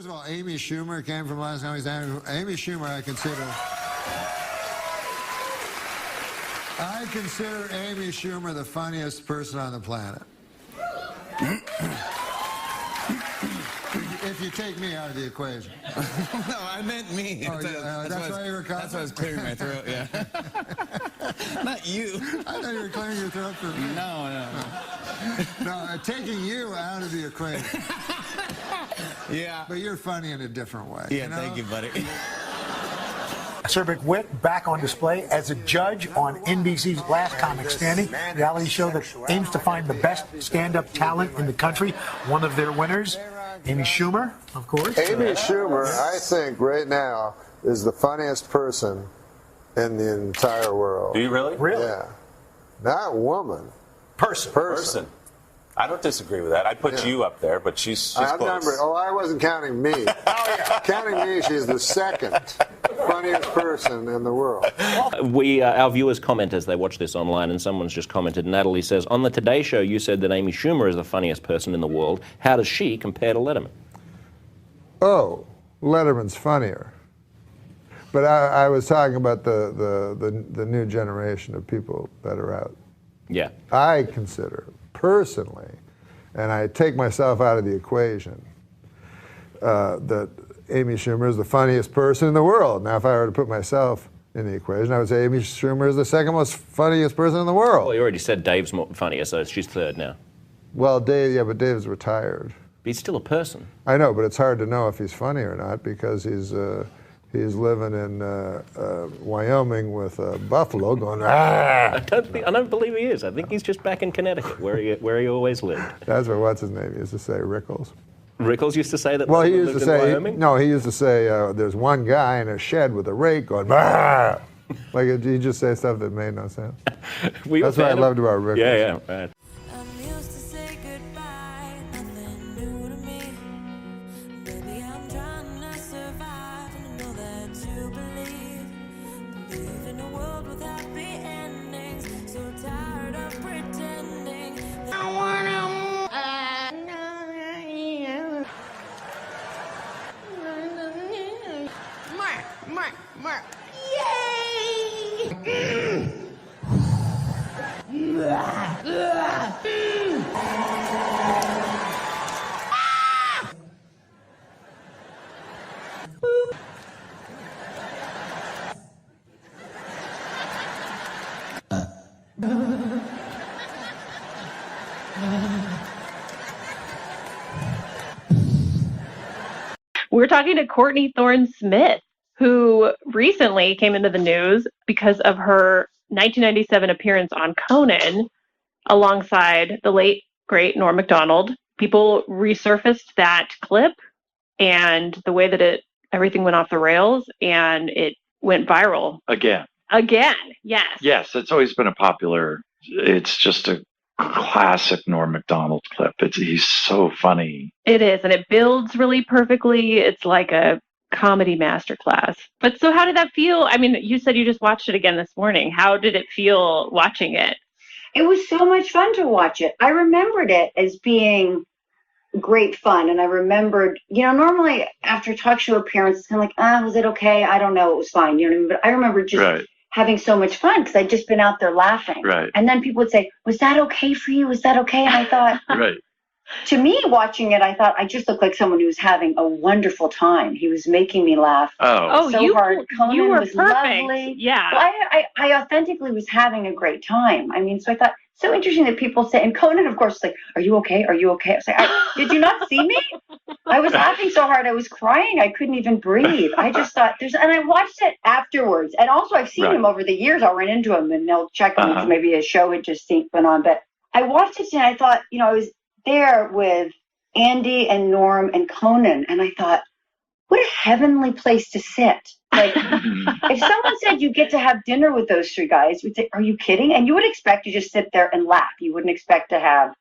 of all, Amy Schumer came from last night. Amy Schumer, I consider Amy Schumer the funniest person on the planet. If you take me out of the equation. No, I meant me. Oh, that's why you were coughing? That's why I was clearing my throat, yeah. Not you. I thought you were clearing your throat for me. No. No, taking you out of the equation. Yeah. But you're funny in a different way. Yeah, you know? Thank you, buddy. Acerbic wit back on display as a judge on NBC's Last Comic Standing, reality show that aims to find the best stand-up talent in the country. One of their winners, Amy Schumer, of course. Amy Schumer, I think, right now, is the funniest person in the entire world. Do you really? Really? Yeah. Not woman. Person. I don't disagree with that. I'd put you up there, but she's close. I wasn't counting me. Counting me, she's the second funniest person in the world. Our viewers comment as they watch this online, and someone's just commented. Natalie says, on the Today Show, you said that Amy Schumer is the funniest person in the world. How does she compare to Letterman? Oh, Letterman's funnier. But I was talking about the new generation of people that are out. Yeah. I consider, personally, and I take myself out of the equation, that Amy Schumer is the funniest person in the world. Now, if I were to put myself in the equation, I would say Amy Schumer is the second most funniest person in the world. Well, you already said Dave's funnier, so she's third now. Well, but Dave's retired. But he's still a person. I know, but it's hard to know if he's funny or not because he's living in Wyoming with a buffalo going, ah! I don't believe he is. I think he's just back in Connecticut, where he always lived. That's what, what's his name used to say, Rickles. Rickles used to say that. Well, he used to say, Wyoming? no, he used to say, there's one guy in a shed with a rake going, ah! Like, he just say stuff that made no sense. That's what I loved about Rickles. Yeah, right. Mark. Yay! We're talking to Courtney Thorne-Smith, who recently came into the news because of her 1997 appearance on Conan alongside the late, great Norm MacDonald. People resurfaced that clip and the way that everything went off the rails, and it went viral. Again, yes. Yes, it's always been it's just a classic Norm MacDonald clip. He's so funny. It is, and it builds really perfectly. It's like a comedy masterclass. But so how did that feel? I mean, you said you just watched it again this morning. How did it feel watching it? It was so much fun to watch it. I remembered it as being great fun. And I remembered, normally after a talk show appearance, it's kind of like, was it okay? I don't know. It was fine. You know what I mean? But I remember just having so much fun because I'd just been out there laughing. Right. And then people would say, was that okay for you? Was that okay? And I thought, to me, watching it, I thought I just looked like someone who was having a wonderful time. He was making me laugh so hard. Conan was perfect. Lovely. Yeah. Well, I authentically was having a great time. I mean, so I thought, so interesting that people say, and Conan, of course, is like, are you okay? Are you okay? I was like, did you not see me? I was laughing so hard, I was crying. I couldn't even breathe. I just thought and I watched it afterwards. And also I've seen him over the years. I'll run into him and they'll check him because maybe a show had just been on. But I watched it and I thought, I was there with Andy and Norm and Conan. And I thought, what a heavenly place to sit. Like, if someone said you get to have dinner with those three guys, we'd say, are you kidding? And you would expect to just sit there and laugh. You wouldn't expect to have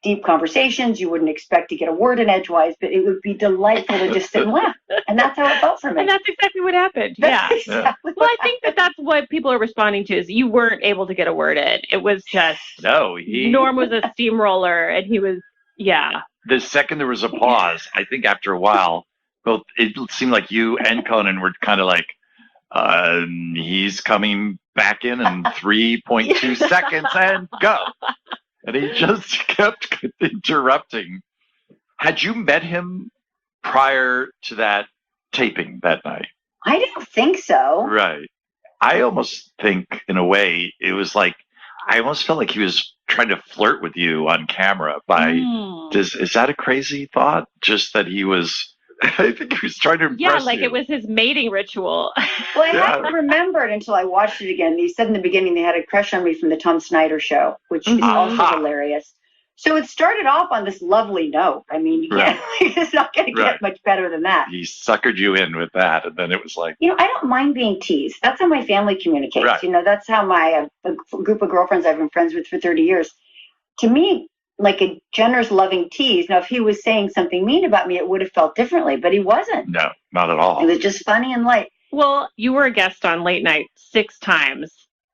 deep conversations. You wouldn't expect to get a word in edgewise, but it would be delightful to just sit and laugh. And that's how it felt for me. And that's exactly what happened. Yeah. Exactly well, I think that's what people are responding to is you weren't able to get a word in. It was just, Norm was a steamroller and he was, The second there was a pause, I think after a while, Well, it seemed like you and Conan were kind of like, he's coming back in 3.2 seconds and go. And he just kept interrupting. Had you met him prior to that taping that night? I don't think so. Right. I almost think, in a way, it was like, I almost felt like he was trying to flirt with you on camera is that a crazy thought? Just that he was, I think he was trying to impress like you. it was his mating ritual. Well, I hadn't remembered until I watched it again. They said in the beginning they had a crush on me from the Tom Snyder show, which is also hilarious. So it started off on this lovely note. I mean, you can't, it's not going to get much better than that. He suckered you in with that, and then it was like... I don't mind being teased. That's how my family communicates. Right. That's how my a group of girlfriends I've been friends with for 30 years. To me, like a generous, loving tease. Now, if he was saying something mean about me, it would have felt differently, but he wasn't. No, not at all. It was just funny and light. Well, you were a guest on Late Night 6 times.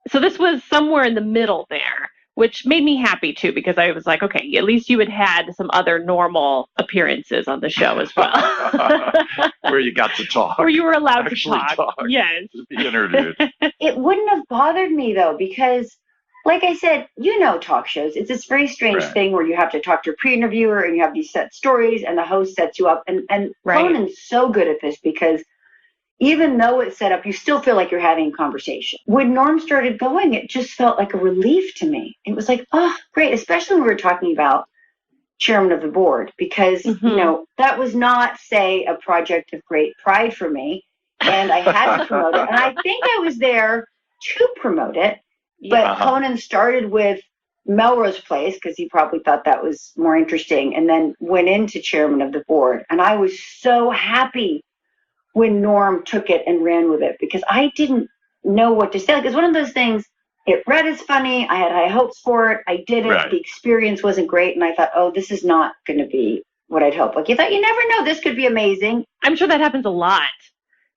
So this was somewhere in the middle there, which made me happy, too, because I was like, okay, at least you had some other normal appearances on the show as well. Where you got to talk. Where you were allowed to talk. Yes. Be interviewed. It wouldn't have bothered me, though, because, like I said, talk shows. It's this very strange thing where you have to talk to a pre-interviewer and you have these set stories and the host sets you up. And Conan's so good at this because even though it's set up, you still feel like you're having a conversation. When Norm started going, it just felt like a relief to me. It was like, oh, great, especially when we were talking about chairman of the board, because, that was not, say, a project of great pride for me. And I had to promote it. And I think I was there to promote it. But Conan started with Melrose Place because he probably thought that was more interesting, and then went into chairman of the board. And I was so happy when Norm took it and ran with it because I didn't know what to say. Like, it's one of those things, it read as funny. I had high hopes for it. I did it. Right. The experience wasn't great. And I thought, oh, this is not going to be what I'd hoped. Like, you thought, you never know, this could be amazing. I'm sure that happens a lot.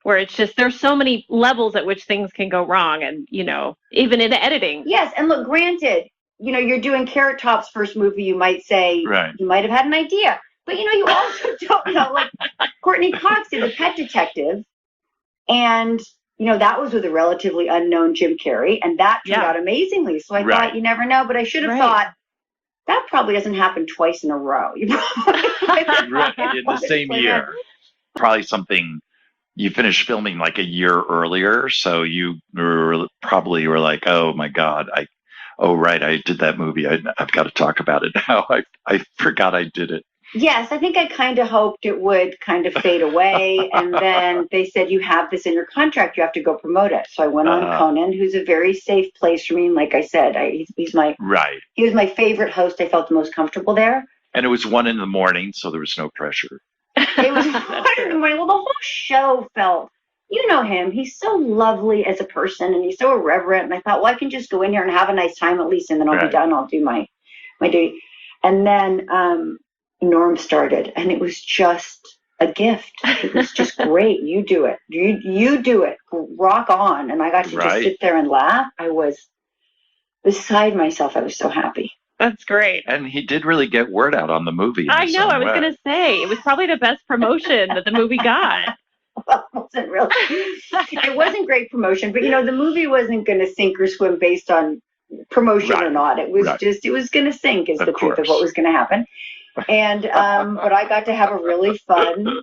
Where it's just, there's so many levels at which things can go wrong. And, even in editing. Yes. And look, granted, you're doing Carrot Top's first movie. You might say, you might have had an idea. But, you also don't know. Like, Courtney Cox did The Pet Detective. And, that was with a relatively unknown Jim Carrey. And that turned out amazingly. So I thought, you never know. But I should have thought, that probably doesn't happen twice in a row. You in the same year. Probably something... You finished filming like a year earlier, so you were like, "Oh my God, I did that movie. I've got to talk about it now. I forgot I did it." Yes, I think I kind of hoped it would kind of fade away, and then they said, "You have this in your contract. You have to go promote it." So I went on Conan, who's a very safe place for me. And like I said, he's my He was my favorite host. I felt the most comfortable there. And it was 1 a.m, so there was no pressure. It was 1 a.m. Well, the whole show felt, him. He's so lovely as a person, and he's so irreverent. And I thought, well, I can just go in here and have a nice time at least, and then I'll be done. I'll do my duty. And then Norm started, and it was just a gift. It was just great. You do it. You do it. Rock on. And I got to just sit there and laugh. I was beside myself. I was so happy. That's great. And he did really get word out on the movie. I know. I was going to say, it was probably the best promotion that the movie got. Well, it wasn't really. It wasn't great promotion, but, the movie wasn't going to sink or swim based on promotion or not. It was just, it was going to sink is the truth of what was going to happen. And, but I got to have a really fun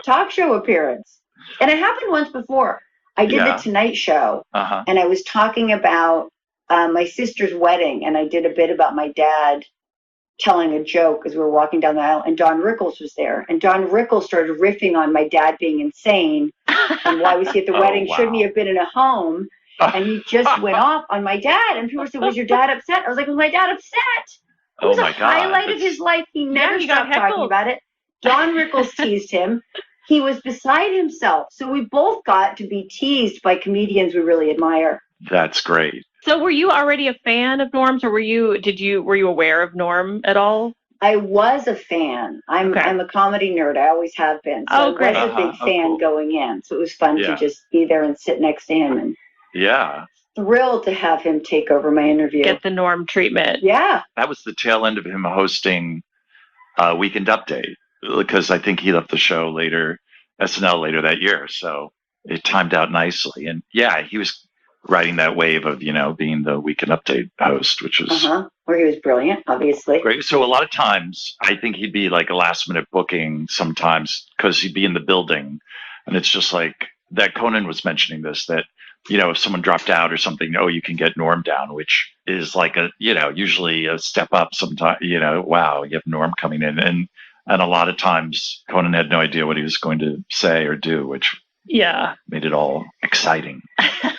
talk show appearance. And it happened once before. I did the Tonight Show, and I was talking about my sister's wedding, and I did a bit about my dad telling a joke as we were walking down the aisle, and Don Rickles was there. And Don Rickles started riffing on my dad being insane, and why was he at the wedding? Wow. Shouldn't he have been in a home? And he just went off on my dad, and people said, was your dad upset? I was like, was my dad upset? It was a highlight of his life. He never stopped talking about it. Don Rickles teased him. He was beside himself. So we both got to be teased by comedians we really admire. That's great. So were you already a fan of Norm's, or were you aware of Norm at all? I was a fan. I'm a comedy nerd. I always have been. So I was a big fan going in. So it was fun to just be there and sit next to him. And thrilled to have him take over my interview. Get the Norm treatment. Yeah. That was the tail end of him hosting Weekend Update, because I think he left the show later SNL later that year. So it timed out nicely. And yeah, he was riding that wave of, being the Weekend Update host, which was where he was brilliant, obviously. great. So a lot of times I think he'd be like a last minute booking sometimes because he'd be in the building. And it's just like that Conan was mentioning this, that, if someone dropped out or something, you can get Norm down, which is like usually a step up sometimes, wow, you have Norm coming in. And a lot of times Conan had no idea what he was going to say or do, which made it all exciting.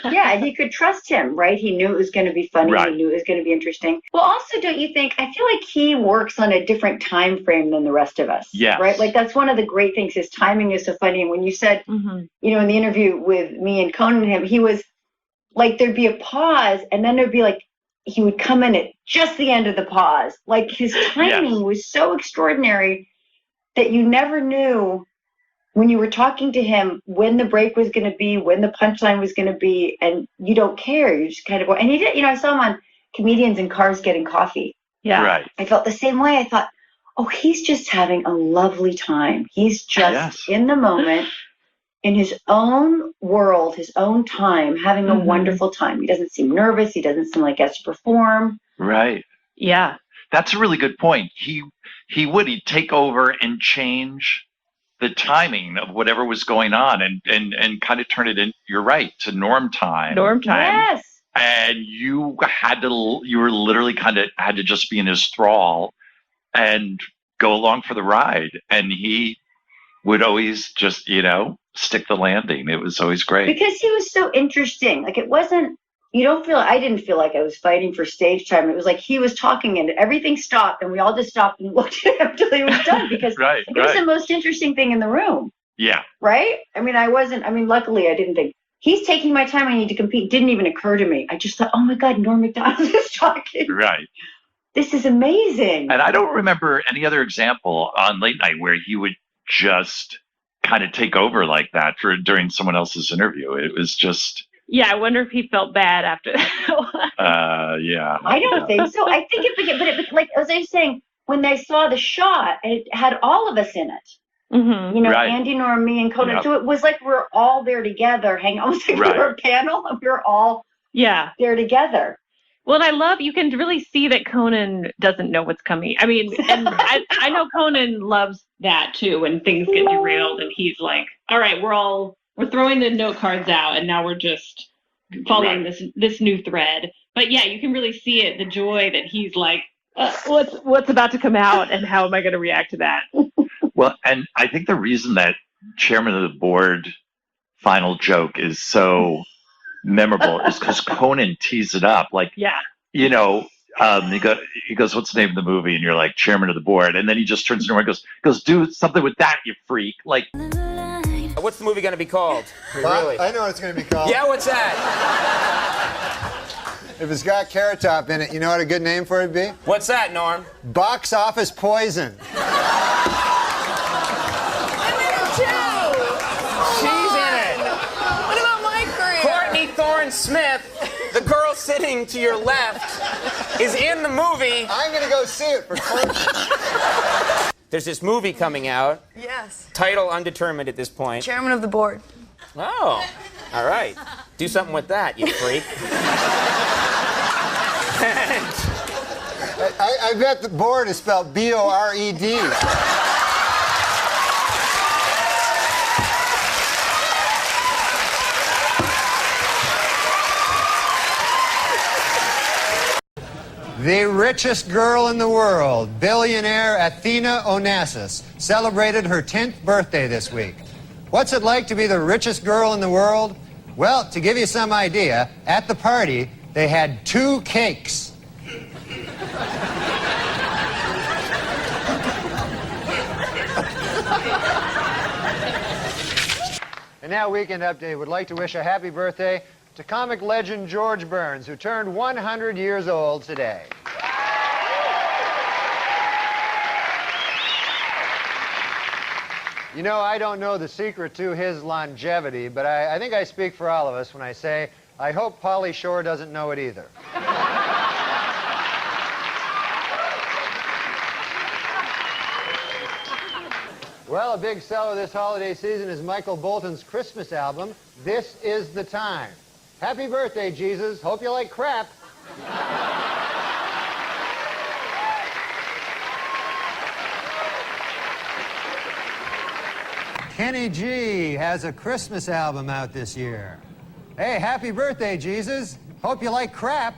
Yeah, and he could trust him, right? He knew it was going to be funny. Right. He knew it was going to be interesting. Well, also, don't you think, I feel like he works on a different time frame than the rest of us. Yes. Right? Like, that's one of the great things. His timing is so funny. And when you said, in the interview with me and Conan and him, he was like, there'd be a pause, and then there'd be like, he would come in at just the end of the pause. Like, his timing was so extraordinary that you never knew when you were talking to him when the break was going to be, when the punchline was going to be, and you don't care. You just kind of go. And he did, I saw him on Comedians in Cars Getting Coffee. Yeah. Right. I felt the same way. I thought, he's just having a lovely time. He's just in the moment, in his own world, his own time, having a wonderful time. He doesn't seem nervous. He doesn't seem like he has to perform. Right. Yeah. That's a really good point. He'd take over and change the timing of whatever was going on and kind of turn it in, you're right, to Norm time. Norm time. Yes. And you were literally kind of had to just be in his thrall and go along for the ride. And he would always just, stick the landing. It was always great. Because he was so interesting. Like, it wasn't, I didn't feel like I was fighting for stage time. It was like he was talking and everything stopped and we all just stopped and looked at him till he was done because it was the most interesting thing in the room. Yeah. Right? Luckily I didn't think, he's taking my time, I need to compete. It didn't even occur to me. I just thought, oh my God, Norm MacDonald is talking. Right. This is amazing. And I don't remember any other example on late night where he would just kind of take over like that during someone else's interview. It was just... Yeah, I wonder if he felt bad after that. Yeah. I don't think so. I think but like as I was saying, when they saw the shot, it had all of us in it. Andy, Norm, me, and Conan. Yep. So it was like we're all there together, almost like we were a panel, and we were all there together. Well, and you can really see that Conan doesn't know what's coming. I mean, and I know Conan loves that too, when things get derailed, and he's like, all right, we're throwing the note cards out, and now we're just following this new thread. But yeah, you can really see it, the joy that he's like, what's about to come out, and how am I going to react to that? Well, and I think the reason that chairman of the board final joke is so memorable is because Conan tees it up. Like, he goes, what's the name of the movie? And you're like, chairman of the board. And then he just turns to him and goes, do something with that, you freak. Like, what's the movie going to be called? Really? I know what it's going to be called. Yeah, what's that? If it's got Carrot Top in it, you know what a good name for it would be? What's that, Norm? Box Office Poison. She's in it. What about my career? Courtney Thorne-Smith, the girl sitting to your left, is in the movie. I'm going to go see it for Courtney. There's this movie coming out. Yes. Title undetermined at this point. Chairman of the board. Oh, all right. Do something with that, you freak. I bet the board is spelled B-O-R-E-D. The richest girl in the world, billionaire Athena Onassis, celebrated her 10th birthday this week. What's it like to be the richest girl in the world? Well, to give you some idea, at the party, they had 2 cakes. And now Weekend Update would like to wish a happy birthday to comic legend George Burns, who turned 100 years old today. You know, I don't know the secret to his longevity, but I think I speak for all of us when I say I hope Pauly Shore doesn't know it either. Well, a big seller this holiday season is Michael Bolton's Christmas album, This Is the Time. Happy birthday, Jesus. Hope you like crap. Kenny G has a Christmas album out this year. Hey, happy birthday, Jesus. Hope you like crap.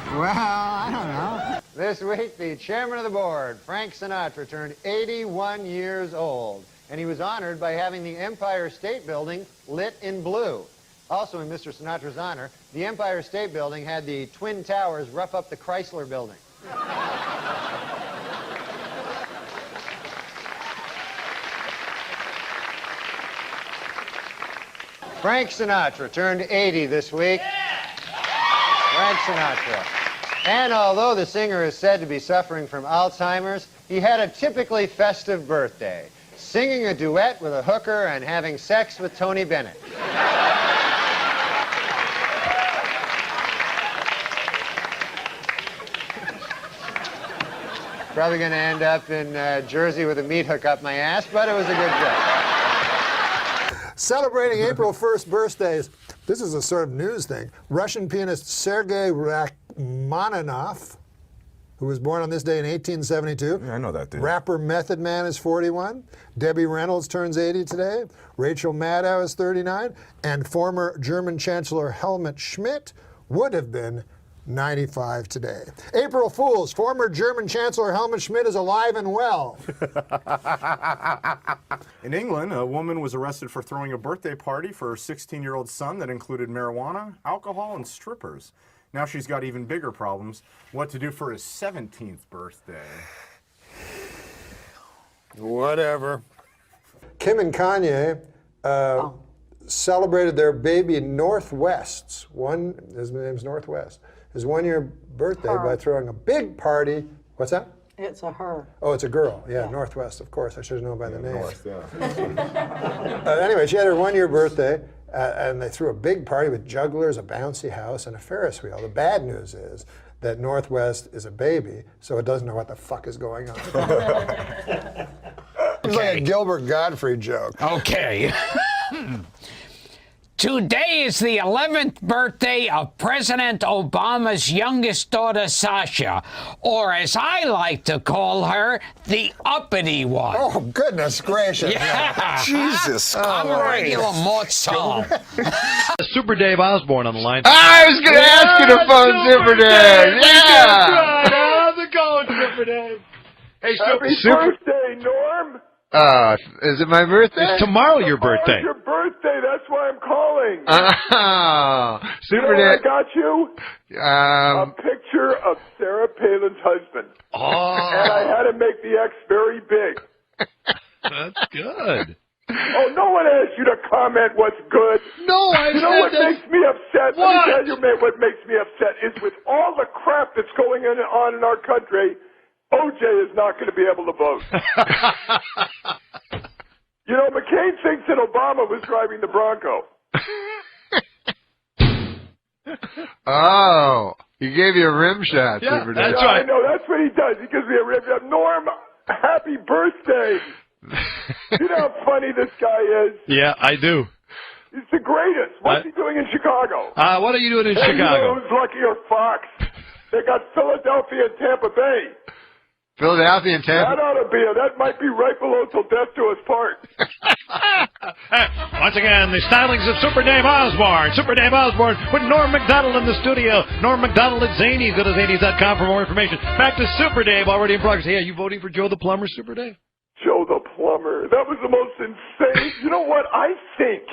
Well, I don't know. This week, the chairman of the board, Frank Sinatra, turned 81 years old, and he was honored by having the Empire State Building lit in blue. Also, in Mr. Sinatra's honor, the Empire State Building had the Twin Towers rough up the Chrysler Building. Frank Sinatra turned 80 this week. Frank Sinatra. And although the singer is said to be suffering from Alzheimer's, he had a typically festive birthday, singing a duet with a hooker and having sex with Tony Bennett. Probably going to end up in Jersey with a meat hook up my ass, but it was a good joke. Celebrating April 1st birthdays, this is a sort of news thing. Russian pianist Sergei Rachmaninoff, who was born on this day in 1872. Yeah, I know that dude. Rapper Method Man is 41. Debbie Reynolds turns 80 today. Rachel Maddow is 39. And former German Chancellor Helmut Schmidt would have been 95 today. April Fools, former German Chancellor Helmut Schmidt is alive and well. In England, a woman was arrested for throwing a birthday party for her 16-year-old son that included marijuana, alcohol, and strippers. Now she's got even bigger problems. What to do for his 17th birthday? Whatever. Kim and Kanye celebrated their baby Northwest's, his name's Northwest, his one-year birthday by throwing a big party. What's that? It's a her. Oh, it's a girl. Yeah, Northwest, of course. I should have known by the name. North, yeah. Anyway, she had her one-year birthday, and they threw a big party with jugglers, a bouncy house, and a Ferris wheel. The bad news is that Northwest is a baby, so it doesn't know what the fuck is going on. It's like a Gilbert Gottfried joke. Okay. Today is the 11th birthday of President Obama's youngest daughter, Sasha, or as I like to call her, the uppity one. Oh, goodness gracious. Yeah. Jesus I'm a regular mortal. Super Dave Osborne on the line. I was going to ask you to phone Super Dave. Yeah. How's it going, Super Dave? Hey, Happy birthday, Norm. Is it my birthday? It's tomorrow your birthday. It's your birthday. That's why I'm calling. Super you know Dave. I got you? A picture of Sarah Palin's husband. Oh. And I had to make the X very big. That's good. Oh, no one asked you to comment what's good. No, I You know what makes me upset? What? Let me tell you what makes me upset is with all the crap that's going on in our country, OJ is not going to be able to vote. You know, McCain thinks that Obama was driving the Bronco. Oh, he gave you a rim shot, Yeah, Super that's Dave. right. I know, that's what he does. He gives me a rib shot. Norm, happy birthday. You know how funny this guy is? Yeah, I do. He's the greatest. What's he doing in Chicago? What are you doing in Hey, you know Chicago? who's lucky or Fox? They got Philadelphia and Tampa Bay. Philadelphia and Tampa. That might be right below till death do us part. Once again, the stylings of Super Dave Osborne. Super Dave Osborne with Norm MacDonald in the studio. Norm MacDonald at Zanies. Go to Zanies.com for more information. Back to Super Dave, already in progress. Hey, are you voting for Joe the Plumber, Super Dave? Joe the Plumber. That was the most insane. You know what? I think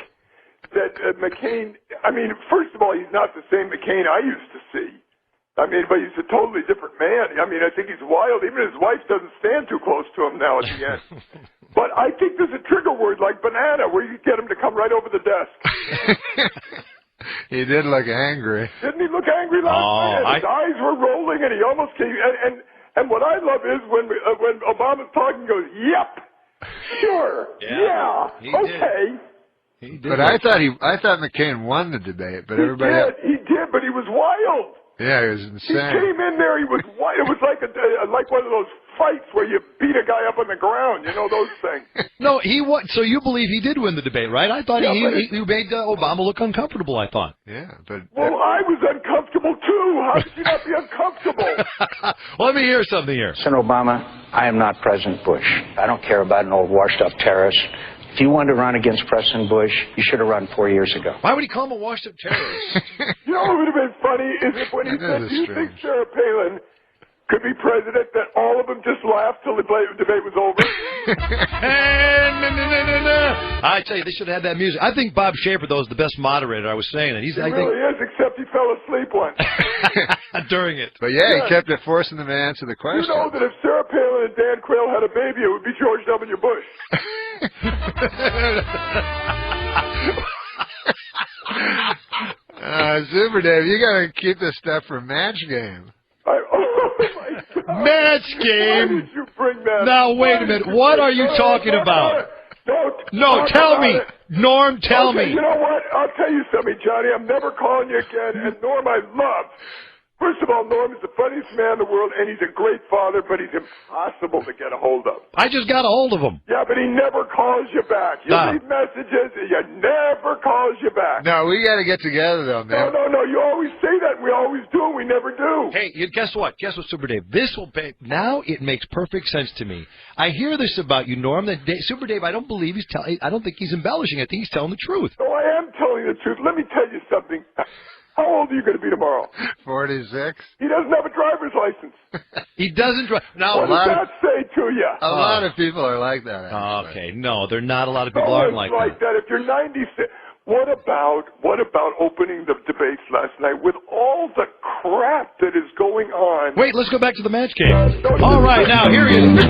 that McCain, I mean, first of all, he's not the same McCain I used to see. I mean, but he's a totally different man. I mean, I think he's wild. Even his wife doesn't stand too close to him now at the end. But I think there's a trigger word like banana where you get him to come right over the desk. He did look angry. Didn't he look angry last night? His eyes were rolling, and he almost came. And what I love is when Obama's talking, he goes, "Yep, sure, yeah, He okay." did. He did. But I thought McCain won the debate, but everybody. He did, but he was wild. Yeah, he was He insane. came in there. He was wild. It was like like one of those fights where you beat a guy up on the ground. You know those things. No, he won. So you believe he did win the debate, right? I thought he made Obama look uncomfortable. I thought. Yeah, but well, I was uncomfortable too. How could you not be uncomfortable? Well, let me hear something here. Senator Obama, I am not President Bush. I don't care about an old washed-up terrorist. If you wanted to run against President Bush, you should have run 4 years ago. Why would he call him a washed-up terrorist? You know what would have been funny is if when he said, "Do you think Sarah Palin could be president?" that all of them just laughed till the debate was over. I tell you, they should have had that music. I think Bob Schaefer, though, is the best moderator. I was saying that. He really is, except he fell asleep once. During it. But yeah, he kept forcing them to answer the question. You know that if Sarah Palin and Dan Quayle had a baby, it would be George W. Bush. Super Dave, you gotta keep this stuff for Match Game. Match Game? Why did you bring that Now, wait a minute. What are you talking about? No, tell me. Norm, tell me. You know what? I'll tell you something, Johnny. I'm never calling you again. And Norm, I love. First of all, Norm is the funniest man in the world, and he's a great father, but he's impossible to get a hold of. I just got a hold of him. Yeah, but he never calls you back. You leave messages, and he never calls you back. No, we got to get together, though, man. No. You always say that, and we always do, and we never do. Hey, guess what? Guess what, Super Dave? This will pay. Now it makes perfect sense to me. I hear this about you, Norm. That Super Dave, I don't believe he's telling. I don't think he's embellishing. I think he's telling the truth. No, I am telling the truth. Let me tell you something. How old are you going to be tomorrow? 46. He doesn't have a driver's license. He doesn't drive. Now, What does that say to you? A lot of people are like that. Actually. Okay, no, they're not. A lot of people aren't like that. If you're 96, what about opening the debates last night with all the crap that is going on? Wait, let's go back to the match game. All right, now here he is.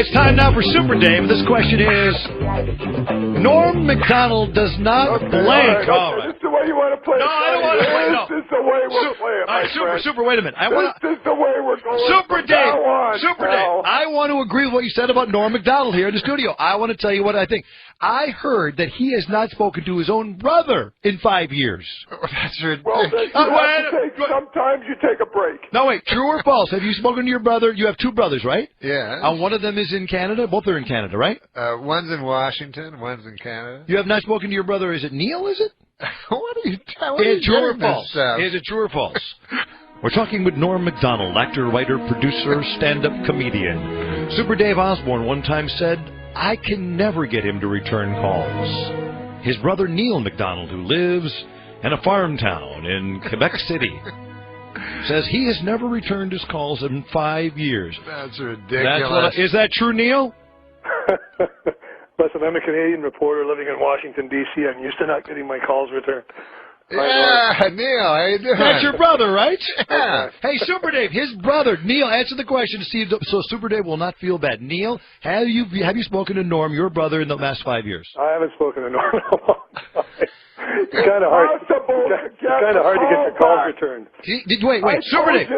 It's time now for Super Dave. This question is: Norm MacDonald does not blank. All right. This is the way you want to play it. No, I don't want to play. No. This is the way we're playing. All right, Super. Wait a minute. This is the way we're going. Super Dave. Super Dave. I want to agree with what you said about Norm MacDonald here in the studio. I want to tell you what I think. I heard that he has not spoken to his own brother in 5 years. That's ridiculous. Well, sometimes you take a break. No, wait. True or false? Have you spoken to your brother? You have two brothers, right? Yeah. One of them is in Canada. Both are in Canada, right? One's in Washington. One's in Canada. You have not spoken to your brother. Is it Neil? Is it? What are you telling me? Is it true or false? Is it true or false? We're talking with Norm MacDonald, actor, writer, producer, stand-up comedian. Super Dave Osborne one time said, "I can never get him to return calls." His brother Neil MacDonald, who lives in a farm town in Quebec City, says he has never returned his calls in 5 years. That's ridiculous. Is that true, Neil? Listen, I'm a Canadian reporter living in Washington, D.C. I'm used to not getting my calls returned. Yeah, Neil, how you doing? That's your brother, right? Yeah. Hey, Super Dave, his brother, Neil, answer the question to see if, so Super Dave will not feel bad. Neil, have you spoken to Norm, your brother, in the last 5 years? I haven't spoken to Norm in a long time. It's kind of hard. It's kind of hard to get your calls returned. Wait, Super Dave.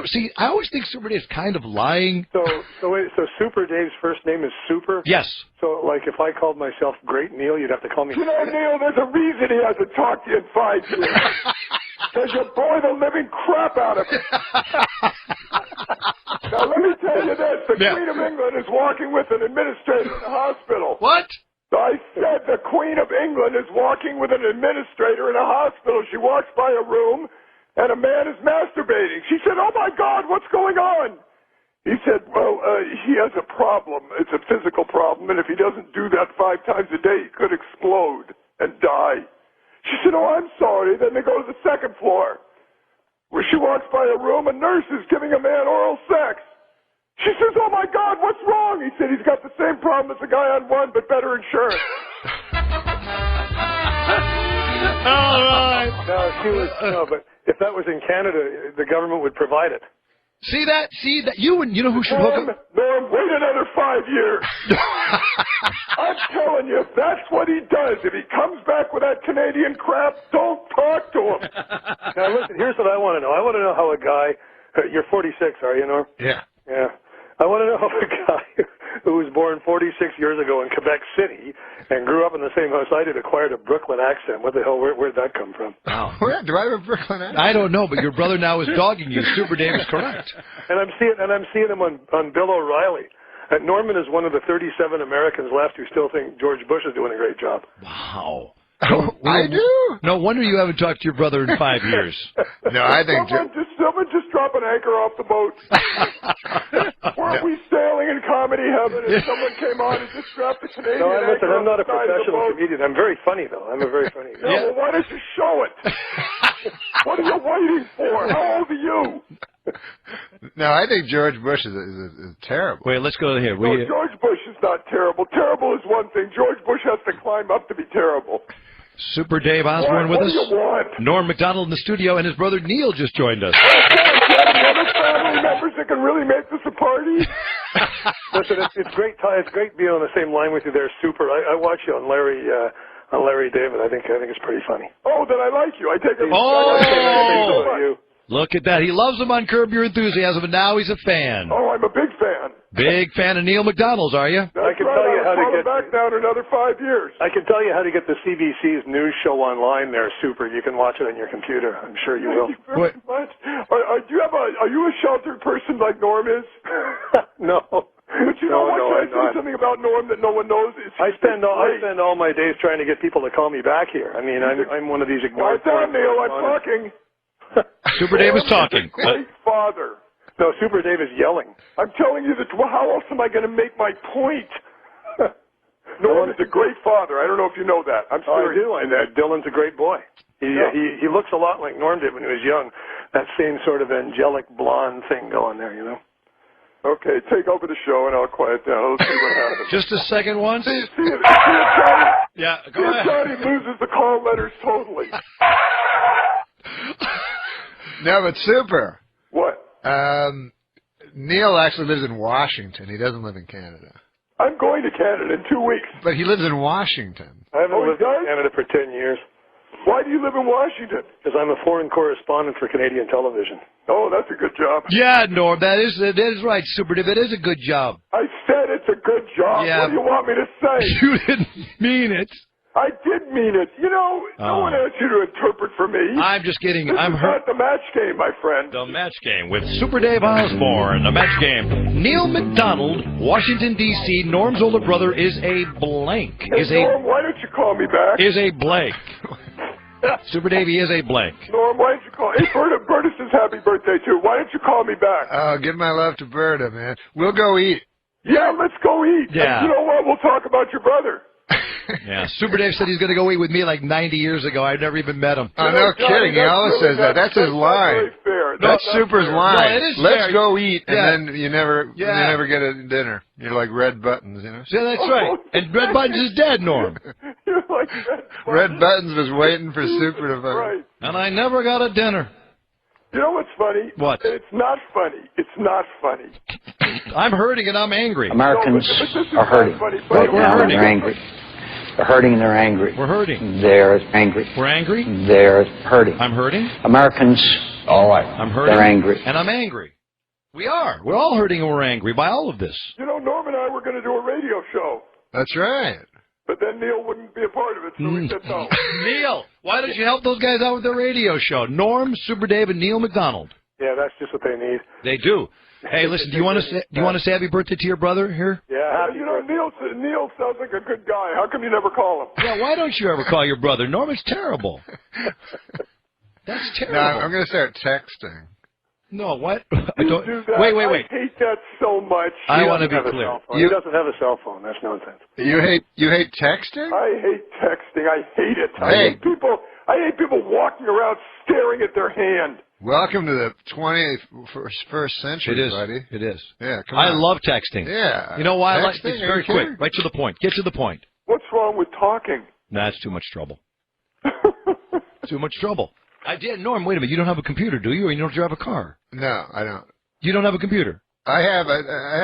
See, I always think Super Dave's kind of lying. So Super Dave's first name is Super? Yes. So, like, if I called myself Great Neil, you'd have to call me. You know, Neil, there's a reason he hasn't talked to you in 5 years. Because you bore the living crap out of him. Now, let me tell you this. The Queen of England is walking with an administrator in the hospital. What? I said the Queen of England is walking with an administrator in a hospital. She walks by a room, and a man is masturbating. She said, "Oh, my God, what's going on?" He said, "Well, he has a problem. It's a physical problem, and if he doesn't do that 5 times a day, he could explode and die." She said, "Oh, I'm sorry." Then they go to the second floor, where she walks by a room, a nurse is giving a man oral sex. She says, "Oh, my God, what's wrong?" He said, "He's got the same problem as the guy on one, but better insurance." All right. No, but if that was in Canada, the government would provide it. See that? You know who should hook up? Norm, wait another 5 years. I'm telling you, if that's what he does, if he comes back with that Canadian crap, don't talk to him. Now, listen, here's what I want to know. I want to know how a guy, you're 46, are you, Norm? Yeah. Yeah. I want to know how a guy who was born 46 years ago in Quebec City and grew up in the same house I did, acquired a Brooklyn accent. What the hell? Where'd that come from? Wow. Do I have a Brooklyn accent? I don't know, but your brother now is dogging you. Super Dave is correct. And I'm seeing him on Bill O'Reilly. And Norman is one of the 37 Americans left who still think George Bush is doing a great job. Wow. I do? No wonder you haven't talked to your brother in 5 years. No, I think... Someone just drop an anchor off the boat. Weren't we sailing in comedy heaven and someone came on and just dropped the Canadian No, listen, anchor I'm not a off the side of the professional boat? comedian. I'm very funny, though. I'm a very funny guy. Yeah, well, why don't you show it? What are you waiting for? How old are you? No, I think George Bush is terrible. Wait, let's go here. No, George Bush is not terrible. Terrible is one thing. George Bush has to climb up to be terrible. Super Dave Osborne with What us. do you want? Norm MacDonald in the studio, and his brother Neil just joined us. Other family members that can really make this a party? Listen, it's great. It's great being on the same line with you there, Super. I watch you on Larry David. I think it's pretty funny. Oh, then I like you. I take it. Oh! Look at that. He loves him on Curb Your Enthusiasm, and now he's a fan. Oh, I'm a big fan. Big fan of Neil MacDonald's, are you? That's I can right. tell you how to I'll get back down another 5 years. I can tell you how to get the CBC's news show online there, Super. You can watch it on your computer. I'm sure you will. Thank you very much. Are you a sheltered person like Norm is? No. But you know what? Can I say something about Norm that no one knows? I spend all my days trying to get people to call me back here. I mean, I'm one of these ignored. Quiet down, Neil. I'm talking. Super Dave is talking. Great father. No, Super Dave is yelling. I'm telling you that. Well, how else am I going to make my point? Norm is a great father. I don't know if you know that. I'm serious. I do. And Dylan's a great boy. He looks a lot like Norm did when he was young. That same sort of angelic blonde thing going there, you know. Okay, take over the show and I'll quiet down. Let's see what happens. Just a second one. See if Johnny, Yeah, go ahead. Johnny loses the call letters totally. No, but Super. What? Neil actually lives in Washington. He doesn't live in Canada. I'm going to Canada in 2 weeks. But he lives in Washington. I haven't lived in Canada for 10 years. Why do you live in Washington? Because I'm a foreign correspondent for Canadian television. Oh, that's a good job. Yeah, Norm, that is right, Super Dave. It is a good job. I said it's a good job. Yeah. What do you want me to say? You didn't mean it. I did mean it. You know, no one asked you to interpret for me. I'm just kidding. This I'm is hurt. not the match game, my friend. The match game with Super Dave Osborne. The match game. Neil MacDonald, Washington, D.C. Norm's older brother is a blank. Norm, why don't you call me back? Is a blank. Super Dave, he is a blank. Norm, why don't you call? Hey, Berta says happy birthday, too. Why don't you call me back? Oh, give my love to Berta, man. We'll go eat. Yeah, let's go eat. Yeah. And you know what? We'll talk about your brother. Yeah, Super Dave said he's going to go eat with me like 90 years ago. I've never even met him. Oh, no kidding. He always says that. That's his line. That's Super's line. No, it is Let's fair. go eat, and Yeah. then you never get a dinner. You're like Red Buttons, you know? Yeah, that's right. And Red Buttons is dead, Norm. You're like Red Buttons was waiting for Super to fucking... Right. And I never got a dinner. You know what's funny? What? It's not funny. It's not funny. I'm hurting and I'm angry. Americans but this is are hurting. not funny. Right We're now, hurting. they're angry. They're hurting and they're angry. We're hurting. They're angry. We're angry? They're hurting. I'm hurting. Americans, all right. I'm hurting. They're angry. And I'm angry. We are. We're all hurting and we're angry by all of this. You know, Norm and I were going to do a radio show, That's right. but then Neil wouldn't be a part of it, so we said no. Neil, why don't you help those guys out with their radio show? Norm, Super Dave, and Neil MacDonald. Yeah, that's just what they need. They do. Hey, listen, do you want to say happy birthday to your brother here? Yeah, You know, Neil sounds like a good guy. How come you never call him? Yeah, why don't you ever call your brother? Norm, it's terrible. That's terrible. No, I'm going to start texting. No, what? You do that. Wait. I hate that so much. I want to be Have a clear. cell phone. He doesn't have a cell phone. That's nonsense. You hate texting? I hate texting. I hate it. Hey. I hate people walking around staring at their hand. Welcome to the 21st century, It is, buddy. It is. Yeah, come I on. love texting. Yeah. You know why? Texting? It's Are very you kidding? quick. Right to the point. Get to the point. What's wrong with talking? That's too much trouble. Too much trouble. Norm, wait a minute. You don't have a computer, do you? Or you don't drive a car? No, I don't. You don't have a computer? I have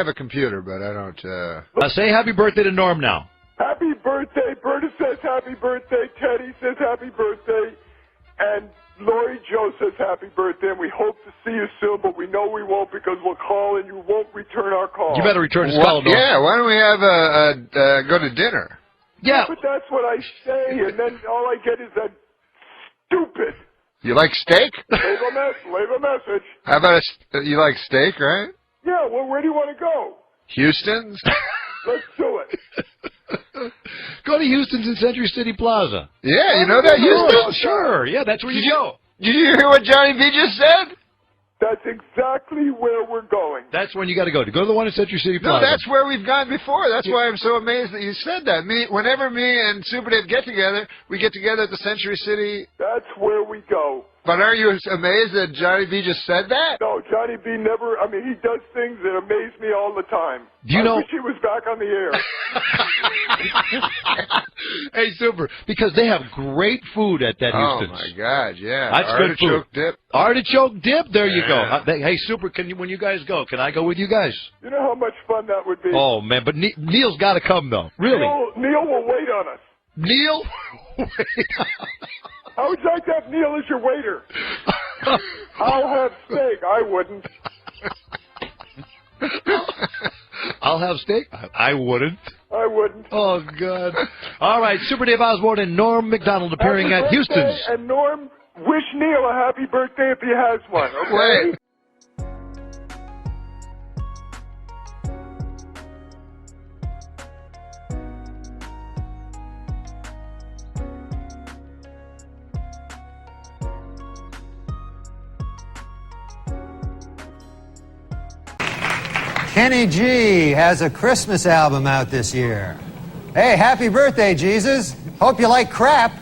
a computer, but I don't... Say happy birthday to Norm now. Happy birthday. Berta says happy birthday. Teddy says happy birthday. And Lori Joe says happy birthday, and we hope to see you soon, but we know we won't because we'll call and you won't return our call. You better return his call, Norm. Yeah, why don't we have go to dinner? Yeah. But that's what I say, and then all I get is that stupid. You like steak? Leave a message. How about you like steak, right? Yeah, well, where do you want to go? Houston's? Let's do it. Go to Houston's in Century City Plaza. Yeah, you know that Houston? Sure. Yeah, that's where you go. Did you hear what Johnny B just said? That's exactly where we're going. That's when you got to go. To go to the one in Century City Plaza. No, that's where we've gone before. That's why I'm so amazed that you said that. Whenever me and Super Dave get together, we get together at the Century City. That's where we go. But are you amazed that Johnny B just said that? No, Johnny B never. I mean, he does things that amaze me all the time. Do you know? I wish he was back on the air. Hey, Super, because they have great food at that Houston's. Oh my God, yeah. That's good food. Artichoke dip. Artichoke dip. There you go. Hey, Super, when you guys go, can I go with you guys? You know how much fun that would be. Oh man, but Neil's got to come though. Really? Neil will wait on us. Neil? How would you like to have Neil as your waiter? I'll have steak. I wouldn't. I'll have steak? I wouldn't. I wouldn't. Oh, God. All right, Super Dave Osborne and Norm MacDonald appearing Happy at birthday, Houston's. And Norm, wish Neil a happy birthday if he has one, okay? Wait. Kenny G has a Christmas album out this year. Hey, happy birthday, Jesus. Hope you like crap.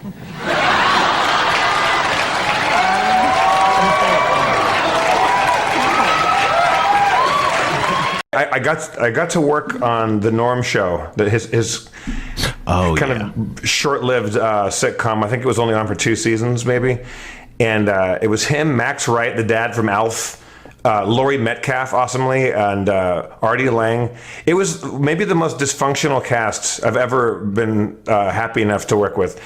I got to work on the Norm show. His kind of short-lived sitcom. I think it was only on for 2 seasons, maybe. And it was him, Max Wright, the dad from Alf, Laurie Metcalf, awesomely, and Artie Lang. It was maybe the most dysfunctional cast I've ever been lucky enough to work with.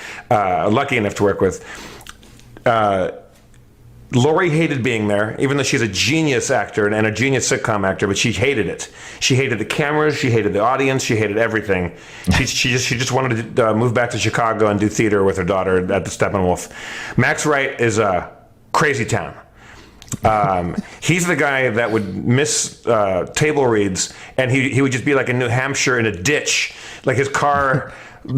Laurie hated being there, even though she's a genius actor and a genius sitcom actor, but she hated it. She hated the cameras, she hated the audience, she hated everything. She just wanted to move back to Chicago and do theater with her daughter at the Steppenwolf. Max Wright is a crazy town. He's the guy that would miss table reads, and he would just be like in New Hampshire in a ditch, like his car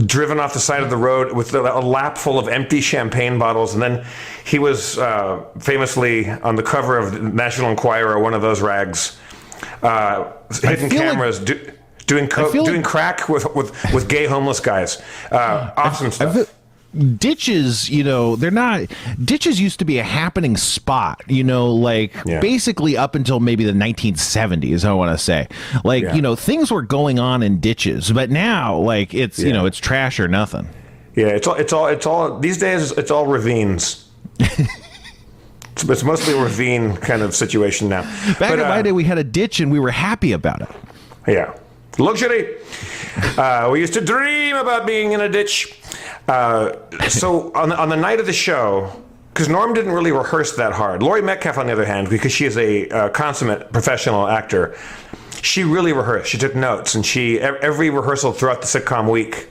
driven off the side of the road with a lap full of empty champagne bottles. And then he was famously on the cover of the National Enquirer, one of those rags, hidden cameras, doing crack with gay homeless guys. Awesome stuff. Ditches, they're not. Ditches used to be a happening spot, basically up until maybe the 1970s, I want to say. Things were going on in ditches, but now, it's, it's trash or nothing. Yeah, it's all, these days, it's all ravines. It's mostly a ravine kind of situation now. Back in my day, we had a ditch and we were happy about it. Yeah. Luxury. We used to dream about being in a ditch. So on the night of the show, because Norm didn't really rehearse that hard. Laurie Metcalf, on the other hand, because she is a consummate professional actor, she really rehearsed. She took notes, and every rehearsal throughout the sitcom week,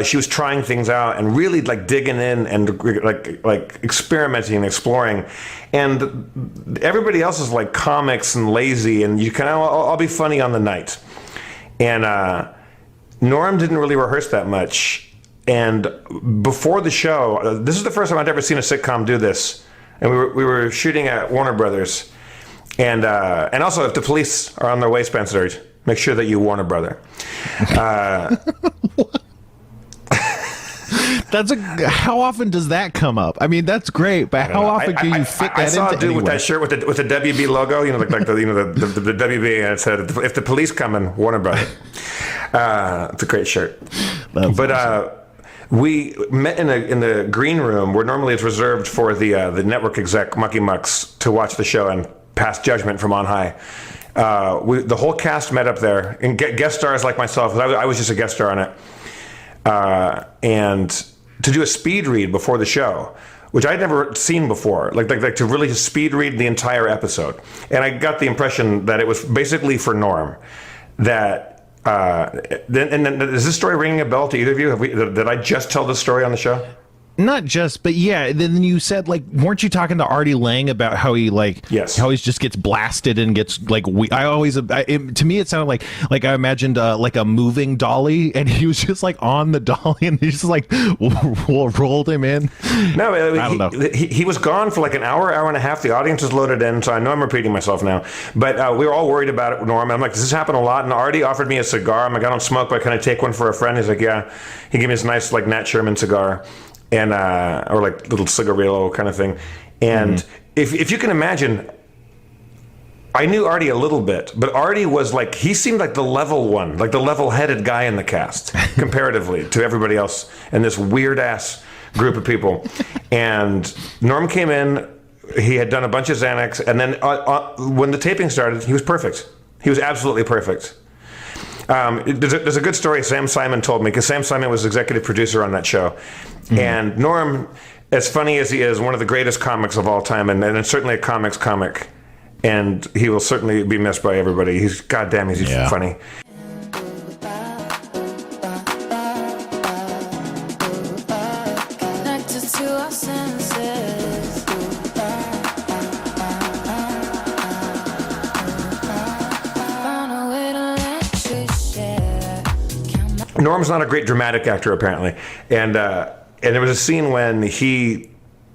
she was trying things out and really digging in and experimenting and exploring. And everybody else is like comics and lazy, and you I'll be funny on the night. And Norm didn't really rehearse that much. And before the show, this is the first time I'd ever seen a sitcom do this. And we were shooting at Warner Brothers. And also, if the police are on their way, Spencer, make sure that you warn a brother. How often does that come up? I mean, that's great, but how often can you fit that into? I saw a dude with that shirt with the WB logo, the WB, and it said, "If the police come in, Warner Brother." It's a great shirt. But we met in the green room where normally it's reserved for the network exec mucky mucks to watch the show and pass judgment from on high. The whole cast met up there, and guest stars like myself. I was just a guest star on it. And to do a speed read before the show, which I'd never seen before, like to really just speed read the entire episode. And I got the impression that it was basically for Norm. That then is this story ringing a bell to either of you? Did I just tell this story on the show? Not just, but yeah. Then you said, like, weren't you talking to Artie Lang about how he how he just gets blasted and gets like? To me it sounded like I imagined like a moving dolly, and he was just like on the dolly, and he just like rolled him in. No, I don't know. He was gone for like an hour and a half. The audience was loaded in, so I know I'm repeating myself now. But we were all worried about it, Norm. I'm like, does this happen a lot? And Artie offered me a cigar. I'm like, I don't smoke, but can I take one for a friend? He's like, yeah. He gave me this nice like Nat Sherman cigar. And or like little cigarillo kind of thing. And if you can imagine, I knew Artie a little bit, but Artie was like, he seemed like the level one, like the level-headed guy in the cast, comparatively to everybody else in this weird-ass group of people. And Norm came in, he had done a bunch of Xanax, and then when the taping started, he was perfect. He was absolutely perfect. There's a good story Sam Simon told me, because Sam Simon was executive producer on that show. And Norm, as funny as he is, one of the greatest comics of all time, and certainly a comics comic. And he will certainly be missed by everybody. He's funny. Norm's not a great dramatic actor, apparently, and there was a scene when he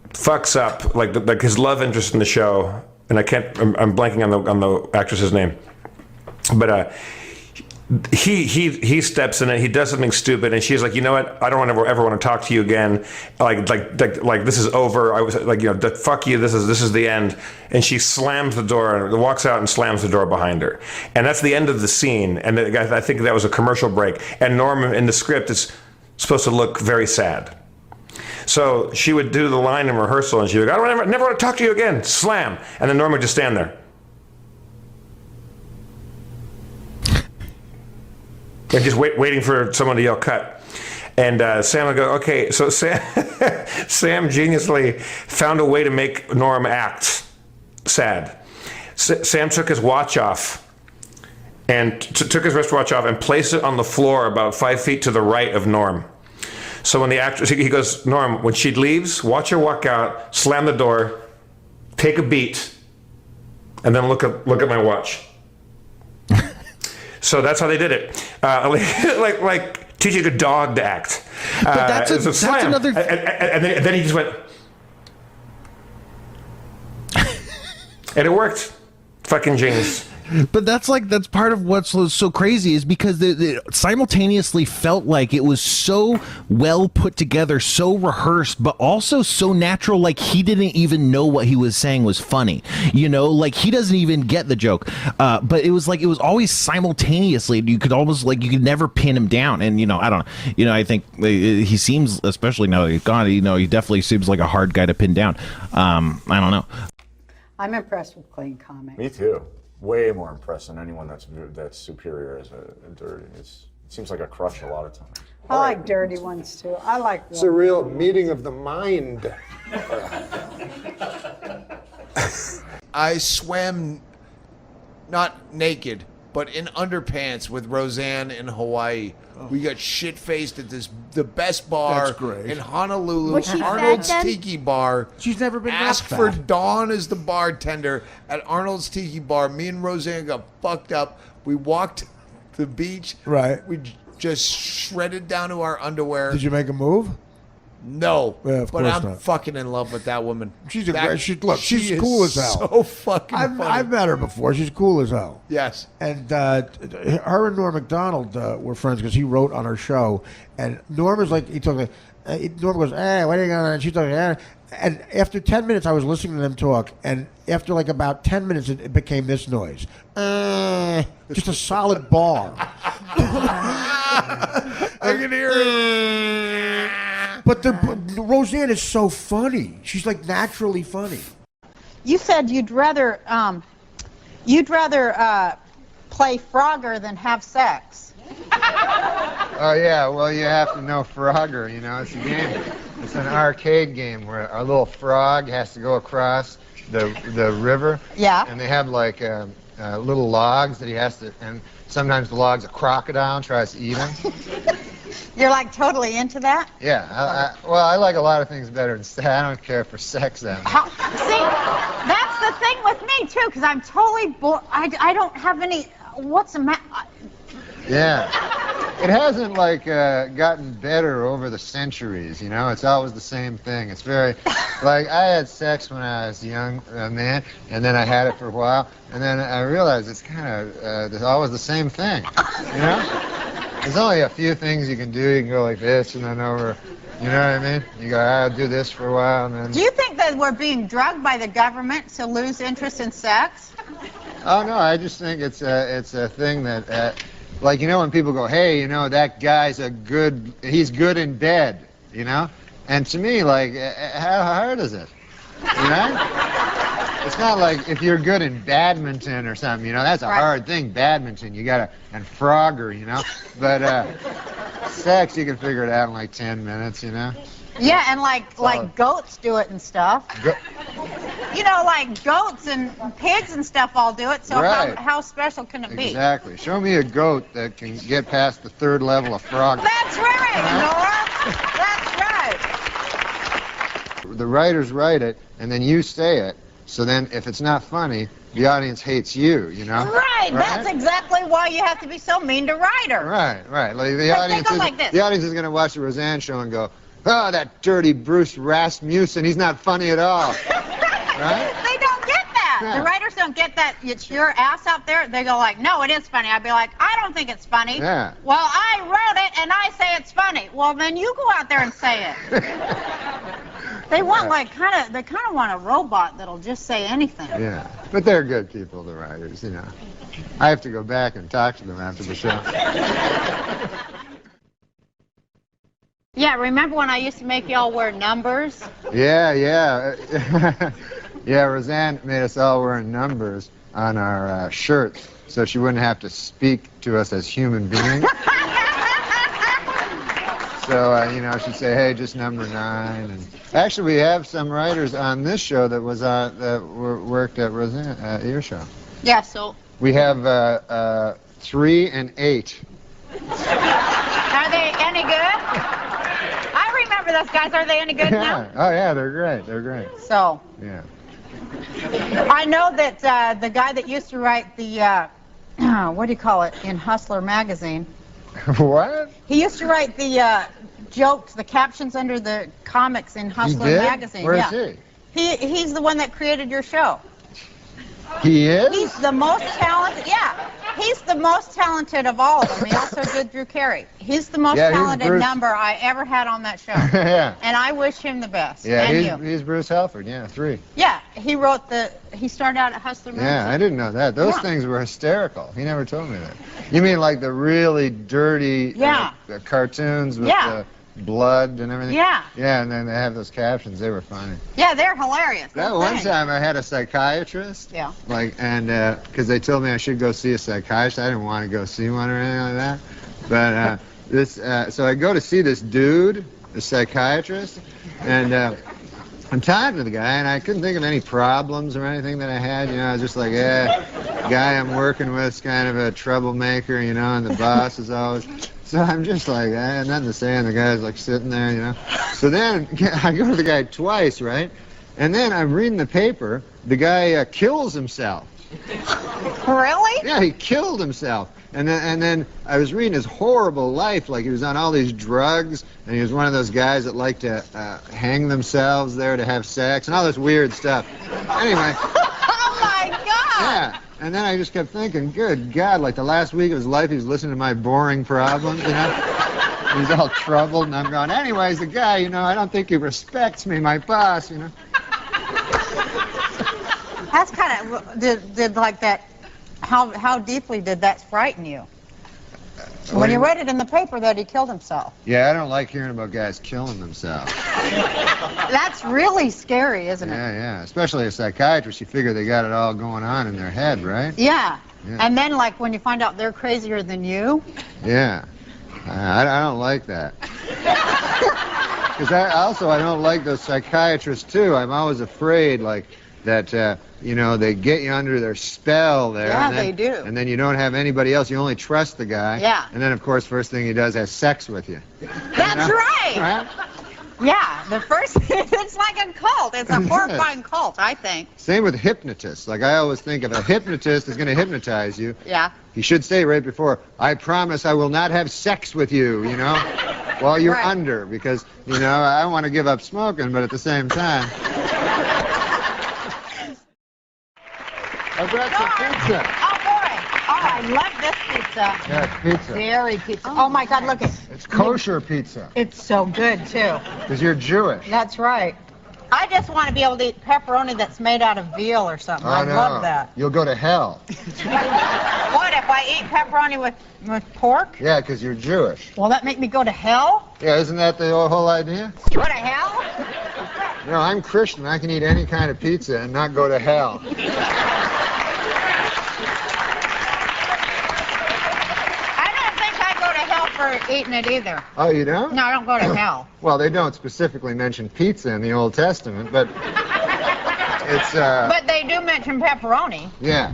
fucks up like his love interest in the show, and I'm blanking on the actress's name, but he steps in it. He does something stupid, and she's like, you know what? I don't ever want to talk to you again. Like this is over. I was like, fuck you. This is the end. And she slams the door and walks out and slams the door behind her. And that's the end of the scene. And I think that was a commercial break. And Norm in the script is supposed to look very sad. So she would do the line in rehearsal, and she would go, I don't never want to talk to you again. Slam. And then Norm would just stand there. And just waiting for someone to yell cut. And Sam would go, okay. So Sam geniusly found a way to make Norm act sad. Sam took his watch off and took his wristwatch off and placed it on the floor about 5 feet to the right of Norm. So when the actress, he goes, Norm, when she leaves, watch her walk out, slam the door, take a beat, and then look at my watch. So that's how they did it. Like teaching a dog to act. But that's another. And then he just went, and it worked. Fucking genius. But that's part of what's so crazy is because it simultaneously felt like it was so well put together, so rehearsed, but also so natural. Like he didn't even know what he was saying was funny, like he doesn't even get the joke. But it was always simultaneously. You could never pin him down. And I don't know. I think he seems, especially now that he's gone, he definitely seems like a hard guy to pin down. I don't know. I'm impressed with clean comics. Me too. Way more impressed than anyone that's superior as a dirty. It seems like a crush a lot of times. I like dirty ones too. I like. It's a real meeting of the mind. I swam not naked, but in underpants with Roseanne in Hawaii. Oh. We got shit-faced at the best bar in Honolulu, Was she Arnold's fat then? Tiki Bar. She's never been Asked that for fat. Dawn as the bartender at Arnold's Tiki Bar. Me and Roseanne got fucked up. We walked to the beach. Right. We just shredded down to our underwear. Did you make a move? No, Yeah, of but course I'm not. fucking in love with that woman. She's a That- great. She's she is cool as hell. So fucking funny. I've met her before. She's cool as hell. Yes. And her and Norm MacDonald were friends because he wrote on her show. And Norm is like, Norm goes, hey, what are you going on? And she's like, eh. And after 10 minutes, I was listening to them talk. And after like about 10 minutes, it became this noise. Just a solid bar. I can hear it. But Roseanne is so funny. She's like naturally funny. You said you'd rather play Frogger than have sex. Oh, yeah, well, you have to know Frogger, you know. It's a game. It's an arcade game where a little frog has to go across the river. Yeah. And they have, like, little logs that he has to... And sometimes the log's a crocodile and tries to eat him. You're, like, totally into that? Yeah. Well, I like a lot of things better than sex. I don't care for sex that much. See, that's the thing with me, too, because I'm totally bored. I don't have any... What's the matter? Yeah. It hasn't, like, gotten better over the centuries, you know? It's always the same thing. It's very... Like, I had sex when I was a young man, and then I had it for a while, and then I realized it's kind of always the same thing, you know? There's only a few things you can do. You can go like this and then over, you know what I mean? You go, I'll do this for a while, and then... Do you think that we're being drugged by the government to lose interest in sex? Oh, no, I just think it's a thing that... like, you know, when people go, hey, you know, that guy's he's good in bed, you know? And to me, like, how hard is it? You know? It's not like if you're good in badminton or something, you know, that's a hard thing, badminton. You gotta, and Frogger, you know? But sex, you can figure it out in like 10 minutes, you know? Yeah, and like goats do it and stuff. You know, like goats and pigs and stuff all do it, so Right. how special can it be? Exactly. Show me a goat that can get past the third level of Frogger. That's right, Norm. That's right. The writers write it, and then you say it, so then if it's not funny, the audience hates you, you know? Right, that's exactly why you have to be so mean to writers. Right. Like the Like, audience, think of like this. the audience is going to watch the Roseanne show and go, oh, that dirty Bruce Rasmussen, he's not funny at all. Right? They don't get that. Yeah. The writers don't get that. It's your ass out there. They go like, no, it is funny. I'd be like, I don't think it's funny. Yeah. Well, I wrote it and I say it's funny. Well, then you go out there and say it. They want they kind of want a robot that'll just say anything. Yeah, but they're good people, the writers, you know. I have to go back and talk to them after the show. Yeah, remember when I used to make y'all wear numbers? Yeah. Yeah, Roseanne made us all wearing numbers on our shirts so she wouldn't have to speak to us as human beings. So, you know, she'd say, hey, just number 9. And actually, we have some writers on this show that worked at Roseanne, your show. Yeah, so. We have 3 and 8. Are they any good? I remember those guys. Are they any good now? Oh, yeah, they're great. They're great. So. Yeah. I know that the guy that used to write the, what do you call it, in Hustler magazine. What? He used to write the jokes, the captions under the comics in Hustler magazine. Where is he? He's the one that created your show. He is? He's the most talented. Yeah, he's the most talented of all of them. He also did Drew Carey. He's the most talented number I ever had on that show. Yeah. And I wish him the best. Yeah, and he's Bruce Halford. Yeah, 3. Yeah, he started out at Hustler magazine. Yeah, I didn't know that. Those things were hysterical. He never told me that. You mean like the really dirty cartoons with the blood and everything? Yeah. Yeah, and then they have those captions. They were funny. Yeah, they're hilarious. That one time I had a psychiatrist. Yeah. Because they told me I should go see a psychiatrist. I didn't want to go see one or anything like that. But so I go to see this dude, the psychiatrist, and I'm talking to the guy, and I couldn't think of any problems or anything that I had. You know, I was just like, guy I'm working with is kind of a troublemaker, you know, and the boss is always... So I'm just like, I had nothing to say, and the guy's like sitting there, you know. So then I go to the guy twice, right? And then I'm reading the paper. The guy kills himself. Really? Yeah, he killed himself. And then I was reading his horrible life, like he was on all these drugs, and he was one of those guys that like to hang themselves there to have sex, and all this weird stuff. Anyway. Oh, my God! Yeah. And then I just kept thinking, good God, like the last week of his life, he was listening to my boring problems, you know? He's all troubled, and I'm going, anyways, the guy, you know, I don't think he respects me, my boss, you know? That's kind of, did like that, how deeply did that frighten you? When you read it in the paper that he killed himself. Yeah, I don't like hearing about guys killing themselves. That's really scary, isn't it? Yeah. Especially a psychiatrist, you figure they got it all going on in their head, right? Yeah. And then, like, when you find out they're crazier than you. Yeah. I don't like that. Because I don't like those psychiatrists, too. I'm always afraid, like, that, they get you under their spell there. Yeah, and then, they do. And then you don't have anybody else. You only trust the guy. Yeah. And then, of course, first thing he does has sex with you. That's right. Yeah, the first, it's like a cult. It's a horrifying cult, I think. Same with hypnotists. Like, I always think if a hypnotist is going to hypnotize you, Yeah. he should say right before, I promise I will not have sex with you, while you're under. Because, I don't want to give up smoking, but at the same time. I've got some pizza. Oh, boy. Oh, I love this pizza. Yeah, it's pizza. Dairy pizza. Oh, my God, look. It's kosher pizza. It's so good, too. Because you're Jewish. That's right. I just want to be able to eat pepperoni that's made out of veal or something. I love that. You'll go to hell. What, if I eat pepperoni with pork? Yeah, because you're Jewish. Will that make me go to hell? Yeah, isn't that the whole idea? Go to hell? I'm Christian. I can eat any kind of pizza and not go to hell. For eating it either. Oh, you don't? No, I don't go to hell. Well, they don't specifically mention pizza in the Old Testament, but it's But they do mention pepperoni. Yeah.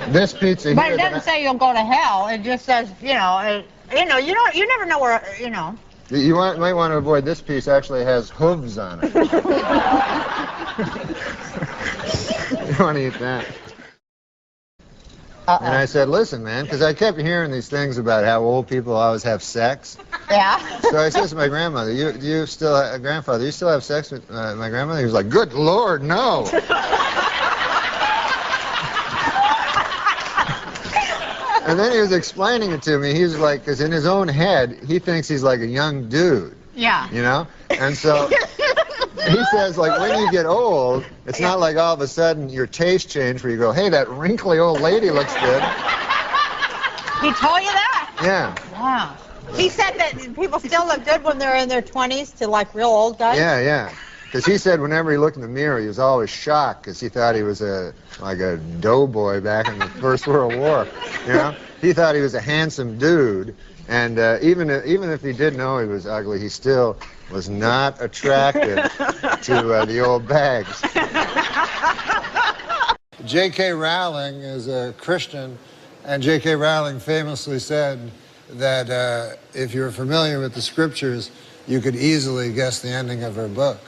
This pizza here. But it doesn't say you'll go to hell. It just says, you never know where, You might want to avoid this piece. Actually has hooves on it. You want to eat that? And I said, listen, man, because I kept hearing these things about how old people always have sex. Yeah. So I said to my grandmother, grandfather, you still have sex with my grandmother? He was like, good Lord, no. And then he was explaining it to me. He was like, because in his own head, he thinks he's like a young dude. Yeah. And so he says, like, when you get old, it's not like all of a sudden your taste change where you go, hey, that wrinkly old lady looks good. He told you that? Yeah. Wow. He said that people still look good when they're in their 20s to, like, real old guys? Yeah. Because he said whenever he looked in the mirror, he was always shocked because he thought he was like a doughboy back in the First World War. He thought he was a handsome dude. And even if he did know he was ugly, he still was not attracted to the old bags. J.K. Rowling is a Christian, and J.K. Rowling famously said that if you're familiar with the scriptures, you could easily guess the ending of her book.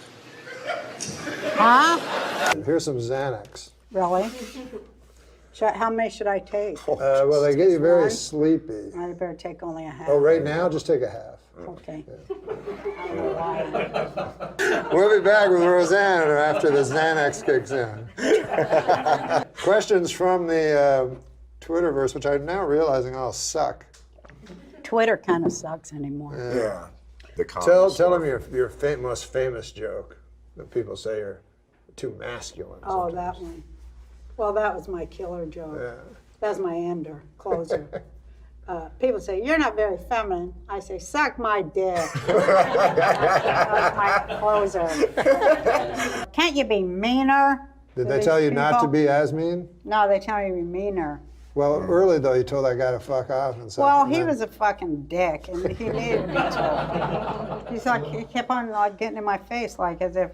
Huh? Here's some Xanax. Really? How many should I take? Well, they get you very sleepy. I better take only a half. Oh, right now, just take a half. Okay. We'll be back with Roseanne after the Xanax kicks in. Questions from the Twitterverse, which I'm now realizing all suck. Twitter kind of sucks anymore. Yeah. The Tell them your most famous joke that people say you're too masculine. Oh, that one. Well, that was my killer joke. Yeah. That's my ender, closer. People say, you're not very feminine. I say, suck my dick. That's my closer. Can't you be meaner? Did they tell you not to be as mean? No, they tell me to be meaner. Well, early, though, you told that guy to fuck off and stuff. Well, he was a fucking dick, and he needed to be told. He's like, he kept on like getting in my face, like as if,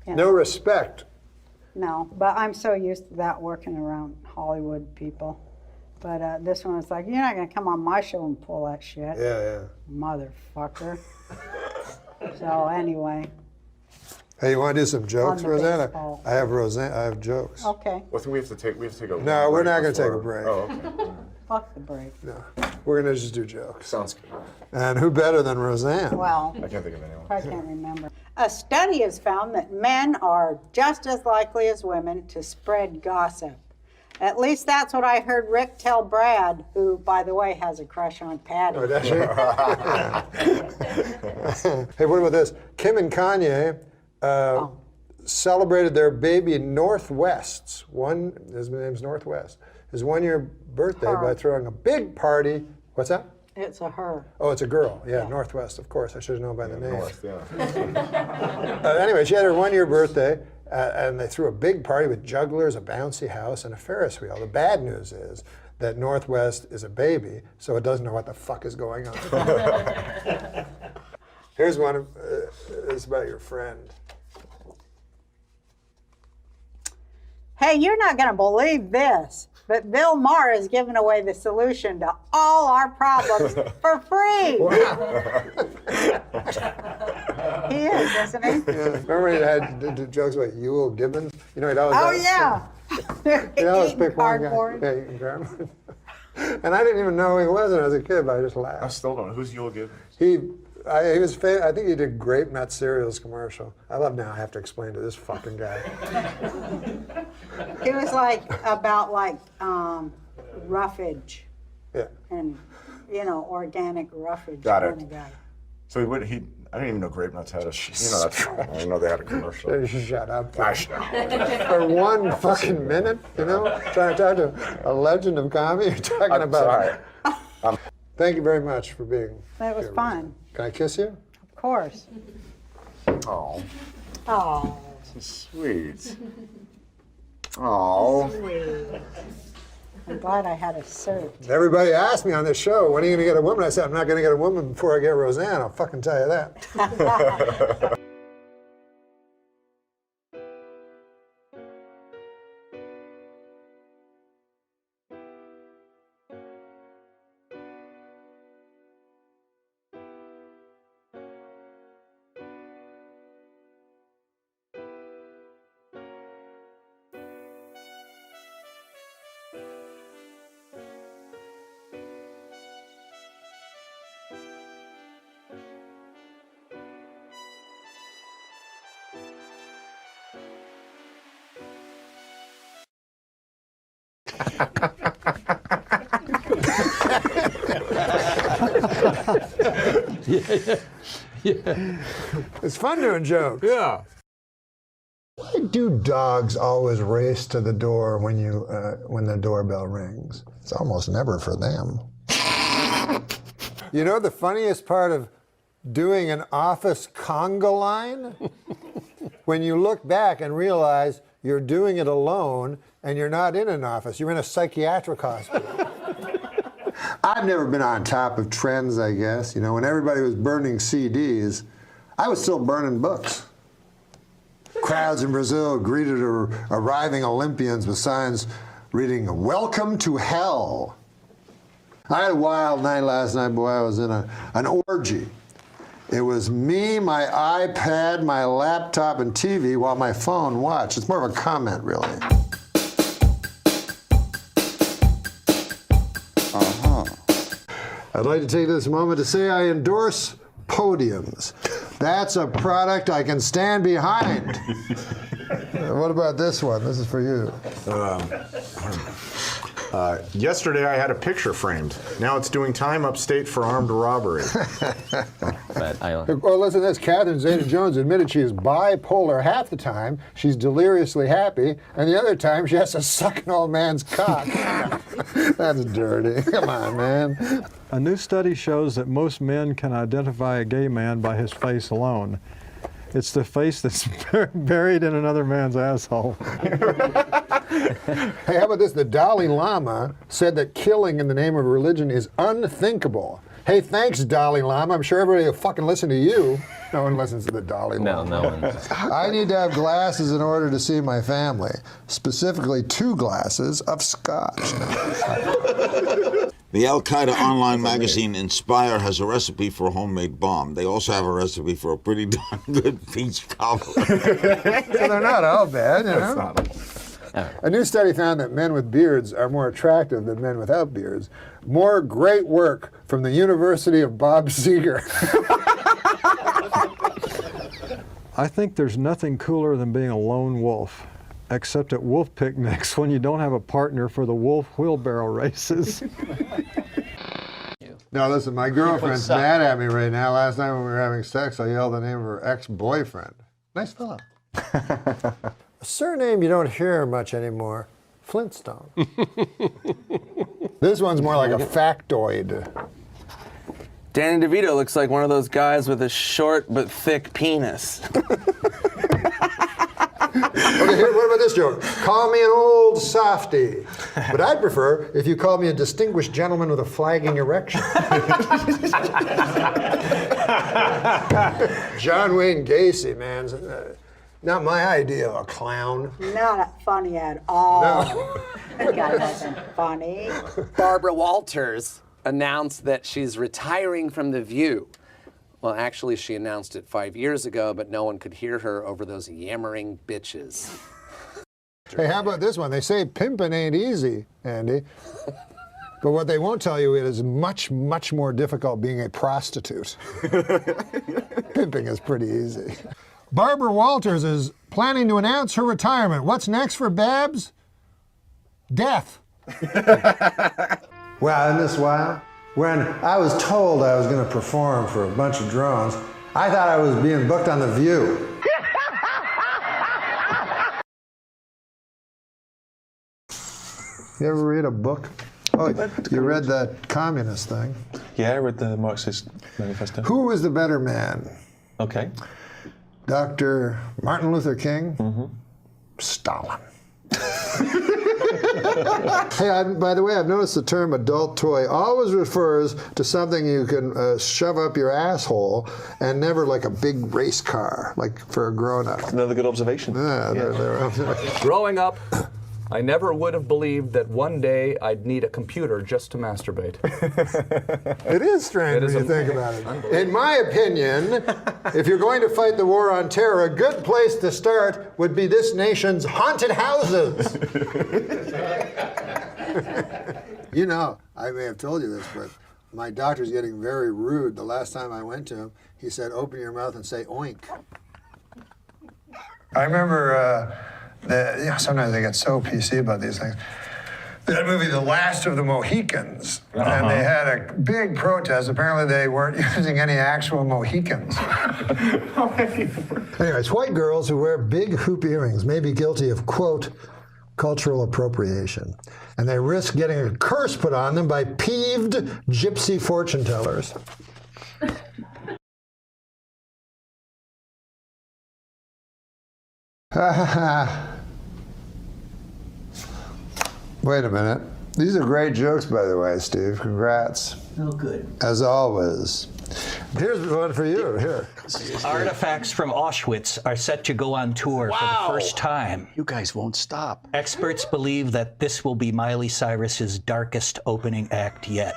No respect. No, but I'm so used to that working around Hollywood people. But this one was like, you're not going to come on my show and pull that shit. Yeah. Motherfucker. So anyway. Hey, you want to do some jokes, On the Roseanne? baseball. I have jokes. Okay. Well, I think we have to take a No, we're not going to take a before- break. Oh, okay. Fuck the break. No, we're going to just do jokes. Sounds good. And who better than Roseanne? Well, I can't think of anyone. I can't remember. A study has found that men are just as likely as women to spread gossip. At least that's what I heard Rick tell Brad, who, by the way, has a crush on Patty. Oh, does she? Hey, what about this? Kim and Kanye celebrated their baby Northwest's his name's Northwest, his 1-year birthday by throwing a big party. What's that? It's a her. Oh, it's a girl. Yeah, Northwest, of course. I should have known by the name. North, yeah. Anyway, she had her 1-year birthday, and they threw a big party with jugglers, a bouncy house, and a Ferris wheel. The bad news is that Northwest is a baby, so it doesn't know what the fuck is going on. Here's one. It's about your friend. Hey, you're not going to believe this, but Bill Maher is giving away the solution to all our problems for free. He is, isn't he? Yeah. Remember he had jokes about Ewell Gibbons? You know, he'd always he'd always pick one guy. Yeah, you can grab him. And I didn't even know who he was when I was a kid, but I just laughed. I still don't know. Who's Ewell Gibbons? He was famous. I think he did Grape Nut Cereals commercial. I love now I have to explain to this fucking guy. He was about roughage. Yeah. And, organic roughage. Got it. Kind of guy. So I didn't even know Grape Nuts had a, that's fine. I didn't know they had a commercial. Shut up. Gosh, no. For 1 fucking minute, trying to talk to a legend of comedy, you're talking about. Sorry. Thank you very much for being That was here. fun. Can I kiss you? Of course. Oh. Oh. Sweet. Oh. Sweet. I'm glad I had a search. Everybody asked me on this show, when are you going to get a woman? I said, I'm not going to get a woman before I get Roseanne. I'll fucking tell you that. Yeah. It's fun doing jokes. Yeah. Why do dogs always race to the door when the doorbell rings? It's almost never for them. You know the funniest part of doing an office conga line? When you look back and realize you're doing it alone and you're not in an office, you're in a psychiatric hospital. I've never been on top of trends, I guess. When everybody was burning CDs, I was still burning books. Crowds in Brazil greeted arriving Olympians with signs reading, "Welcome to Hell." I had a wild night last night, boy. I was in an orgy. It was me, my iPad, my laptop, and TV while my phone watched. It's more of a comment, really. I'd like to take this moment to say I endorse podiums. That's a product I can stand behind. What about this one? This is for you. Yesterday I had a picture framed. Now it's doing time upstate for armed robbery. Well, listen to this. Catherine Zeta-Jones admitted she is bipolar half the time. She's deliriously happy, and the other time she has to suck an old man's cock. That's dirty. Come on, man. A new study shows that most men can identify a gay man by his face alone. It's the face that's buried in another man's asshole. Hey, how about this? The Dalai Lama said that killing in the name of religion is unthinkable. Hey, thanks, Dalai Lama. I'm sure everybody will fucking listen to you. No one listens to the Dalai Lama. No one. I need to have glasses in order to see my family. Specifically, 2 glasses of scotch. The Al-Qaeda online magazine Inspire has a recipe for a homemade bomb. They also have a recipe for a pretty darn good peach cobbler. So they're not all bad, A new study found that men with beards are more attractive than men without beards. More great work from the University of Bob Seger. I think there's nothing cooler than being a lone wolf, except at wolf picnics when you don't have a partner for the wolf wheelbarrow races. Now listen, my girlfriend's mad at me right now. Last night when we were having sex, I yelled the name of her ex-boyfriend. Nice fellow. A surname you don't hear much anymore, Flintstone. This one's more like a factoid. Danny DeVito looks like one of those guys with a short but thick penis. Okay, here, what about this joke? Call me an old softy. But I'd prefer if you called me a distinguished gentleman with a flagging erection. John Wayne Gacy, man. Not my idea of a clown. Not funny at all. No. That guy wasn't funny. Barbara Walters announced that she's retiring from The View. Well, actually, she announced it 5 years ago, but no one could hear her over those yammering bitches. Hey, how about this one? They say pimping ain't easy, Andy. But what they won't tell you is much, much more difficult being a prostitute. Pimping is pretty easy. Barbara Walters is planning to announce her retirement. What's next for Babs? Death. Well, in this while, when I was told I was going to perform for a bunch of drones, I thought I was being booked on The View. You ever read a book? Oh, you read that communist thing? Yeah, I read the Marxist manifesto. Who was the better man? Okay. Dr. Martin Luther King? Mm-hmm. Stalin. Hey, by the way, I've noticed the term adult toy always refers to something you can shove up your asshole and never like a big race car, like for a grown-up. Another good observation. Yeah. Growing up, I never would have believed that one day I'd need a computer just to masturbate. It is strange when you think about it. In my opinion, if you're going to fight the war on terror, a good place to start would be this nation's haunted houses. You know, I may have told you this, but my doctor's getting very rude. The last time I went to him, he said, open your mouth and say oink. I remember, sometimes they get so PC about these things. That movie, The Last of the Mohicans, and they had a big protest. Apparently they weren't using any actual Mohicans. Anyways, white girls who wear big hoop earrings may be guilty of, quote, cultural appropriation. And they risk getting a curse put on them by peeved gypsy fortune tellers. Wait a minute. These are great jokes, by the way, Steve. Congrats. Oh, good. As always. Here's one for you. Here. Artifacts from Auschwitz are set to go on tour for the first time. You guys won't stop. Experts believe that this will be Miley Cyrus's darkest opening act yet.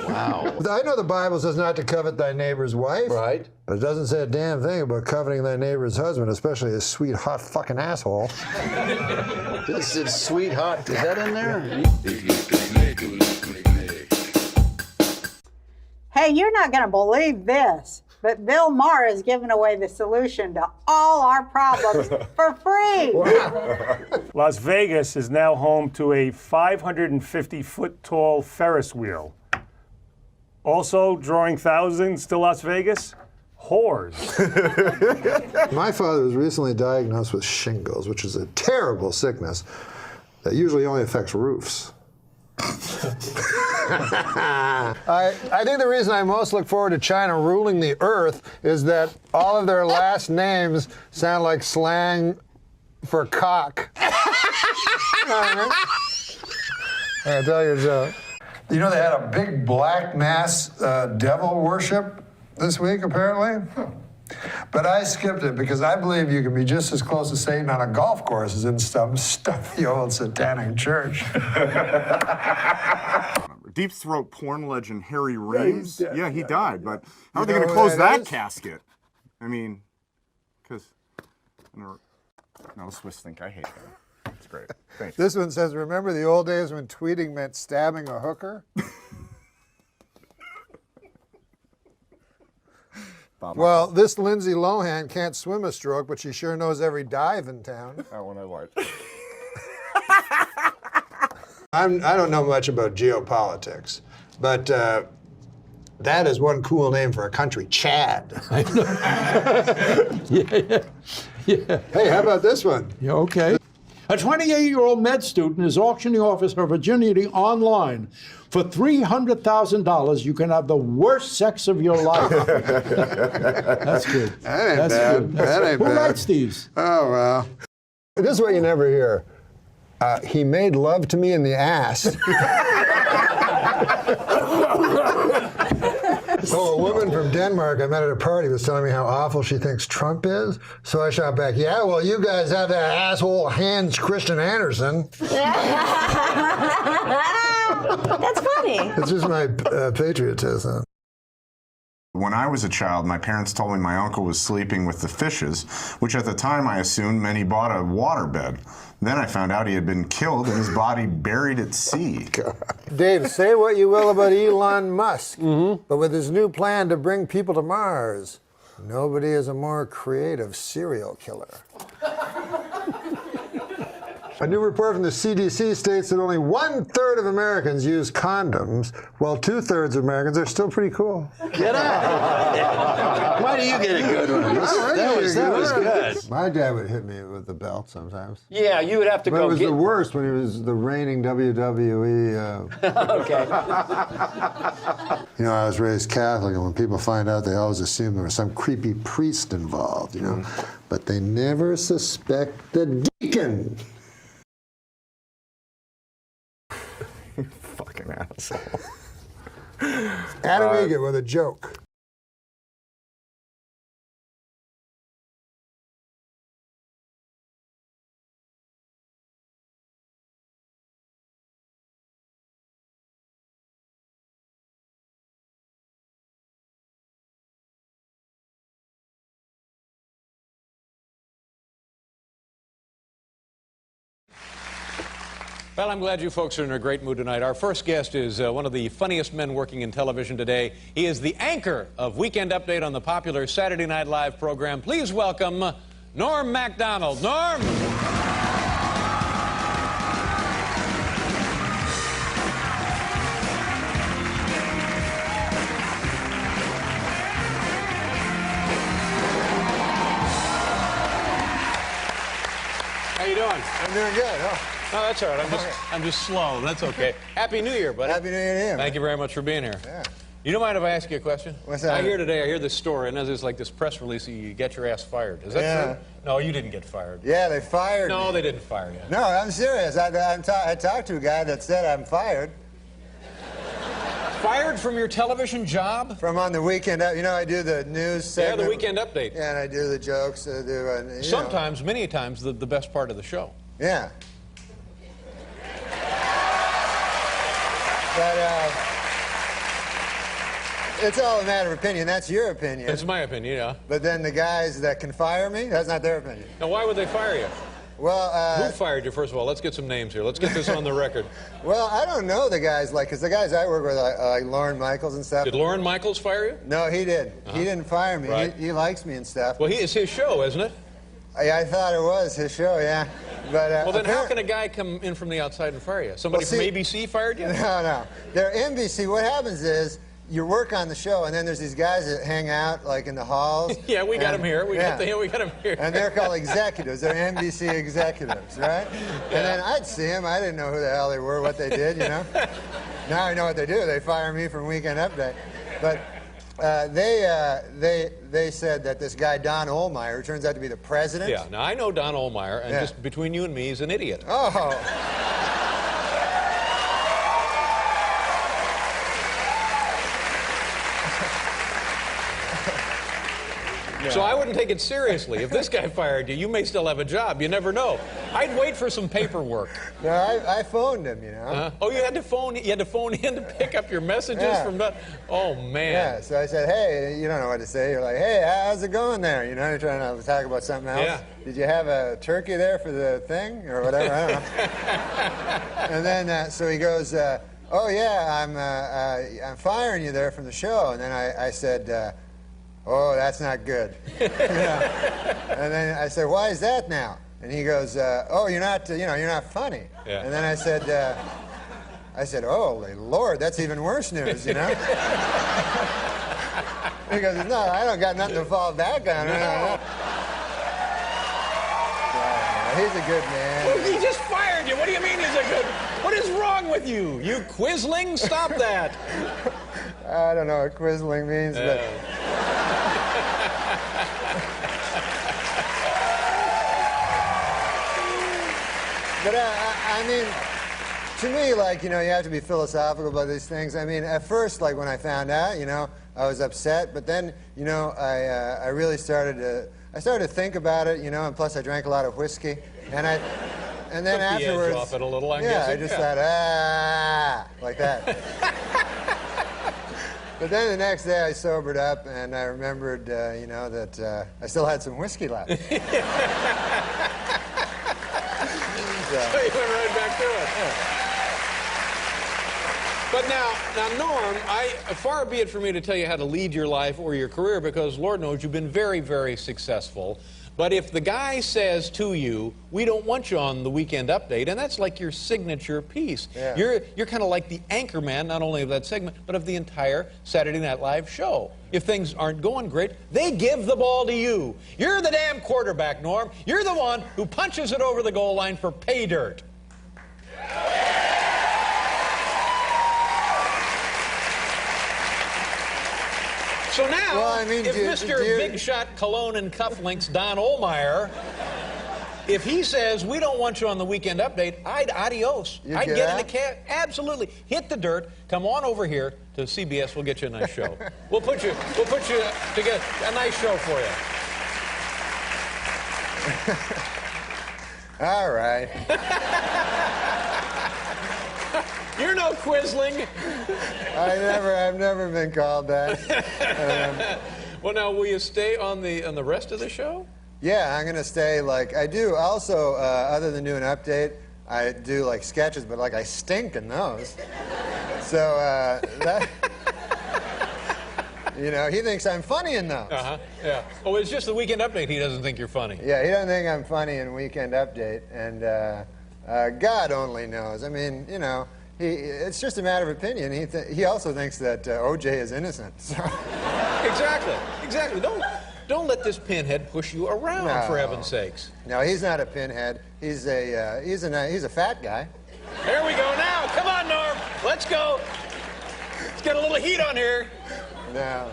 Wow. I know the Bible says not to covet thy neighbor's wife. Right. But it doesn't say a damn thing about coveting thy neighbor's husband, especially his sweet, hot fucking asshole. This is sweet hot. Is that in there? Hey, you're not going to believe this, but Bill Maher is giving away the solution to all our problems for free. Las Vegas is now home to a 550-foot tall Ferris wheel. Also drawing thousands to Las Vegas, whores. My father was recently diagnosed with shingles, which is a terrible sickness that usually only affects roofs. I think the reason I most look forward to China ruling the earth is that all of their last names sound like slang for cock. I'll tell you a joke. You know, they had a big black mass devil worship this week, apparently. But I skipped it because I believe you can be just as close to Satan on a golf course as in some stuffy old satanic church. Deep throat porn legend Harry Reams. Yeah, he died. But how are they going to close that casket? I mean, because no, Swiss think I hate that. It's great. Thanks. This one says, remember the old days when tweeting meant stabbing a hooker? Well, this Lindsay Lohan can't swim a stroke, but she sure knows every dive in town. That one I like. I don't know much about geopolitics, but that is one cool name for a country, Chad. I know. Yeah. Hey, how about this one? Yeah, okay. A 28-year-old med student is auctioning off her virginity online. For $300,000, you can have the worst sex of your life. That's good. That ain't That's bad. good. That ain't Who bad. writes these? Oh, well. This is what you never hear. He made love to me in the ass. Oh, a woman from Denmark I met at a party was telling me how awful she thinks Trump is. So I shot back, yeah, well, you guys have that asshole Hans Christian Andersen. That's funny. It's just my patriotism. When I was a child, my parents told me my uncle was sleeping with the fishes, which at the time I assumed meant he bought a waterbed. Then I found out he had been killed and his body buried at sea. Dave, say what you will about Elon Musk, but with his new plan to bring people to Mars, nobody is a more creative serial killer. A new report from the CDC states that only 1/3 of Americans use condoms, while 2/3 of Americans are still pretty cool. Get out! Why do you get a good one? That was good. My dad would hit me with the belt sometimes. Yeah, you would have to But go it was get... the worst when he was the reigning WWE. Okay. You know, I was raised Catholic, and when people find out, they always assume there was some creepy priest involved, you know. But they never suspect the deacon. Fucking asshole. Adam Egan with a joke. Well, I'm glad you folks are in a great mood tonight. Our first guest is one of the funniest men working in television today. He is the anchor of Weekend Update on the popular Saturday Night Live program. Please welcome Norm MacDonald. Norm! How you doing? I'm doing good. Oh. No, that's all right. I'm just slow. That's okay. Happy New Year, buddy. Happy New Year to you. Thank you very much for being here. Yeah. You don't mind if I ask you a question? What's that? I hear this story, and there's like this press release that you get your ass fired. Is that true? No, you didn't get fired. Yeah, they fired me. No, they didn't fire you. No, I'm serious. I talked to a guy that said I'm fired. Fired from your television job? From on the weekend, you know, I do the news segment. Yeah, the Weekend Update. Yeah, and I do the jokes. Sometimes, many times, the best part of the show. Yeah. But it's all a matter of opinion. That's your opinion. It's my opinion, yeah. But then the guys that can fire me, that's not their opinion. Now, why would they fire you? Well, who fired you, first of all? Let's get some names here. Let's get this on the record. Well, I don't know the guys, because the guys I work with, like Lorne Michaels and stuff. Did Lorne Michaels fire you? No, he didn't. He didn't fire me. Right. He likes me and stuff. Well, it's his show, isn't it? I thought it was his show, yeah. But, well, then how can a guy come in from the outside and fire you? Somebody from ABC fired you? No. They're NBC. What happens is you work on the show, and then there's these guys that hang out, like, in the halls. Yeah, we got them here. We got them here. And they're called executives. They're NBC executives, right? And then I'd see them. I didn't know who the hell they were, what they did, you know? Now I know what they do. They fire me from Weekend Update. But they said that this guy, Don Ohlmeyer, who turns out to be the president. Yeah, now I know Don Ohlmeyer, and just between you and me, he's an idiot. Oh. So I wouldn't take it seriously. If this guy fired you, you may still have a job. You never know. I'd wait for some paperwork. No, I phoned him, you know. Oh, you had to phone in to pick up your messages from that? Oh, man. Yeah, so I said, hey, you don't know what to say. You're like, hey, how's it going there? You know, you're trying to talk about something else. Yeah. Did you have a turkey there for the thing or whatever? I don't know. And then, so he goes, oh, yeah, I'm firing you there from the show. And then I said, oh, that's not good. You know? And then I said, why is that now? And he goes, oh, you're not funny. Yeah. And then I said, oh, Lord, that's even worse news, you know? He goes, no, I don't got nothing to fall back on. No. he's a good man. Well, he just fired you. What do you mean he's a good? What is wrong with you? You quisling? Stop that. I don't know what quisling means, but. But I mean, to me, like, you know, you have to be philosophical about these things. I mean, at first, like, when I found out, you know, I was upset, but then, you know, I really started to think about it, you know, and plus I drank a lot of whiskey, and then Took the afterwards, edge off it a little, I'm yeah, guessing. I just thought, like that. But then the next day I sobered up, and I remembered, you know, that I still had some whiskey left. So you went right back to it. Yeah. But now, Norm, far be it for me to tell you how to lead your life or your career, because Lord knows you've been very, very successful. But if the guy says to you, we don't want you on the Weekend Update, and that's like your signature piece. Yeah. You're kind of like the anchor man, not only of that segment, but of the entire Saturday Night Live show. If things aren't going great, they give the ball to you. You're the damn quarterback, Norm. You're the one who punches it over the goal line for pay dirt. So now, Well, I mean, if do you- Mr. do you- Big Shot Cologne and Cufflinks Don Olmeyer, if he says, we don't want you on the Weekend Update, adios. You'd I'd get get out? in the cab. Absolutely. Hit the dirt. Come on over here to CBS. We'll get you a nice show. We'll put you to get a nice show for you. All right. You're no quisling. I've never been called that. Well, now, will you stay on the rest of the show? Yeah, I'm gonna stay. Like, I do also, other than doing an update, I do like sketches, but like I stink in those. So that, you know, he thinks I'm funny in those. Yeah. Oh, it's just the Weekend Update. He doesn't think you're funny. Yeah, he doesn't think I'm funny in Weekend Update, and God only knows. I mean, you know, it's just a matter of opinion. He also thinks that O.J. is innocent. So. Exactly. Don't let this pinhead push you around, No. for heaven's sakes. No, he's not a pinhead. He's a fat guy. There we go now. Come on, Norm. Let's go. Let's get a little heat on here. No.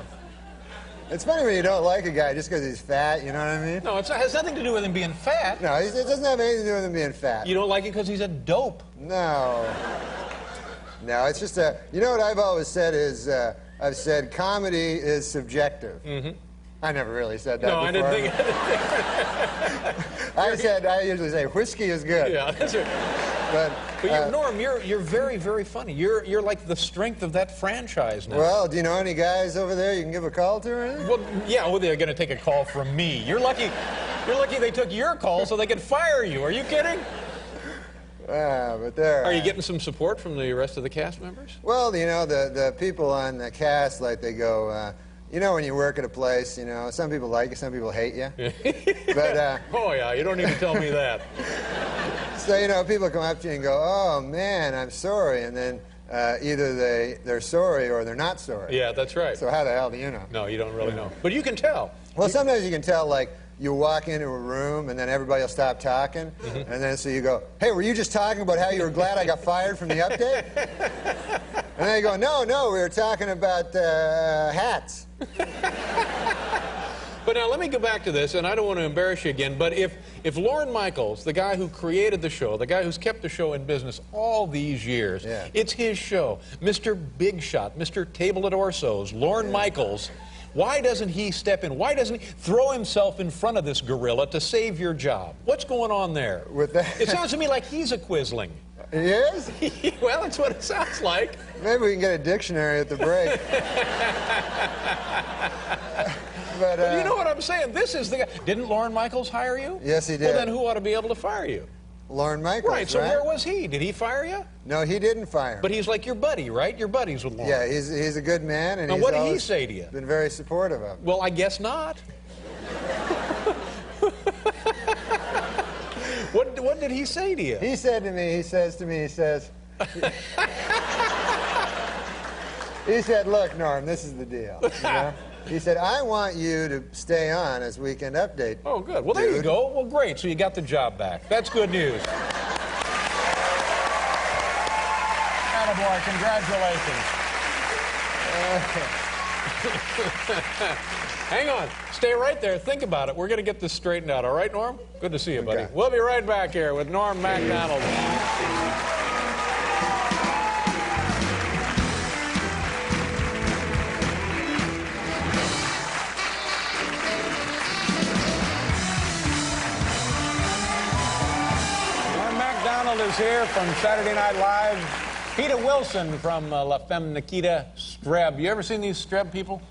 It's funny when you don't like a guy just because he's fat, you know what I mean? No, it has nothing to do with him being fat. No, it doesn't have anything to do with him being fat. You don't like it because he's a dope. No. No, it's just you know what I've always said is, I've said comedy is subjective. Mm-hmm. I never really said that No, before. I didn't think. I usually say whiskey is good. Yeah, that's right. But Norm, you're very, very funny. You're like the strength of that franchise now. Well, do you know any guys over there you can give a call to or anything? Well, yeah, well, they're going to take a call from me. You're lucky they took your call so they could fire you. Are you kidding? But there. Are you getting some support from the rest of the cast members? Well, you know, the people on the cast, like, they go, you know, when you work at a place, you know, some people like you, some people hate you. But, oh, yeah, you don't need to tell me that. So, you know, people come up to you and go, oh, man, I'm sorry. And then either they're sorry or they're not sorry. Yeah, that's right. So how the hell do you know? No, you don't really know. But you can tell. Well, sometimes you can tell, like, you walk into a room and then everybody will stop talking. Mm-hmm. And then so you go, hey, were you just talking about how you were glad I got fired from the update? And they go, no, we were talking about hats. But now let me go back to this, and I don't want to embarrass you again, but if Lorne Michaels, the guy who created the show, the guy who's kept the show in business all these years, it's his show, Mr. Big Shot, Mr. Table at Orso's, Lorne Michaels, why doesn't he step in? Why doesn't he throw himself in front of this gorilla to save your job? What's going on there? With that? It sounds to me like he's a quisling. He is? Well, that's what it sounds like. Maybe we can get a dictionary at the break. But you know what I'm saying? This is the guy. Didn't Lorne Michaels hire you? Yes, he did. Well, then who ought to be able to fire you? Lorne Michaels, Right, so where was he? Did he fire you? No, he didn't fire. But he's like your buddy, right? You're buddies with Lorne. Yeah, he's a good man, and Now, he's what did he always say to you? been very supportive of. Well, I guess not. What did he say to you? He said to me, he says, he said, look, Norm, this is the deal. You know? He said, I want you to stay on as Weekend Update. Oh, good. Well, there you dude." go. Well, great. So you got the job back. That's good news. Attaboy, congratulations. Hang on. Stay right there. Think about it. We're going to get this straightened out. All right, Norm? Good to see you, buddy. We'll be right back here with Norm MacDonald. Norm MacDonald is here from Saturday Night Live. Peter Wilson from La Femme Nikita Streb. You ever seen these Streb people?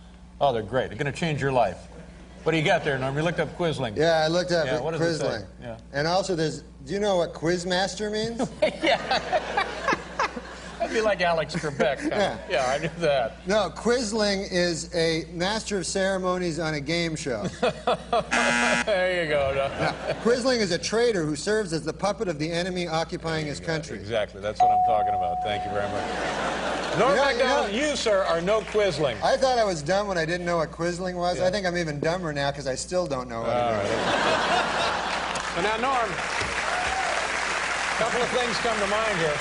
Oh, they're great. They're going to change your life. What do you got there, Norm? You looked up Quisling. Yeah, I looked up what does it say? Quisling. Yeah. And also, do you know what Quizmaster means? That'd be like Alex Trebek. Yeah, I knew that. No, Quisling is a master of ceremonies on a game show. There you go. Now, Quisling is a traitor who serves as the puppet of the enemy occupying his country. Exactly. That's what I'm talking about. Thank you very much. Norm MacDonald, you, sir, are no Quisling. I thought I was dumb when I didn't know what Quisling was. Yeah. I think I'm even dumber now because I still don't know what it is. So now, Norm, a couple of things come to mind here.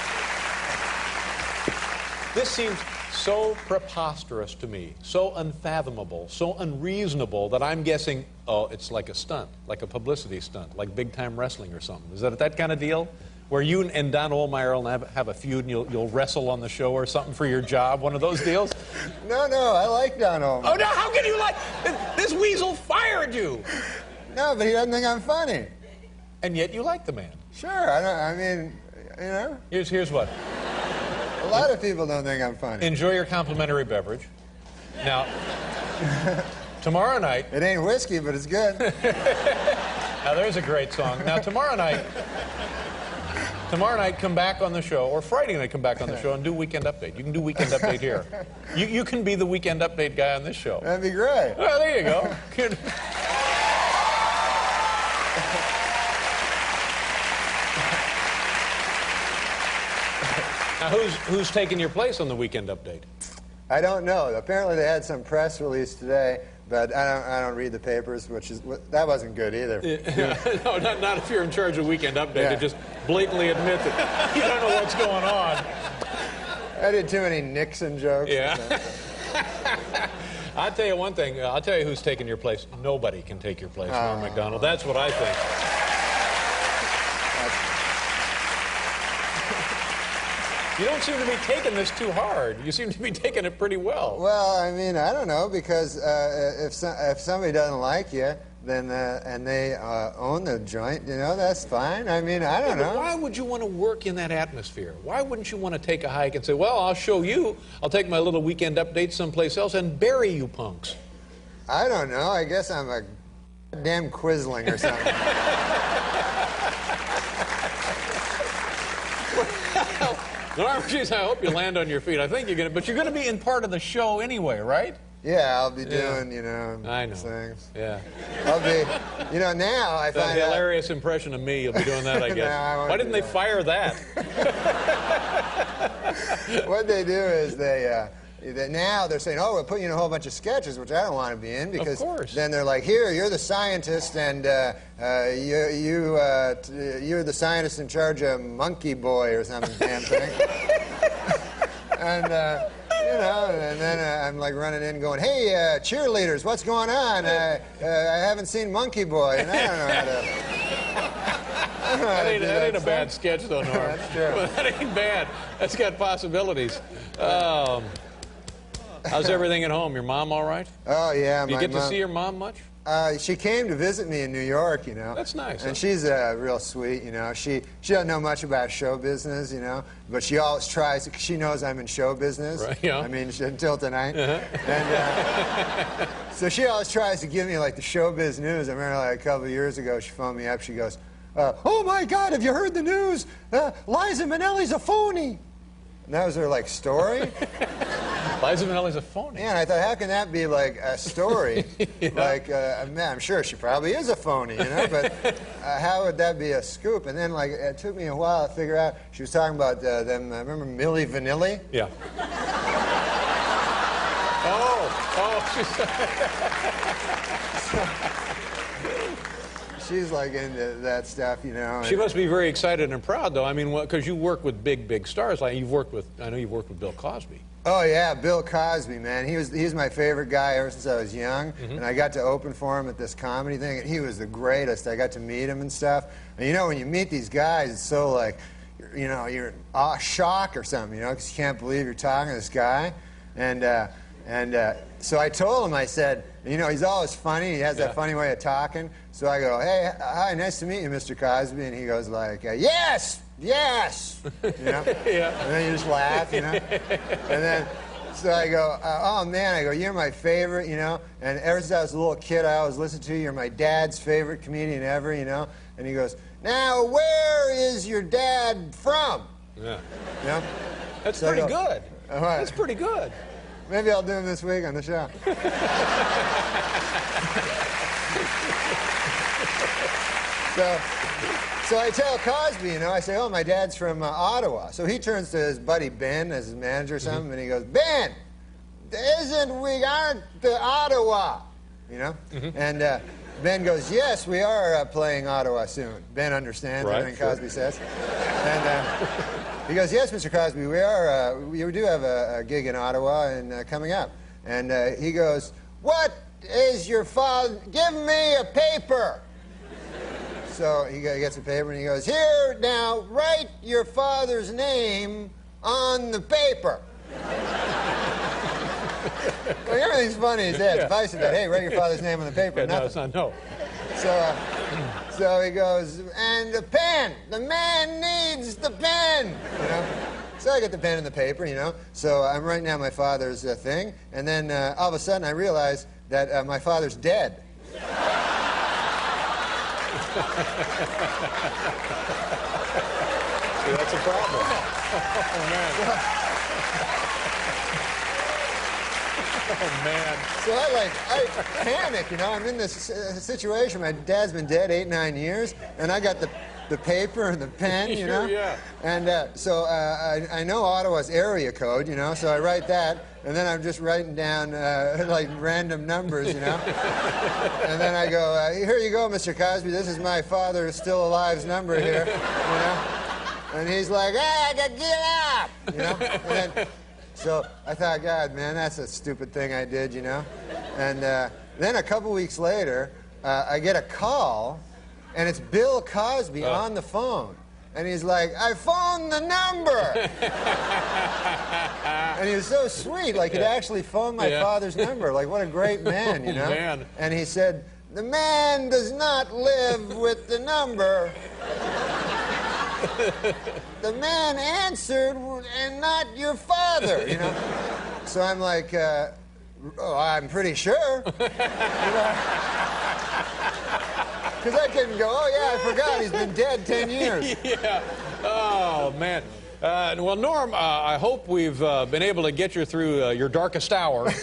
This seems so preposterous to me, so unfathomable, so unreasonable that I'm guessing, oh, it's like a stunt, like a publicity stunt, like big-time wrestling or something. Is that kind of deal? Where you and Don Ohlmeyer will have a feud and you'll wrestle on the show or something for your job, one of those deals? No, I like Don Ohlmeyer. Oh, no, how can you like... This weasel fired you! No, but he doesn't think I'm funny. And yet you like the man. Sure, I mean, you know. Here's what. A lot of people don't think I'm funny. Enjoy your complimentary beverage. Now, tomorrow night... It ain't whiskey, but it's good. Now, there's a great song. Now, tomorrow night, come back on the show, or Friday night, come back on the show and do Weekend Update. You can do Weekend Update here. You can be the Weekend Update guy on this show. That'd be great. Well, there you go. Good. Now, who's taking your place on the Weekend Update? I don't know. Apparently, they had some press release today, but I don't read the papers, that wasn't good either. No, not if you're in charge of Weekend Update. To just blatantly admit that you don't know what's going on. I did too many Nixon jokes. Yeah. I'll tell you one thing. I'll tell you who's taking your place. Nobody can take your place, Norm MacDonald. That's what I think. You don't seem to be taking this too hard. You seem to be taking it pretty well. Well, I mean, I don't know, because if somebody doesn't like you, then and they own the joint, you know, that's fine. I mean, I don't know. Why would you want to work in that atmosphere? Why wouldn't you want to take a hike and say, well, I'll show you. I'll take my little Weekend Update someplace else and bury you punks? I don't know. I guess I'm a damn Quisling or something. Norm, geez, I hope you land on your feet. I think you're going to, but you're going to be in part of the show anyway, right? Yeah, I'll be doing, you know, things. Yeah. I'll be, you know, now I find out. Hilarious impression of me. You'll be doing that, I guess. Why didn't they fire that? What they do is now they're saying, oh, we'll put you in a whole bunch of sketches, which I don't want to be in, because then they're like, here, you're the scientist, and you're the scientist in charge of Monkey Boy or some damn thing. And, you know, and then I'm like running in going, hey, cheerleaders, what's going on? I haven't seen Monkey Boy, and I don't know how to... That ain't a bad sketch, though, Norm. That's true. Well, that ain't bad. That's got possibilities. How's everything at home? Your mom all right? Oh, yeah. You get to see your mom much? She came to visit me in New York, you know. That's nice. And she's real sweet, you know. She doesn't know much about show business, you know, but she always tries. She knows I'm in show business. Right, yeah. I mean, until tonight. And so she always tries to give me, like, the showbiz news. I remember, like, a couple of years ago, she phoned me up. She goes, oh, my God, have you heard the news? Liza Minnelli's a phony. And that was her, like, story. Liza Minnelli's a phony. Yeah, and I thought, how can that be, like, a story? Like, man, I'm sure she probably is a phony, you know, but how would that be a scoop? And then, like, it took me a while to figure out, she was talking about them, remember Milli Vanilli? Yeah. She's like into that stuff, you know. She must be very excited and proud, though. I mean, because you work with big stars. Like you've worked with, I know you've worked with Bill Cosby. Oh yeah, Bill Cosby, man. He's my favorite guy ever since I was young, and I got to open for him at this comedy thing, and he was the greatest. I got to meet him and stuff. And you know, when you meet these guys, it's so like, you know, you're in shock or something, you know, because you can't believe you're talking to this guy. So I told him, I said, you know, he's always funny. He has that funny way of talking. So I go, hey, hi, nice to meet you, Mr. Cosby. And he goes like, yes, yes, you know. And then you just laugh, you know. And then, so I go, oh man, I go, you're my favorite, you know. And ever since I was a little kid, I always listened to you. You're my dad's favorite comedian ever, you know. And he goes, now where is your dad from? Yeah. You know. That's So I pretty go, good. all right. That's pretty good. Maybe I'll do him this week on the show. So I tell Cosby, you know, I say, oh, my dad's from Ottawa. So he turns to his buddy Ben as his manager or something, and he goes, Ben, we aren't the Ottawa, you know? And Ben goes, yes, we are playing Ottawa soon. Ben understands everything Cosby says. And he goes, yes, Mr. Cosby, we are. We do have a gig in Ottawa and coming up. And he goes, what is your father? Give me a paper. So he gets a paper and he goes, here, now, write your father's name on the paper. Well, everything's funny as that. If I said that, hey, write your father's name on the paper, No, it's not, no. So he goes, and the pen. The man needs the pen. You know. So I get the pen and the paper, you know. So I'm writing down my father's thing, and then all of a sudden I realize that my father's dead. See, that's a problem. Oh, man. Oh, man. So I panic, you know. I'm in this situation. My dad's been dead 8-9 years, and I got the paper and the pen, you know. Yeah. And so I know Ottawa's area code, you know, so I write that, and then I'm just writing down like random numbers, you know. And then I go, here you go, Mr. Cosby, this is my father still alive's number here, you know. And he's like, hey, I got to get up, you know. And then, so I thought, God, man, that's a stupid thing I did, you know. And then a couple weeks later, I get a call, and it's Bill Cosby on the phone. And he's like, I phoned the number. And he was so sweet, like he'd actually phoned my father's number. Like, what a great man, you know? Man. And he said, the man does not live with the number. The man answered, and not your father, you know? So I'm like, oh, I'm pretty sure. Because I couldn't go, oh, yeah, I forgot, he's been dead 10 years. Yeah. Oh, man. Well, Norm, I hope we've been able to get you through your darkest hour.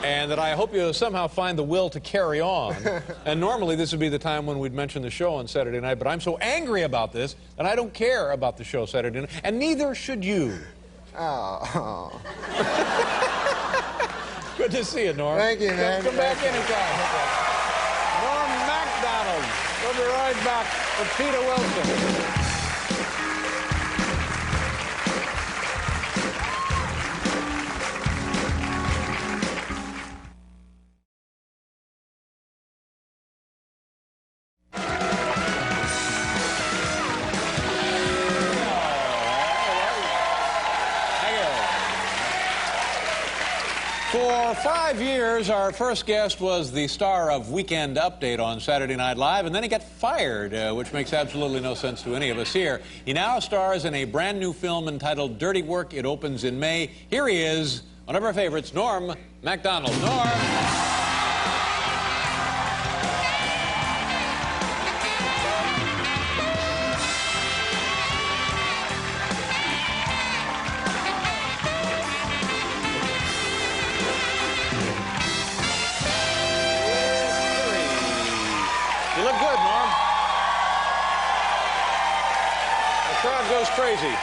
And that I hope you somehow find the will to carry on. And normally this would be the time when we'd mention the show on Saturday night, but I'm so angry about this, and I don't care about the show Saturday night, and neither should you. Oh. Good to see you, Norm. Thank you, man. Come back anytime. Norm MacDonald. We'll be right back with Peter Wilson. For 5 years, our first guest was the star of Weekend Update on Saturday Night Live, and then he got fired, which makes absolutely no sense to any of us here. He now stars in a brand new film entitled Dirty Work. It opens in May. Here he is, one of our favorites, Norm MacDonald. Norm. Crazy.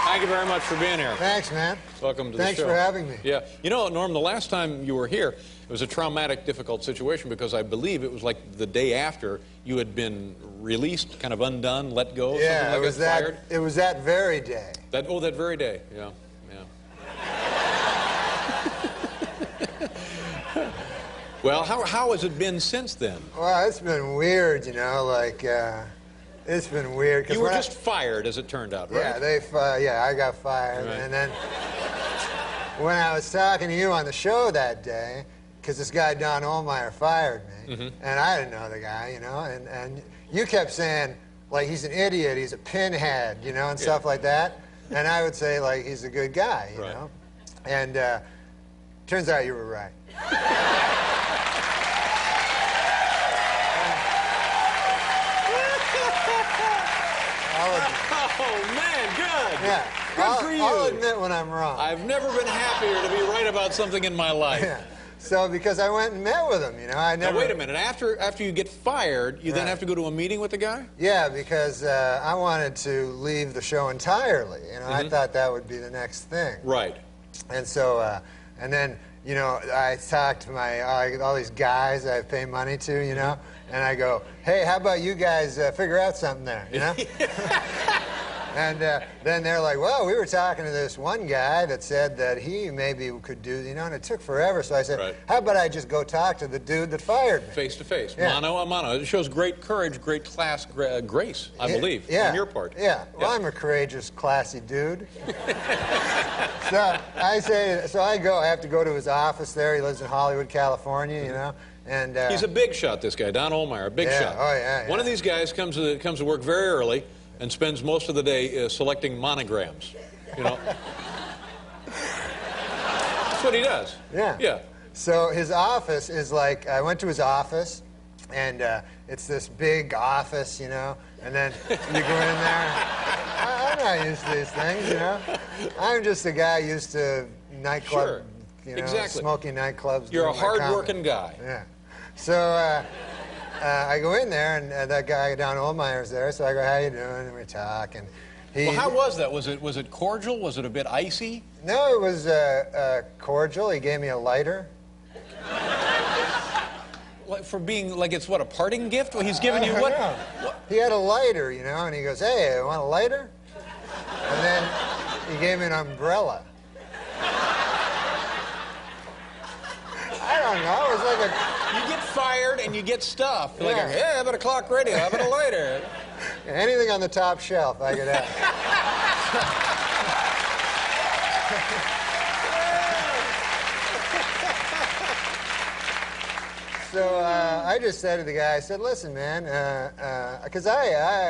I Thank you very much for being here. Thanks, man. Welcome to Thanks the show. for having me. Yeah. You know, Norm, the last time you were here, it was a traumatic, difficult situation because I believe it was like the day after you had been released, kind of undone, let go, Yeah, something like fired. it was that very day. That very day. Yeah. Well, how has it been since then? Well, it's been weird, you know, like, it's been weird. You were just fired, as it turned out, right? Yeah, I got fired. Right. And then when I was talking to you on the show that day, because this guy, Don Ohlmeyer, fired me, and I didn't know the guy, you know, and you kept saying, like, he's an idiot, he's a pinhead, you know, and stuff like that. And I would say, like, he's a good guy, you know. And turns out you were right. Oh, man, good. Yeah. Good for you. I'll admit when I'm wrong. I've never been happier to be right about something in my life. Yeah. So, because I went and met with him, you know, I never... Now, wait a minute. After you get fired, you then have to go to a meeting with the guy? Yeah, because I wanted to leave the show entirely. You know, I thought that would be the next thing. Right. And so, and then, you know, I talked to all these guys I pay money to, you know, and I go, hey, how about you guys figure out something there, you know? And then they're like, well, we were talking to this one guy that said that he maybe could do, you know, and it took forever. So I said, how about I just go talk to the dude that fired me? Face to face, Yeah. mano a mano. It shows great courage, great class, grace, I believe, yeah. on your part. Yeah. Well, I'm a courageous, classy dude. So I go. I have to go to his office there. He lives in Hollywood, California, you know. And he's a big shot, this guy, Don Ohlmeyer, a big shot. Oh, yeah. One of these guys comes to work very early and spends most of the day selecting monograms, you know. That's what he does. Yeah. Yeah. So his office is like, I went to his office, and it's this big office, you know, and then you go in there. I'm not used to these things, you know. I'm just a guy used to nightclub, you know, smoking nightclubs. You're a doing my comedy. hard-working guy. Yeah. So I go in there, and that guy, Don Ohlmeyer's there, so I go, how you doing? And we talk, and he... Well, how was that? Was it cordial? Was it a bit icy? No, it was cordial. He gave me a lighter. Like for being, like it's what, a parting gift? Well, he's giving you what? He had a lighter, you know, and he goes, hey, want a lighter? And then he gave me an umbrella. I don't know, it was like a... You get fired and you get stuff. You're like, hey, how about a clock radio? How about a lighter? Anything on the top shelf I could have. So I just said to the guy, I said, listen, man, because I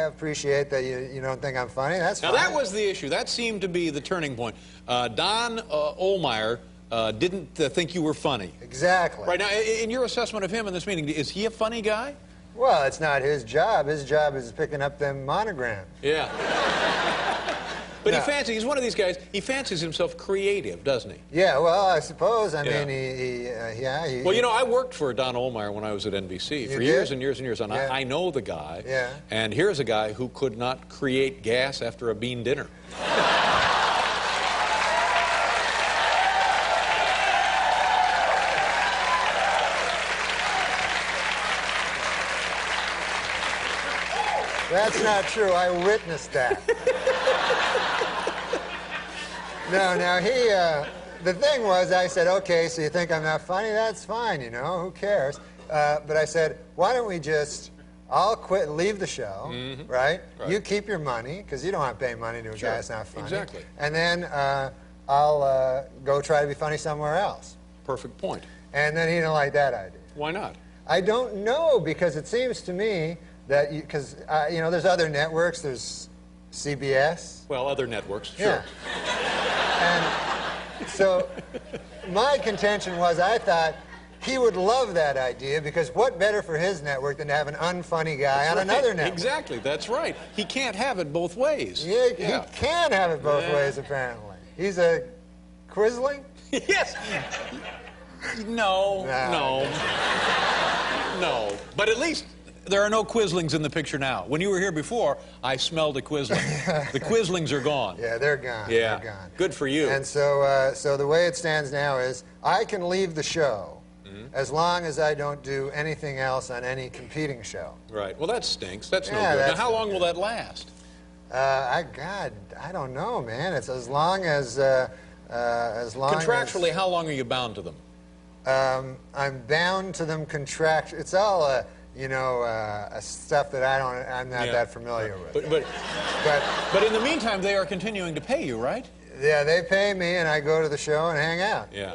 appreciate that you don't think I'm funny. That's now, fine. that was the issue. That seemed to be the turning point. Don Ohlmeyer didn't think you were funny. Exactly. Right. Now, in your assessment of him in this meeting, is he a funny guy? Well, it's not his job. His job is picking up them monograms. Yeah. But he's one of these guys, he fancies himself creative, doesn't he? Yeah, well, I suppose. I mean, well, you know, I worked for Don Ohlmeyer when I was at NBC for years and years and years, and I know the guy. Yeah. And here's a guy who could not create gas after a bean dinner. That's not true. I witnessed that. No, now the thing was, I said, okay, so you think I'm not funny? That's fine, you know, who cares? But I said, why don't we just, I'll quit, leave the show, right? You keep your money, because you don't want to pay money to a guy that's not funny. Exactly. And then I'll go try to be funny somewhere else. Perfect point. And then he didn't like that idea. Why not? I don't know, because it seems to me that, because, you know, there's other networks, there's CBS. Well, other networks, sure. Yeah. And so my contention was, I thought he would love that idea, because what better for his network than to have an unfunny guy on another network? Exactly, that's right. He can't have it both ways. Yeah, he can have it both ways, apparently. He's a Quisling? Yes. No. But at least There are no Quislings in the picture now. When you were here before, I smelled a Quisling. The Quislings are gone. Yeah, they're gone. Yeah, They're gone. good for you. And so, so the way it stands now is I can leave the show as long as I don't do anything else on any competing show. Right. Well, that stinks. That's no Yeah, good. Now, that's how no long will that last? God, I don't know, man. It's as long as long Contractually, how long are you bound to them? I'm bound to them contract. It's all you know, stuff that I'm not that familiar with. But in the meantime, they are continuing to pay you, right? Yeah, they pay me, and I go to the show and hang out. Yeah.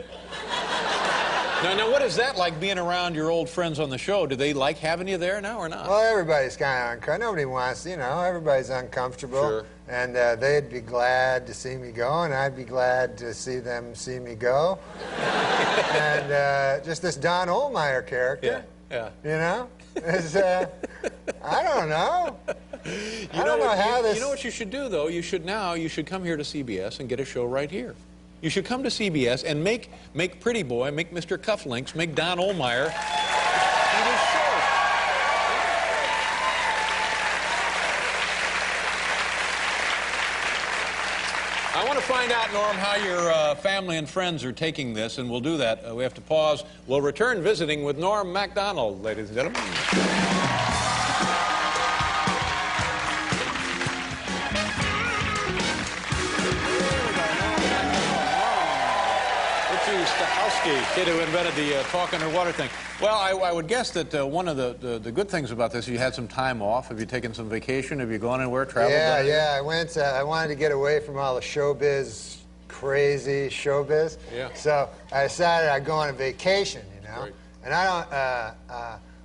Now, what is that like being around your old friends on the show? Do they like having you there now or not? Well, everybody's kind of uncomfortable. Nobody wants, you know, everybody's uncomfortable. Sure. And they'd be glad to see me go, and I'd be glad to see them see me go. And just this Don Ohlmeyer character, yeah. you know, is, I don't know. I don't know how this... You know what you should do, though? You should come here to CBS and get a show right here. You should come to CBS and make Pretty Boy, make Mr. Cufflinks, make Don Ohlmeyer do this show. I want to find out, Norm, how your family and friends are taking this, and we'll do that. We have to pause. We'll return visiting with Norm MacDonald, ladies and gentlemen. Kid who invented the talk underwater thing. Well, I would guess that one of the good things about this, you had some time off. Have you taken some vacation? Have you gone anywhere, traveled? Yeah, I went. I wanted to get away from all the showbiz, crazy showbiz. Yeah. So I decided I'd go on a vacation, you know. Right. And I don't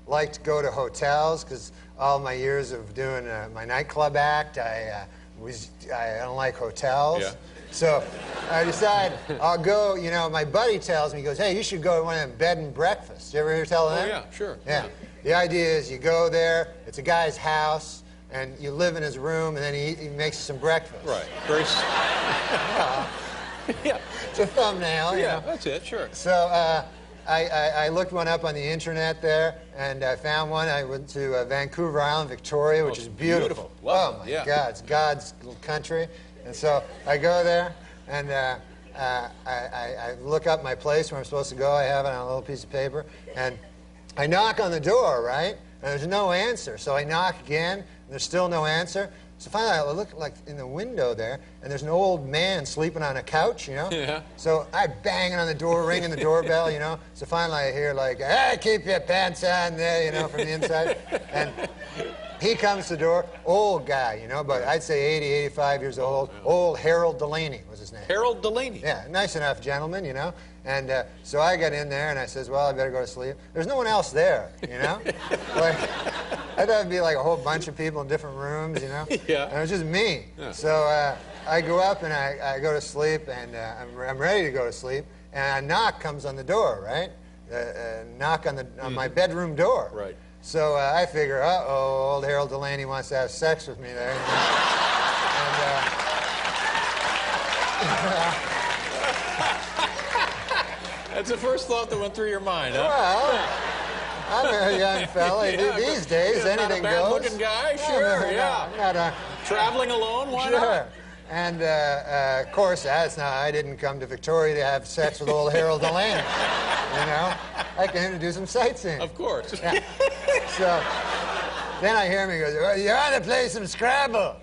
like to go to hotels because all my years of doing my nightclub act, I don't like hotels. Yeah. So I decided I'll go, you know, my buddy tells me, he goes, hey, you should go to one of them bed and breakfasts. You ever hear tell of them? Oh, yeah, sure. Yeah. The idea is you go there, it's a guy's house, and you live in his room, and then he makes you some breakfast. Right. Very yeah. It's a thumbnail. Yeah, you know? that's it, sure. So I looked one up on the internet there, and I found one. I went to Vancouver Island, Victoria, which is beautiful. Love oh, it. my God. It's God's little country. And so I go there, and I look up my place where I'm supposed to go. I have it on a little piece of paper. And I knock on the door, right? And there's no answer. So I knock again, and there's still no answer. So finally, I look like in the window there, and there's an old man sleeping on a couch, you know? Yeah. So I bang on the door, ringing the doorbell, you know? So finally I hear like, hey, keep your pants on there, you know, from the inside. And he comes to the door, old guy, you know, but I'd say 80, 85 years old. Old Harold Delaney was his name. Harold Delaney? Yeah, nice enough gentleman, you know. And so I got in there and I says, well, I better go to sleep. There's no one else there, you know. Like, I thought it'd be like a whole bunch of people in different rooms, you know. Yeah. And it was just me. Yeah. So I go up and I go to sleep, and I'm ready to go to sleep, and a knock comes on the door, right? A knock on my bedroom door. Right. So I figure, uh-oh, old Harold Delaney wants to have sex with me there. You know? That's the first thought that went through your mind, huh? Well, I'm a young fella. Yeah, These days, anything not a goes. bad-looking guy, sure, yeah. I'm not traveling alone, why sure. not? And of course, I didn't come to Victoria to have sex with old Harold Delaney. You know, I came to do some sightseeing. Of course. Yeah. So then I hear him. He goes, well, you ought to play some Scrabble.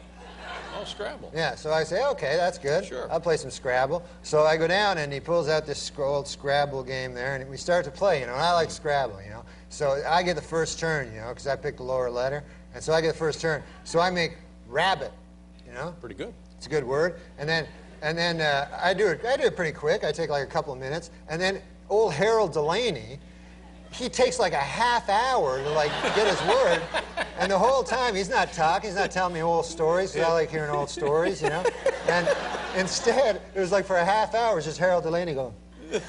Oh, Scrabble. Yeah, so I say, okay, that's good. Sure. I'll play some Scrabble. So I go down, and he pulls out this old Scrabble game there, and we start to play, you know, and I like Scrabble, you know. So I get the first turn, you know, because I picked the lower letter, and so I get the first turn. So I make rabbit, you know. Pretty good. It's a good word. And then I do it pretty quick. I take like a couple of minutes, and then old Harold Delaney, he takes like a half hour to like get his word, and the whole time he's not talking, he's not telling me old stories, because I like hearing old stories, you know. And instead, it was like for a half hour, it's just Harold Delaney going. So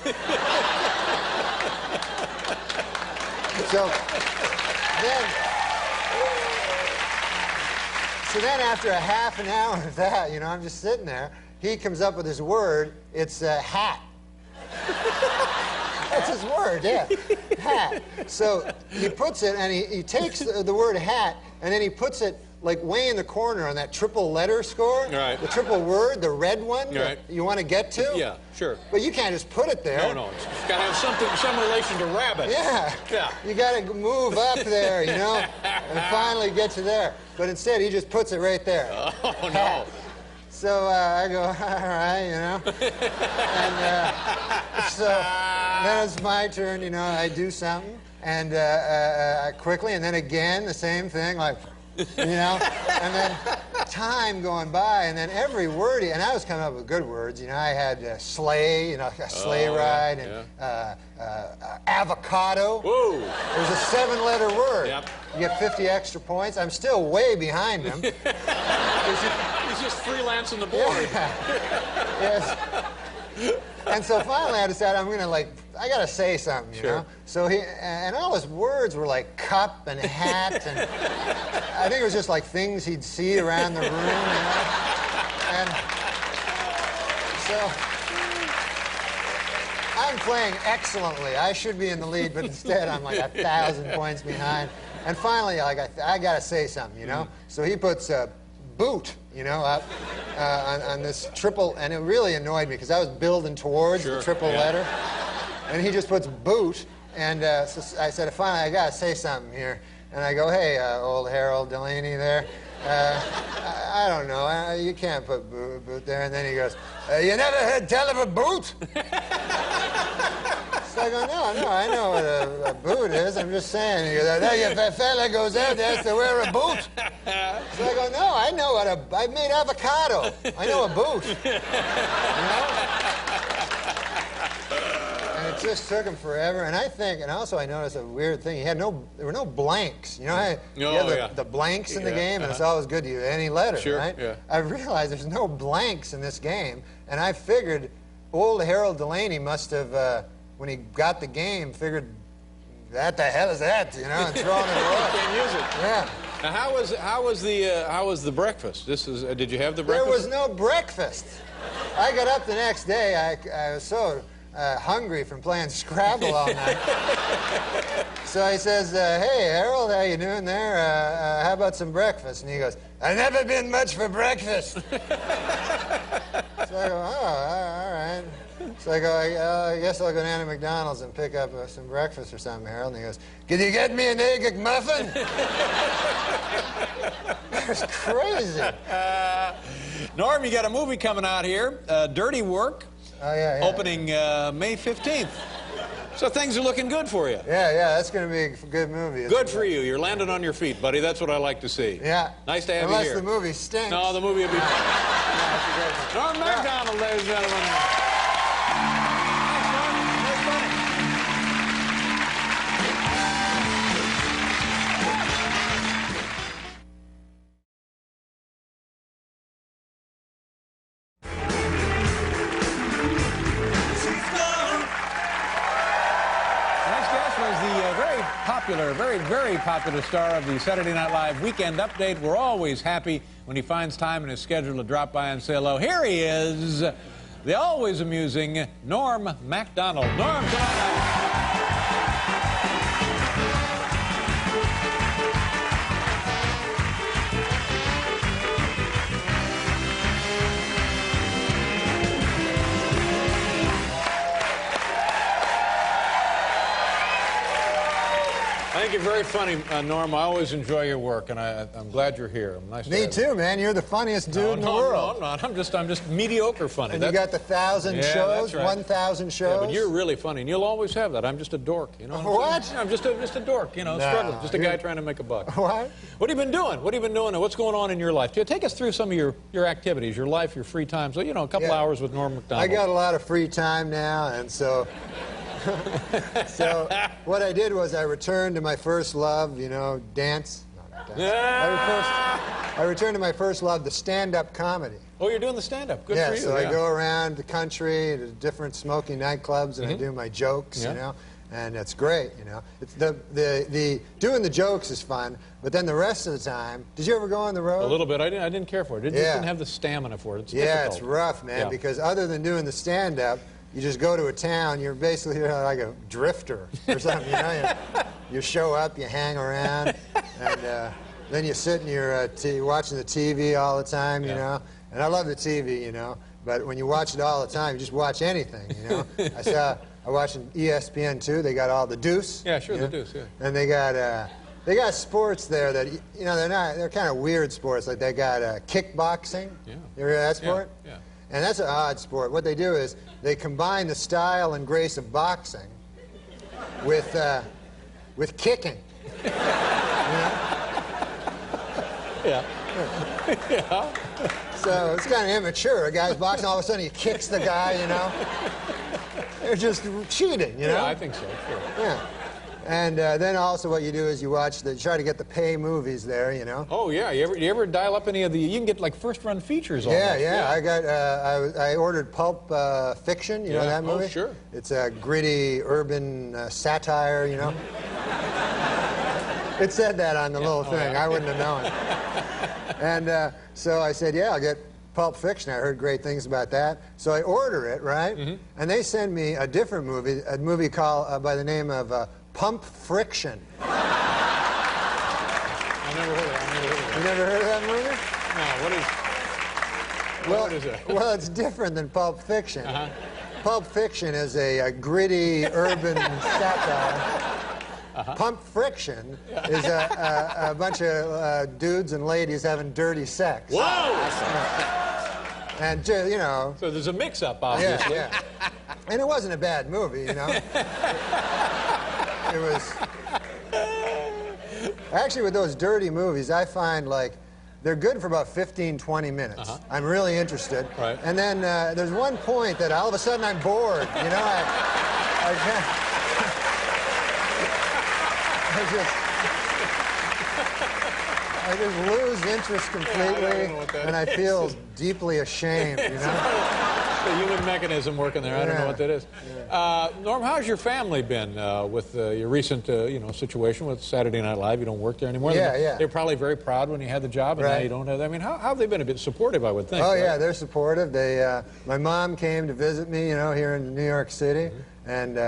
then after a half an hour of that, you know, I'm just sitting there, he comes up with his word, it's hat. That's his word, yeah. Hat. So he puts it, and he takes the word hat, and then he puts it like way in the corner on that triple letter score. Right. The triple word, the red one Right. that you want to get to. Yeah, sure. But you can't just put it there. No, it's got to have some relation to rabbit. Yeah. Yeah. You got to move up there, you know, and finally get to there. But instead, he just puts it right there. Oh, no. So I go, all right, you know. And so then it's my turn, you know, I do something, and quickly, and then again, the same thing, like, you know, and then time going by, and then every word, and I was coming up with good words, you know, I had sleigh, you know, a sleigh ride, and avocado. Whoa. It was a 7-letter word. Yep. You get 50 extra points. I'm still way behind him. He's just freelancing the board. Yes. And so finally I decided I'm gonna I gotta say something, you know? So and all his words were like cup and hat, and I think it was just like things he'd see around the room, you know? And so I'm playing excellently. I should be in the lead, but instead I'm like 1,000 points behind. And finally, I gotta say something, you know? So he puts boot, you know, up on this triple, and it really annoyed me because I was building towards the triple letter, and he just puts boot, and so I said, finally, I gotta say something here, and I go, hey, old Harold Delaney there, I don't know, you can't put boot there, and then he goes, you never heard tell of a boot? So I go, no, I know what a boot is. I'm just saying. He goes, if a fella goes out there, has to wear a boot. So I go, no, I know what I made avocado. I know a boot. You know? And it just took him forever. And I think, and also I noticed a weird thing. There were no blanks. You know, you have the blanks in the game, and it's always good to use any letter, right? Yeah. I realized there's no blanks in this game, and I figured old Harold Delaney must have. When he got the game, figured, what the hell is that, you know, and throwing it away. Can't use it. Yeah. Now, how was the breakfast? Did you have the breakfast? There was no breakfast. I got up the next day. I was so hungry from playing Scrabble all night. So he says, hey, Harold, how you doing there? How about some breakfast? And he goes, I've never been much for breakfast. So I go, oh, all right. So I go, I guess I'll go down to McDonald's and pick up some breakfast or something, Harold. And he goes, can you get me an egg McMuffin? That was crazy. Norm, you got a movie coming out here, Dirty Work. Oh, yeah. Opening May 15th. So things are looking good for you. Yeah, that's going to be a good movie. Good for you. You're landing on your feet, buddy. That's what I like to see. Yeah. Nice to have Unless you here. the movie stinks. No, the movie will be... Norm MacDonald, ladies and gentlemen. Very popular star of the Saturday Night Live Weekend Update. We're always happy when he finds time in his schedule to drop by and say hello. Here he is, the always amusing Norm MacDonald. Norm, come on out. I think you're very funny, Norm. I always enjoy your work, and I'm glad you're here. Nice Me too, man. You're the funniest dude in the world. No, I'm just mediocre funny. And you got the 1,000 shows, right. 1,000 shows. Yeah, but you're really funny, and you'll always have that. I'm just a dork, you know. What? I'm just a dork, you know, struggling. Just a guy trying to make a buck. What? What have you been doing? What have you been doing? What's going on in your life? Take us through some of your activities, your life, your free time. So, you know, a couple hours with Norm MacDonald. I got a lot of free time now, and so... So what I did was I returned to my first love, you know, dance. No, not dance. I returned to my first love, the stand-up comedy. Oh, you're doing the stand-up. Good for you. So I go around the country to different smoky nightclubs, and I do my jokes, you know, and it's great, you know. It's the doing the jokes is fun, but then the rest of the time, did you ever go on the road? A little bit. I didn't care for it. It just didn't have the stamina for it. It's difficult. It's rough, man, because other than doing the stand-up, you just go to a town. You're basically like a drifter or something. You know, you show up, you hang around, and then you sit in your watching the TV all the time. You know, and I love the TV. You know, but when you watch it all the time, you just watch anything. You know, I watched ESPN too. They got all the Deuce. Yeah, sure, the Deuce. Yeah. And they got sports there that, you know, they're kind of weird sports. Like they got kickboxing. Yeah. You ever heard of that sport? Yeah. And that's an odd sport. What they do is they combine the style and grace of boxing with kicking. You know? Yeah. Yeah. So it's kind of immature. A guy's boxing, all of a sudden he kicks the guy, you know? They're just cheating, you know? Yeah, I think so, sure. Yeah. And then also what you do is you try to get the pay movies there, you know? Oh, yeah. You ever dial up any of the, you can get like first-run features on Yeah. I ordered Pulp Fiction, you know that movie? Oh, sure. It's a gritty urban satire, you know? It said that on the little thing. I wouldn't have known. And so I said, yeah, I'll get Pulp Fiction. I heard great things about that. So I order it, right? Mm-hmm. And they send me a different movie, a movie called by the name of Pump Friction. I never heard of that. You never heard of that movie? No, what is it? Well, it's different than Pulp Fiction. Pulp Fiction is a gritty urban satire. Pump Friction is a bunch of dudes and ladies having dirty sex. Whoa! And, you know... So there's a mix-up, obviously. Yeah. And it wasn't a bad movie, you know? It was... Actually, with those dirty movies, I find, like, they're good for about 15, 20 minutes. I'm really interested. Right. And then there's one point that all of a sudden I'm bored, you know? I just lose interest completely, and I feel deeply ashamed, you know? The human mechanism working there. I don't know what that is. Norm, how's your family been with your recent situation with Saturday Night Live? You don't work there anymore. Yeah. They're probably very proud when you had the job, and now you don't have that. I mean, how have they been a bit supportive, I would think? Oh, yeah, they're supportive. My mom came to visit me, you know, here in New York City, and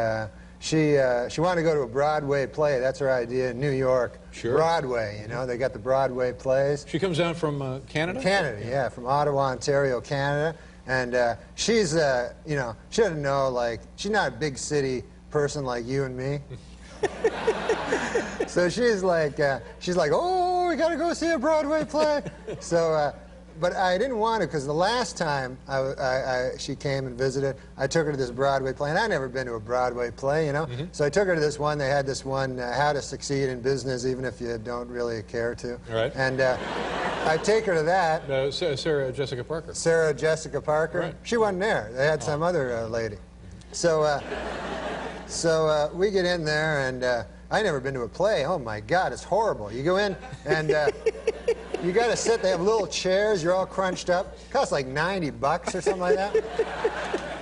she wanted to go to a Broadway play. That's her idea in New York. Sure. Broadway, you know, they got the Broadway plays. She comes down from Canada? Canada, yeah, from Ottawa, Ontario, Canada. And she's, you know, she doesn't know, like, she's not a big city person like you and me. So she's like, oh, we got to go see a Broadway play. So, but I didn't want to, because the last time she came and visited, I took her to this Broadway play, and I'd never been to a Broadway play, you know? So I took her to this one. They had this one, How to Succeed in Business, even if you don't really care to. Right. And I take her to that. Sarah Jessica Parker. Sarah Jessica Parker. Right. She wasn't there. They had some other lady. So we get in there, and I never been to a play. Oh my God, it's horrible. You go in, and you got to sit. They have little chairs. You're all crunched up. It costs like $90 or something like that.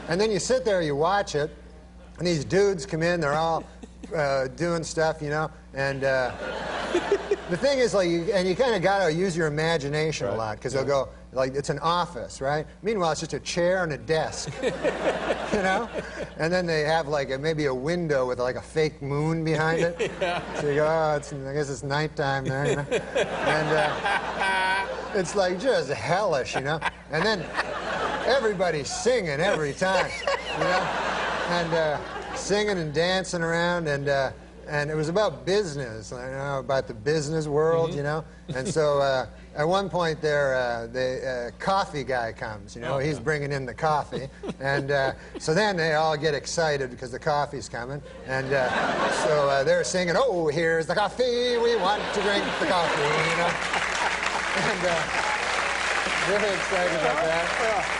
And then you sit there, you watch it, and these dudes come in. They're all doing stuff, you know, and. The thing is, like, you kind of got to use your imagination a lot, because they'll go, like, it's an office, right? Meanwhile, it's just a chair and a desk, you know? And then they have, like, maybe a window with, like, a fake moon behind it. So you go, oh, I guess it's nighttime there, you know? And it's, like, just hellish, you know? And then everybody's singing every time, you know? And singing and dancing around, and it was about business, you know, about the business world, you know. And so at one point there, the coffee guy comes, you know. He's bringing in the coffee. And so then they all get excited because the coffee's coming. And so they're singing, oh, here's the coffee, we want to drink the coffee, you know. And really excited about that.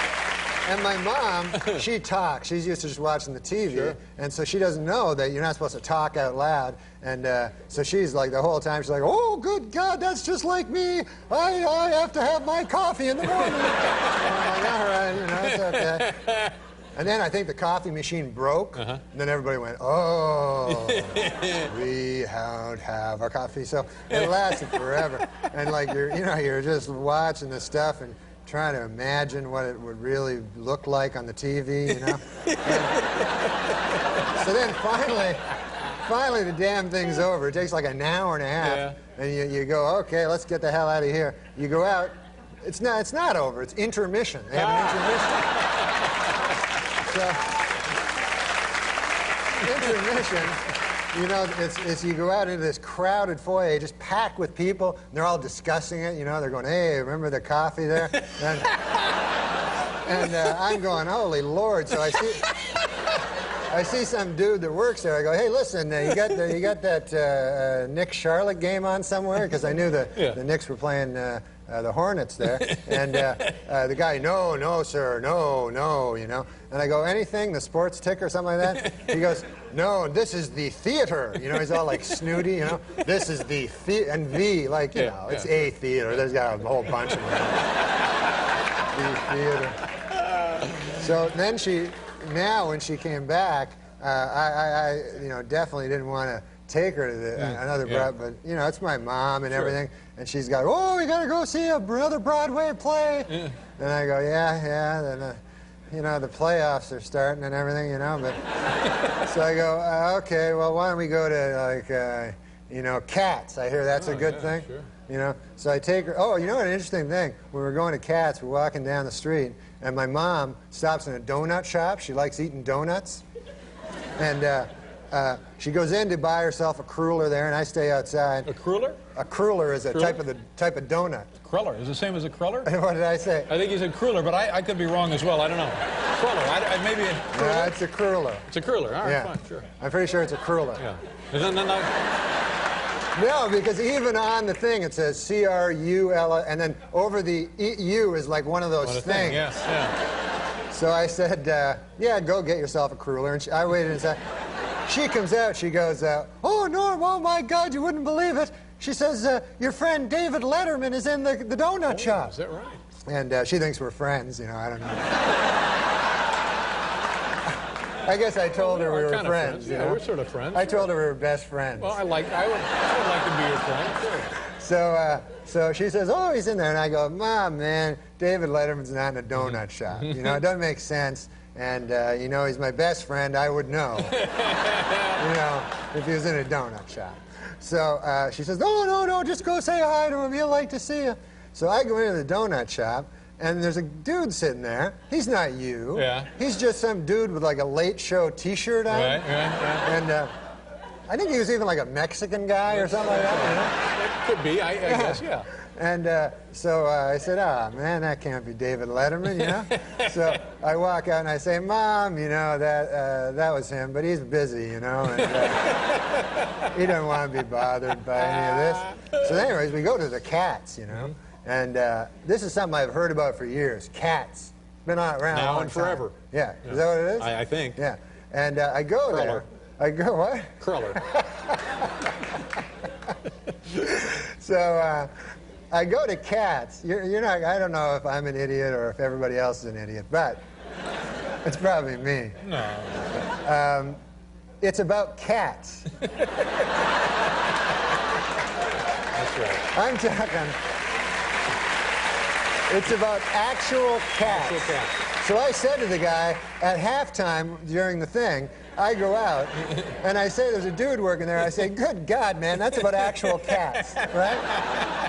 And my mom, she talks. She's used to just watching the TV, and so she doesn't know that you're not supposed to talk out loud. And so she's like, the whole time, she's like, oh, good God, that's just like me. I have to have my coffee in the morning. I'm like, all right, you know, it's okay. And then I think the coffee machine broke, and then everybody went, oh, we don't have our coffee. So it lasted forever. And like, you're just watching this stuff, and trying to imagine what it would really look like on the TV, you know? So then finally the damn thing's over. It takes like an hour and a half, and you go, okay, let's get the hell out of here. You go out. It's not over. It's intermission. They have an intermission. So intermission. You know, it's you go out into this crowded foyer, just packed with people, and they're all discussing it. You know, they're going, "Hey, remember the coffee there?" And I'm going, "Holy Lord!" So I see some dude that works there. I go, "Hey, listen, you got that Knicks Charlotte game on somewhere?" Because I knew the Knicks were playing the Hornets there, and the guy, no, sir, no, you know. And I go, anything, the sports ticker or something like that? He goes, no, this is the theater. You know, he's all like snooty, you know. This is the and V, like, you know, it's a theater. There's got a whole bunch of them. The theater. So then when she came back, I you know, definitely didn't want to take her to another but you know, it's my mom and everything, and she's got, oh, we gotta go see another Broadway play. And I go, yeah, then you know, the playoffs are starting and everything, you know, but so I go, okay, well, why don't we go to like you know, Cats? I hear that's a good thing. Sure. You know, so I take her. Oh, you know what? An interesting thing. When we're going to Cats, we're walking down the street, and my mom stops in a donut shop. She likes eating donuts, and she goes in to buy herself a cruller there, and I stay outside. A cruller? A cruller is a type of donut. Cruller is the same as a cruller? What did I say? I think he said cruller, but I could be wrong as well. I don't know. Cruller. Maybe a cruller. No, it's a cruller. It's a cruller. All right, yeah. fine, sure. I'm pretty sure it's a cruller. Yeah. No, because even on the thing it says C-R-U-L, and then over the U is like one of those things. Yes, yeah. So I said, yeah, go get yourself a cruller. And I waited inside. She comes out, she goes, oh, Norm, oh my God, you wouldn't believe it. She says, your friend David Letterman is in the donut shop. Is that right? And she thinks we're friends, you know, I don't know. I guess I told her we were friends. Yeah, we're sort of friends. I told her we were best friends. Well, I would like to be your friend, sure. So she says, oh, he's in there. And I go, Mom, man, David Letterman's not in a donut shop. You know, it doesn't make sense. And, you know, he's my best friend. I would know, you know, if he was in a donut shop. So she says, no, just go say hi to him. He'll like to see you. So I go into the donut shop, and there's a dude sitting there. He's not you. Yeah. He's just some dude with like a Late Show T-shirt on. Right. And I think he was even like a Mexican guy or something like that. You know? It could be, I guess, yeah. And so I said, man, that can't be David Letterman, you know? So I walk out and I say, Mom, you know, that was him, but he's busy, you know, and he doesn't want to be bothered by any of this. So anyways, we go to the Cats, you know, and this is something I've heard about for years, Cats. Been around now a long and forever. time. Yeah, is that what it is? I think. Yeah, and I go there. I go, what? Cruller. So I go to Cats. You're not. I don't know if I'm an idiot or if everybody else is an idiot, but it's probably me. No. It's about cats. That's right. I'm talking. It's about actual cats. Actual cats. So I said to the guy at halftime during the thing, I go out and I say, there's a dude working there. I say, good God, man, that's about actual cats, right?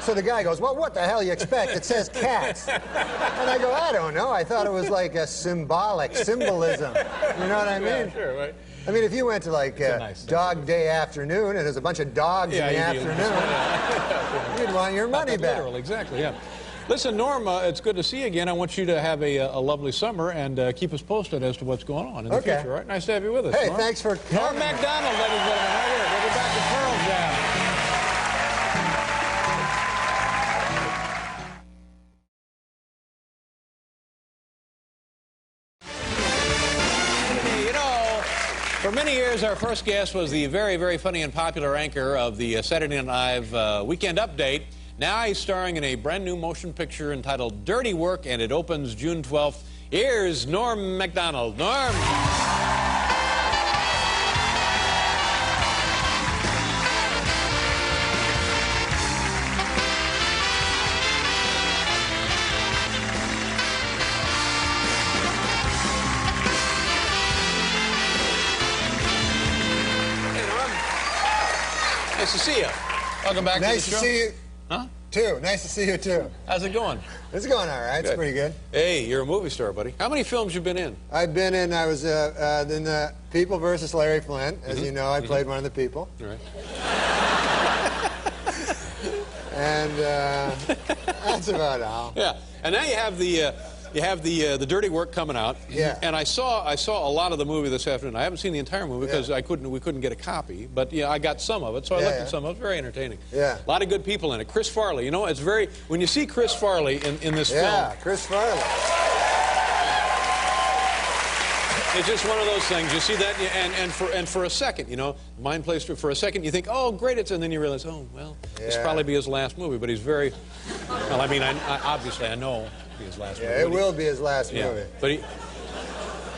So the guy goes, well, what the hell you expect? It says cats. And I go, I don't know. I thought it was like a symbolism. You know what I mean? Yeah, sure, right. I mean, if you went to like Dog Day Afternoon and there's a bunch of dogs in the afternoon, you'd want your money back. Literal, exactly, yeah. Listen, Norm, it's good to see you again. I want you to have a lovely summer and keep us posted as to what's going on in the future, all right? Nice to have you with us, Hey, Norm. thanks for coming. Norm MacDonald, ladies and gentlemen, right here. We'll be back to Pearl Jam. For many years, our first guest was the very, very funny and popular anchor of the Saturday Night Live Weekend Update. Now he's starring in a brand new motion picture entitled Dirty Work, and it opens June 12th. Here's Norm MacDonald. Norm. Nice to see you. Welcome back Nice to the to show. see you. Huh? Too. Nice to see you too. How's it going? It's going all right. It's Good. pretty good. Hey, you're a movie star, buddy. How many films you been in? I was in the People versus Larry Flint. As you know, I played one of the people. All right. And that's about all. Yeah, and now you have the dirty work coming out. Yeah. And I saw a lot of the movie this afternoon. I haven't seen the entire movie because we couldn't get a copy. But yeah, I got some of it, so I looked at some of it. It's very entertaining. Yeah. A lot of good people in it. Chris Farley, you know, it's very when you see Chris Farley in this film. Yeah, Chris Farley. It's just one of those things. You see that, and for a second, you know, mind plays for a second. You think, oh, great, and then you realize, oh, well, this will probably be his last movie. But he's very, well, I mean, obviously, I know it'll be his last movie. Yeah, it will be his last movie.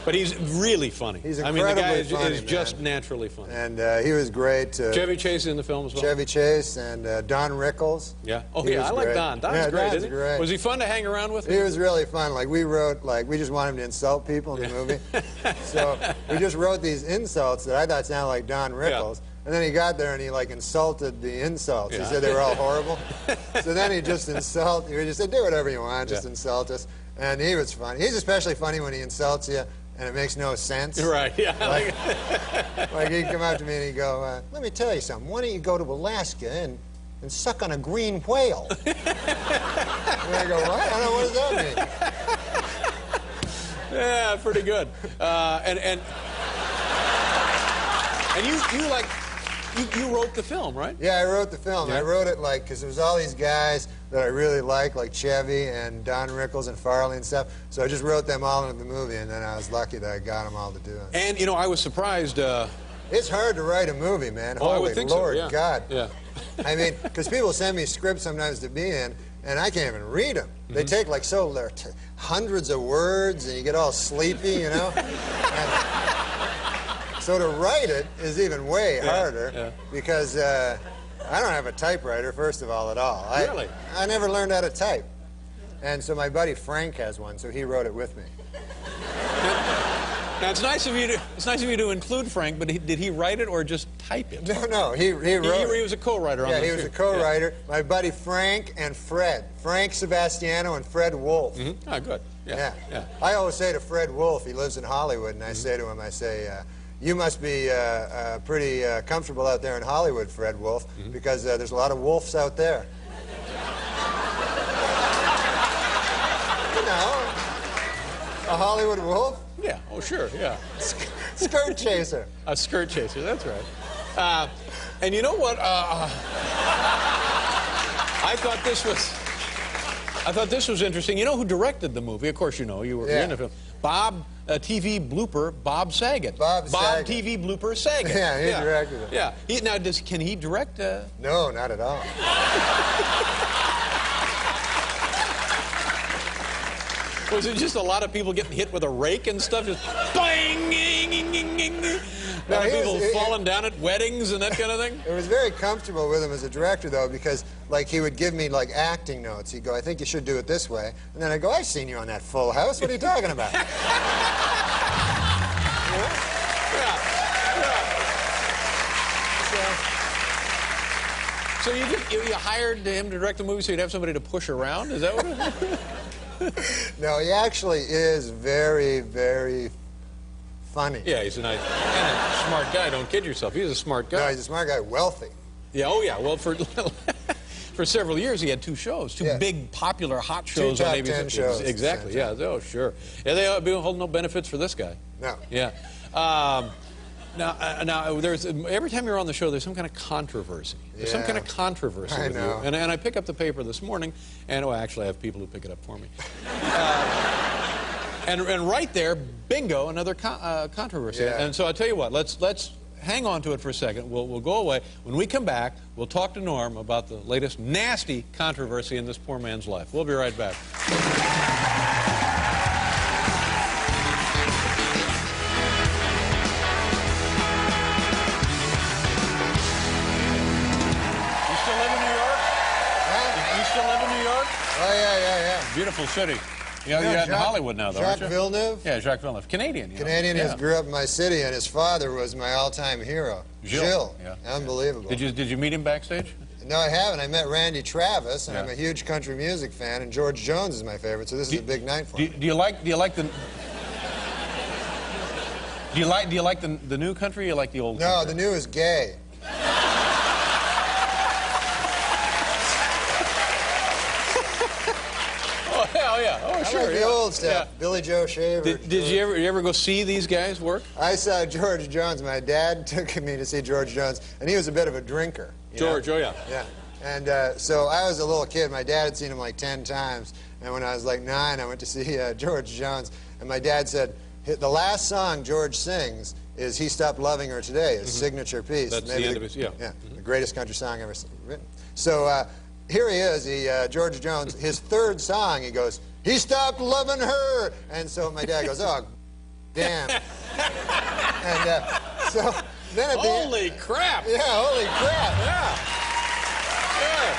But he's really funny. He's I mean, the guy incredibly is funny, just man. naturally funny. And he was great. Chevy Chase in the film as well. Chevy Chase and Don Rickles. Yeah. Oh, He yeah, was I like great. Don. Don's Yeah, great, Don's isn't he? great. Was he fun to hang around with? He was really fun. Like, we just wanted him to insult people in the movie. So we just wrote these insults that I thought sounded like Don Rickles. And then he got there and he like insulted the insults. He said they were all horrible. So then he just he just said, do whatever you want, just insult us. And he was funny. He's especially funny when he insults you and it makes no sense. Right, yeah. Like he'd come up to me and he'd go, let me tell you something. Why don't you go to Alaska and suck on a green whale? And I go, what? I don't know, what does that mean? Yeah, pretty good. And you wrote the film, right? Yeah, I wrote the film. Yeah. I wrote it because there was all these guys that I really liked, like Chevy and Don Rickles and Farley and stuff. So I just wrote them all into the movie, and then I was lucky that I got them all to do it. And, you know, I was surprised. It's hard to write a movie, man. Oh, I Holy would think Lord, so, yeah. God. Yeah. I mean, because people send me scripts sometimes to be in, and I can't even read them. They take like hundreds of words, and you get all sleepy, you know? So to write it is even way harder because I don't have a typewriter, first of all, at all. Really? I never learned how to type. And so my buddy Frank has one, so he wrote it with me. Now it's nice of you to include Frank, but did he write it or just type it? No, he wrote it. He was a co-writer on this. Yeah, he was a co-writer. My buddy Frank and Fred. Frank Sebastiano and Fred Wolf. Ah, good. Yeah. I always say to Fred Wolf, he lives in Hollywood, and I say to him, you must be pretty comfortable out there in Hollywood, Fred Wolf, because there's a lot of wolves out there. You know, a Hollywood wolf? Yeah, oh sure, yeah. Skirt chaser. A skirt chaser, that's right. And you know what? I thought this was interesting. You know who directed the movie? Of course you know, you were in the film. TV blooper Bob Saget. Bob Saget. TV blooper Saget. Yeah, he directed it. Yeah. Can he direct? No, not at all. Was it just a lot of people getting hit with a rake and stuff? Just bang! A lot of people falling down at weddings and that kind of thing? It was very comfortable with him as a director, though, because like he would give me like acting notes. He'd go, I think you should do it this way. And then I'd go, I've seen you on that Full House. What are you talking about? So you hired him to direct the movie so you'd have somebody to push around? Is that what it is? No, he actually is very, very funny. Yeah, he's a nice and a smart guy. Don't kid yourself. He's a smart guy. No, he's a smart guy, wealthy. Yeah, oh yeah. Well, for several years he had two shows, two big, popular, hot shows top on ABC. 10 shows. Exactly. Yeah. Oh, sure. Yeah, they hold no benefits for this guy. No. Yeah. Now, there's every time you're on the show, there's some kind of controversy. There's some kind of controversy with you. And I pick up the paper this morning, and actually I have people who pick it up for me. And right there, bingo, another controversy. Yeah. And so I tell you what, let's hang on to it for a second. We'll go away. When we come back, we'll talk to Norm about the latest nasty controversy in this poor man's life. We'll be right back. Oh, yeah. Beautiful city. You're out in Hollywood now, though, Jacques aren't you? Villeneuve? Yeah, Jacques Villeneuve. Canadian. You know? Canadian Yeah. who grew up in my city, and his father was my all-time hero. Gilles. Yeah. Unbelievable. Did you meet him backstage? No, I haven't. I met Randy Travis, and Yeah. I'm a huge country music fan, and George Jones is my favorite, so this is a big night for me. Do you like the new country or you like the old No, country? the new is gay. Oh, hell yeah. Oh, I sure. like the yeah. old stuff. Yeah. Billy Joe Shaver. Did you ever go see these guys work? I saw George Jones. My dad took me to see George Jones, and he was a bit of a drinker. you know? George, oh yeah. Yeah. And so I was a little kid. My dad had seen him like 10 times. And when I was like 9, I went to see George Jones. And my dad said, the last song George sings is He Stopped Loving Her Today, his signature piece. That's the end of his, yeah. Yeah, the greatest country song ever written. So here he is, George Jones. His third song, he goes, He Stopped Loving Her. And so my dad goes, oh, damn. And so then at the end, Holy crap! yeah, holy crap. Yeah. Yeah.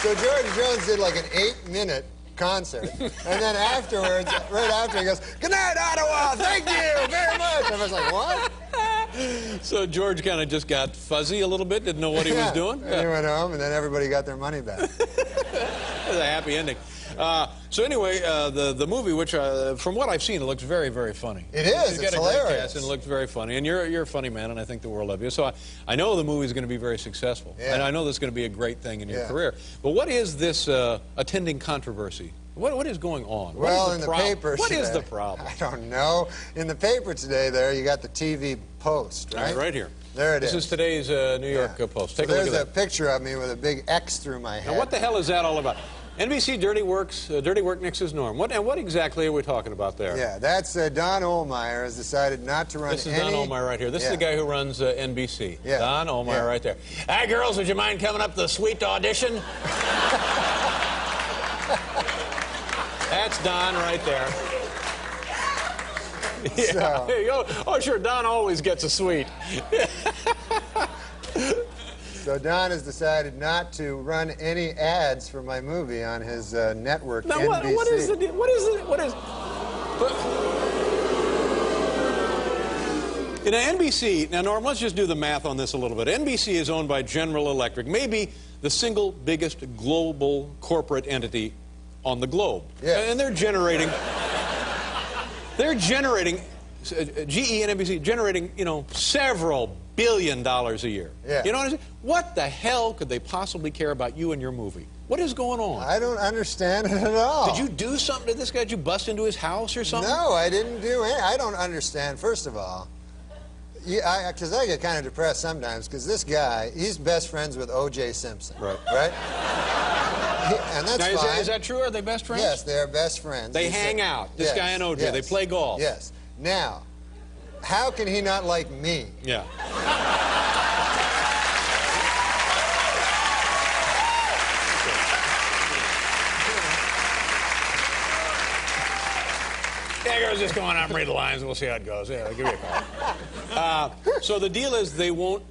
So George Jones did like an 8-minute concert, and then afterwards, right after, he goes, "Good night, Ottawa. Thank you very much." I was like, "What?" So George kind of just got fuzzy a little bit, didn't know what he was doing. And he went home, and then everybody got their money back. It was a happy ending. So anyway, the movie, which from what I've seen, it looks very, very funny. It is. It's got It's a great hilarious. cast, and it looks very funny. And you're a funny man, and I think the world of you. So I know the movie is going to be very successful, Yeah. and I know this is going to be a great thing in your Yeah. career. But what is this attending controversy? What is going on? Well, what is in the problem? paper What is today- the problem? I don't know. In the paper today, there you got the TV Post, right? Right here. There it This is today's New York Post. Take So a look there's at a that. picture of me with a big X through my head. Now, what the hell is that all about? NBC Dirty Work Nix's Norm. What exactly are we talking about there? Yeah, that's Don Ohlmeyer has decided not to run This is Don Ohlmeyer right here. This is the guy who runs NBC. Yeah. Don Ohlmeyer Yeah. right there. Hi, girls, would you mind coming up to the suite to audition? That's Don right there. Yeah. So- There you go. Oh, sure, Don always gets a suite. So Don has decided not to run any ads for my movie on his network, Now, NBC. what is the... You know, NBC, now Norm, let's just do the math on this a little bit. NBC is owned by General Electric, maybe the single biggest global corporate entity on the globe. Yes. And they're generating, GE and NBC generating, you know, several $billion a year. Yeah. You know what I'm saying? What the hell could they possibly care about you and your movie? What is going on? I don't understand it at all. Did you do something to this guy? Did you bust into his house or something? No, I didn't do any. I don't understand, first of all. Yeah, because I get kind of depressed sometimes, because this guy, he's best friends with O.J. Simpson. Right. Right? And that's Now, fine. is that true? Are they best friends? Yes, they're best friends. They He's hang out. This guy and O.J., they play golf. Yes. Now, how can he not like me? Yeah. Yeah, girls, just go on out and read the lines, and we'll see how it goes. Yeah, give me a call. So the deal is they won't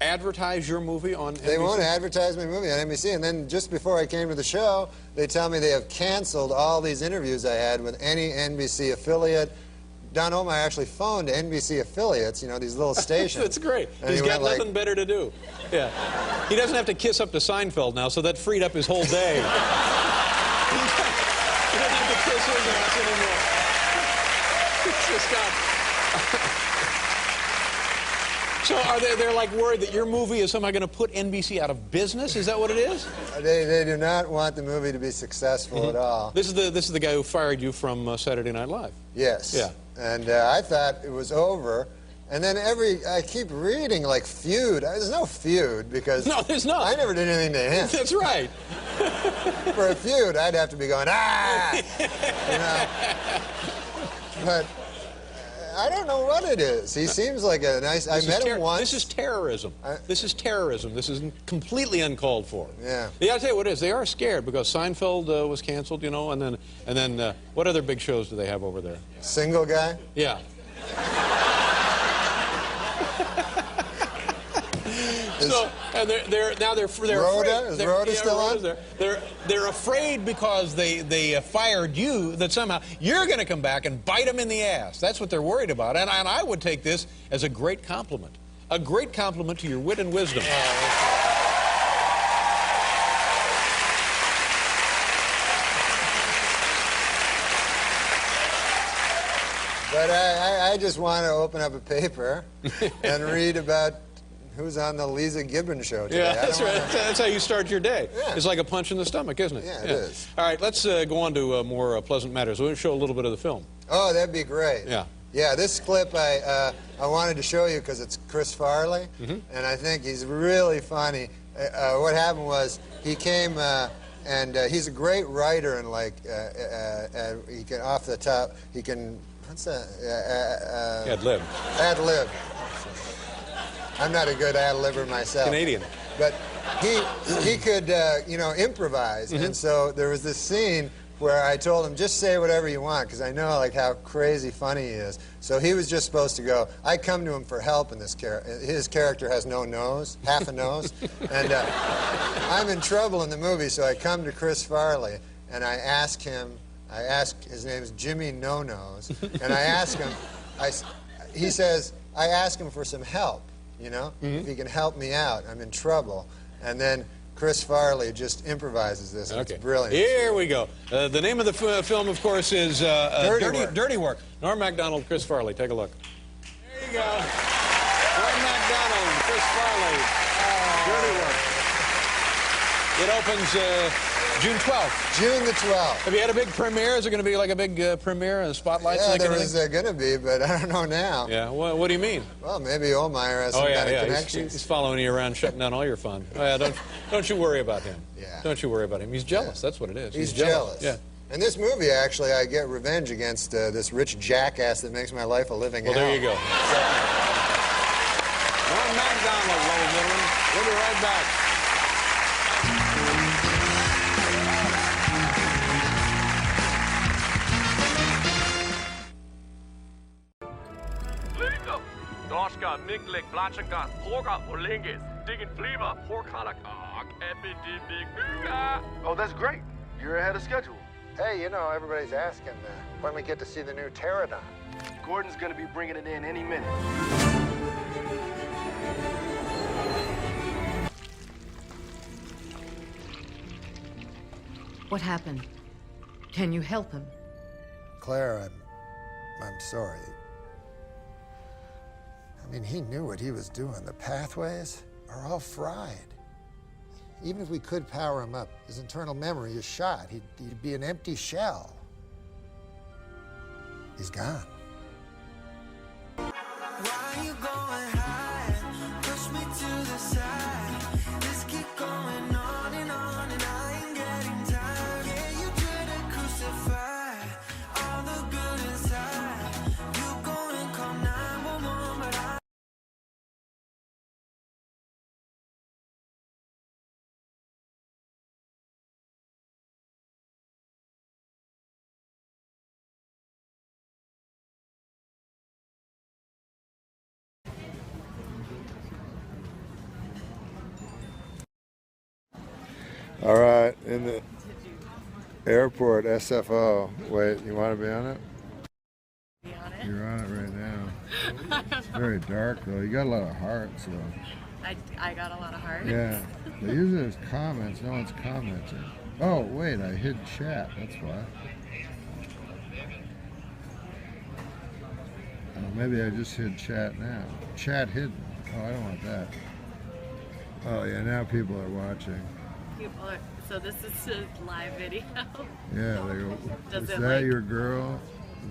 advertise your movie on NBC? They won't advertise my movie on NBC, and then just before I came to the show, they tell me they have canceled all these interviews I had with any NBC affiliate. Don Ohlmeyer actually phoned NBC affiliates, you know, these little stations. That's great. And He's he got went like, nothing better to do. Yeah. He doesn't have to kiss up to Seinfeld now, so that freed up his whole day. He doesn't have to kiss his ass anymore. It's just got... So are they're like worried that your movie is somehow going to put NBC out of business? Is that what it is? They do not want the movie to be successful at all. This is the guy who fired you from Saturday Night Live. Yes. Yeah. And I thought it was over. And then I keep reading like feud. There's no feud because No, there's not. I never did anything to him. That's right. For a feud, I'd have to be going, ah! You know? But I don't know what it is. He seems like a nice... I met him once. This is terrorism. This is terrorism. This is completely uncalled for. Yeah. Yeah, I'll tell you what it is. They are scared because Seinfeld was canceled, you know, and then what other big shows do they have over there? Single guy? Yeah. So They're Rhoda? afraid. Is Rhoda still on? They're afraid because they fired you that somehow you're going to come back and bite them in the ass. That's what they're worried about. And I would take this as a great compliment. A great compliment to your wit and wisdom. But I just want to open up a paper and read about who's on the Lisa Gibbons show today. Yeah, that's right. That's how you start your day. Yeah. It's like a punch in the stomach, isn't it? Yeah, it is. All right, let's go on to more pleasant matters. We'll show a little bit of the film. Oh, that'd be great. Yeah. Yeah, this clip I wanted to show you because it's Chris Farley, and I think he's really funny. What happened was he came, and he's a great writer, and like he can off the top, he can what's that? Ad lib. Ad lib. I'm not a good ad libber myself. Canadian. But he could you know, improvise, and so there was this scene where I told him, just say whatever you want, because I know like how crazy funny he is. So he was just supposed to go, I come to him for help in this character. His character has no nose, half a nose, and I'm in trouble in the movie, so I come to Chris Farley, and I ask him, his name's Jimmy No Nose, and I ask him, he says, I ask him for some help, you know, if he can help me out, I'm in trouble. And then Chris Farley just improvises this, and it's brilliant. Here we go. The name of the film, of course, is Dirty Work. Norm MacDonald, Chris Farley. Take a look. There you go. Norm MacDonald, Chris Farley. Dirty Work. It opens June 12th. June the 12th. Have you had a big premiere? Is it going to be like a big premiere and spotlights? Yeah, and that there kind of was going to be, but I don't know now. Yeah, what do you mean? Well, maybe Ohlmeyer has some kind of connections. He's following you around, shutting down all your fun. Oh, yeah, don't you worry about him. Yeah. Don't you worry about him. He's jealous. That's what it is. He's jealous. Yeah. In this movie, actually, I get revenge against this rich jackass that makes my life a living hell. Well, there you go. Norm MacDonald, ladies and gentlemen. We'll be right back. Doska, Miklik, Blatschaka, Proga, Olingis, Diggin Fleaver, Porkalakak, Epidemic. Oh, that's great. You're ahead of schedule. Hey, you know, everybody's asking when we get to see the new Pterodon. Gordon's gonna be bringing it in any minute. What happened? Can you help him? Claire, I'm sorry. I mean, he knew what he was doing. The pathways are all fried. Even if we could power him up, his internal memory is shot. He'd be an empty shell. He's gone. Why you going high? Push me to the side. This keep going on and I ain't getting tired. Yeah, you try to crucify all the good inside. You go and call 911, but I All right, in the airport, SFO. Wait, you want to be on it? You're on it right now. It's very dark, though. You got a lot of hearts, though. I got a lot of hearts. Yeah. They use it as comments. No one's commenting. Oh, wait, I hid chat. That's why. Oh, maybe I just hid chat now. Chat hidden. Oh, I don't want that. Oh, yeah, now people are watching. So this is a live video. Yeah, they go, Does is it, that like, your girl?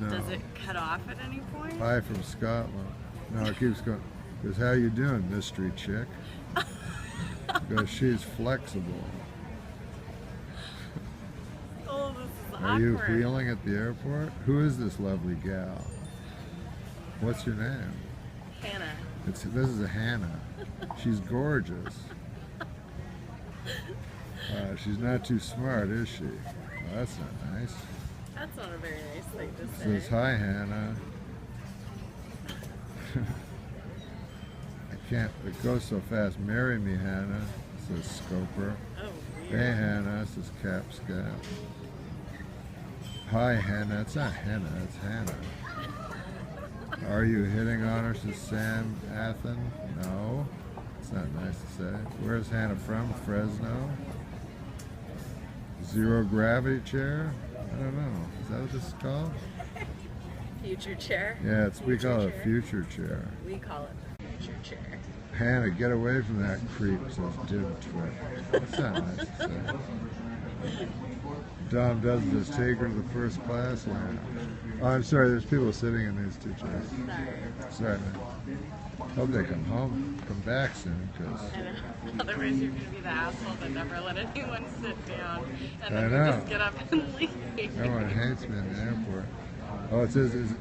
No. Does it cut off at any point? Hi from Scotland. No, it keeps going. Goes, how you doing, mystery chick? Goes, she's flexible. Oh, this is awkward. Are you feeling at the airport? Who is this lovely gal? What's your name? Hannah. This is a Hannah. She's gorgeous. She's not too smart, is she? Well, that's not nice. That's not a very nice thing to It says, say. hi, Hannah. Can't, it goes so fast. Marry me, Hannah, says Scoper. Oh, Hey, Hannah, says Capscat. Hi, Hannah. It's not Hannah, it's Hannah. Are you hitting on her, says Sam Athen? No. It's not nice to say. Where's Hannah from? Fresno? Zero gravity chair? I don't know. Is that what this is called? Future chair? Yeah, we call it a chair? future chair. We call it the future chair. Hannah, get away from that creep, says Dim Twit. That's not nice to say. Dom doesn't just take her to the first class lounge. Oh, I'm sorry, there's people sitting in these two chairs. Sorry, man. Hope they come home, come back soon, because... I know. Otherwise you're going to be the asshole that never let anyone sit down. And I then know. you just get up and leave. Everyone hates me in the airport. Oh, it says,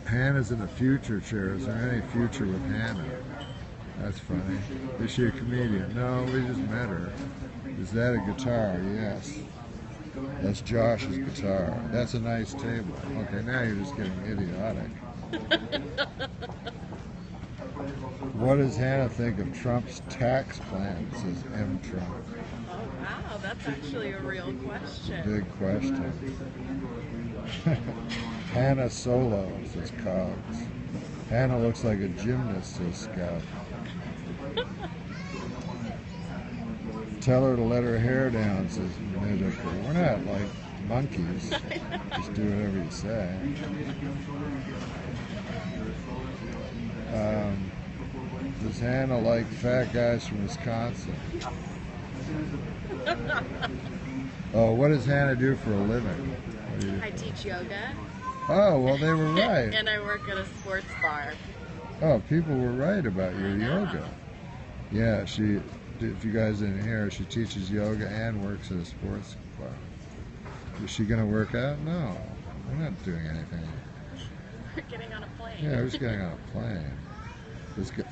Hannah's in the future chair. Is there any future with Hannah? That's funny. Is she a comedian? No, we just met her. Is that a guitar? Yes. That's Josh's guitar. That's a nice table. Okay, now you're just getting idiotic. What does Hannah think of Trump's tax plan? Says M. Trump. Oh, wow. That's actually a real question. Big question. Hannah Solo, says Cogs. Hannah looks like a gymnast, says Scout. Tell her to let her hair down, says Medical. We're not like monkeys. Just do whatever you say. Does Hannah like fat guys from Wisconsin? Oh, what does Hannah do for a living? What do you do? I teach yoga. Oh, well, they were right. And I work at a sports bar. Oh, people were right about your yoga. Yeah, if you guys didn't hear, she teaches yoga and works at a sports bar. Is she going to work out? No, we're not doing anything. We're getting on a plane. Yeah, we're just getting on a plane.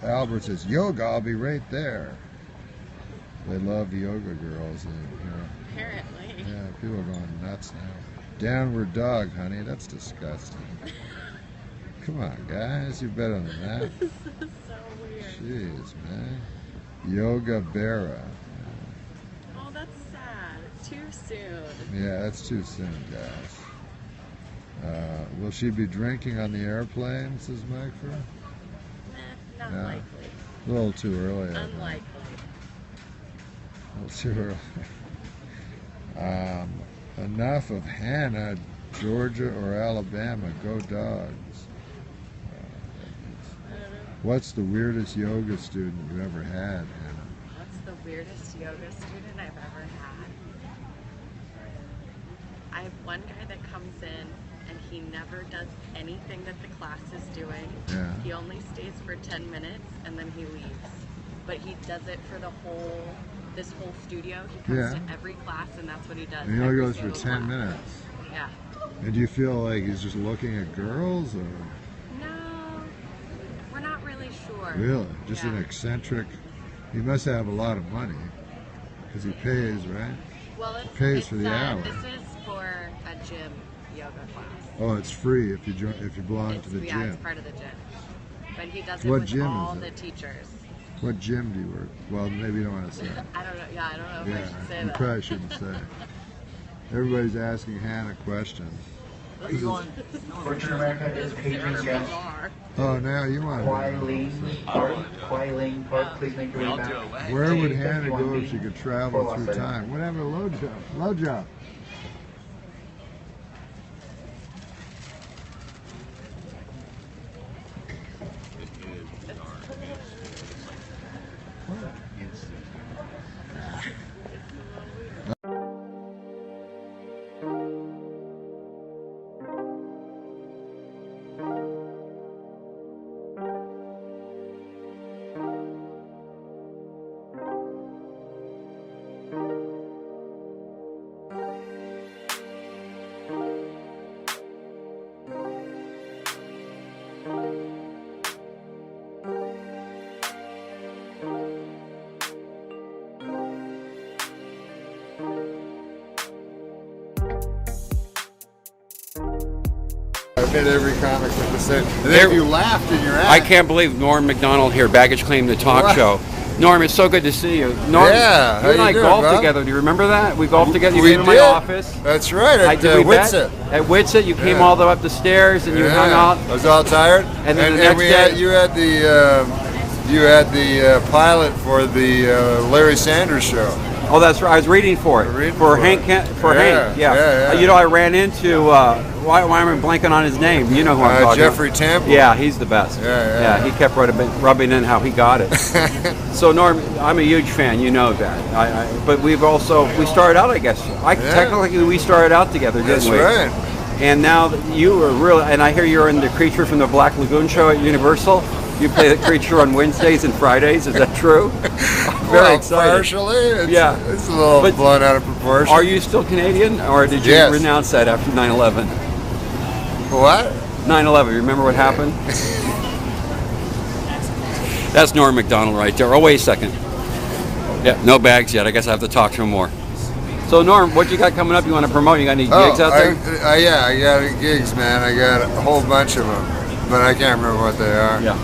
Albert says, yoga, I'll be right there. They love the yoga girls. Apparently. Yeah, people are going nuts now. Downward dog, honey, that's disgusting. Come on, guys, you're better than that. This is so weird. Jeez, man. Yoga Berra. Oh, that's sad. Too soon. Yeah, that's too soon, guys. Will she be drinking on the airplane, says Micro? Not No. likely. A little too early. I think. Unlikely. A little too early. Enough of Hannah, Georgia or Alabama. Go Dogs. What's the weirdest yoga student you ever had, Hannah? What's the weirdest yoga student I've ever had? I have one guy that comes in and he never does anything that the class is doing. Yeah. He only stays for 10 minutes and then he leaves. But he does it for this whole studio. He comes Yeah. to every class and that's what he does. And he only every goes for single 10 class. minutes. Yeah. And do you feel like he's just looking at girls, or No, we're not really sure. really just an Yeah. eccentric? He must have a lot of money because he pays, right? Well, He pays for the hour. This is for a gym yoga class. Oh, it's free if you belong to the Yeah, gym. it's part of the gym. But he does it What with gym all is the it? teachers. What gym do you work? Well, maybe you don't want to say. I don't know. Yeah, I don't know if I should say you that. probably shouldn't say. Everybody's asking Hannah questions. Fortune America is patron guest. Oh, now you want Kwai Ling Park, please make your way back. Where would Hannah go if she could travel through time? Whatever, low jump. Low jump. hit every comic with the same. And then if you laughed in your act. I can't believe Norm MacDonald here, Baggage Claim, the talk What? show. Norm, it's so good to see you. Norm, Yeah, how you and you I doing, golfed Bob? together. Do you remember that? We golfed together. You We came to my did. office. That's right, at Did we bet? Whitsett. At Whitsett, you came Yeah. all the way up the stairs and you hung out. I was all tired. And then the next we day, had you had the pilot for the Larry Sanders show. Oh, that's right. I was reading for it. For Hank. Yeah, Hank. Yeah. yeah. You know, I ran into. Why am I blanking on his name? You know who I'm talking Jeffrey about. Temple. Yeah, he's the best. Yeah. He kept rubbing in how he got it. So Norm, I'm a huge fan. You know that. But we started out. I guess. Technically we started out together, didn't we? That's right. And now that you are really. And I hear you're in the Creature from the Black Lagoon show at Universal. You play the creature on Wednesdays and Fridays. Is that true? Very excited. Partially. It's a little But blown out of proportion. Are you still Canadian, or did you Yes. renounce that after 9/11? What? 9/11. You remember what happened? That's Norm MacDonald right there. Oh, wait a second. Yeah, no bags yet. I guess I have to talk to him more. So Norm, what you got coming up? You want to promote? You got any gigs out there? Yeah, I got gigs, man. I got a whole bunch of them, but I can't remember what they are. Yeah.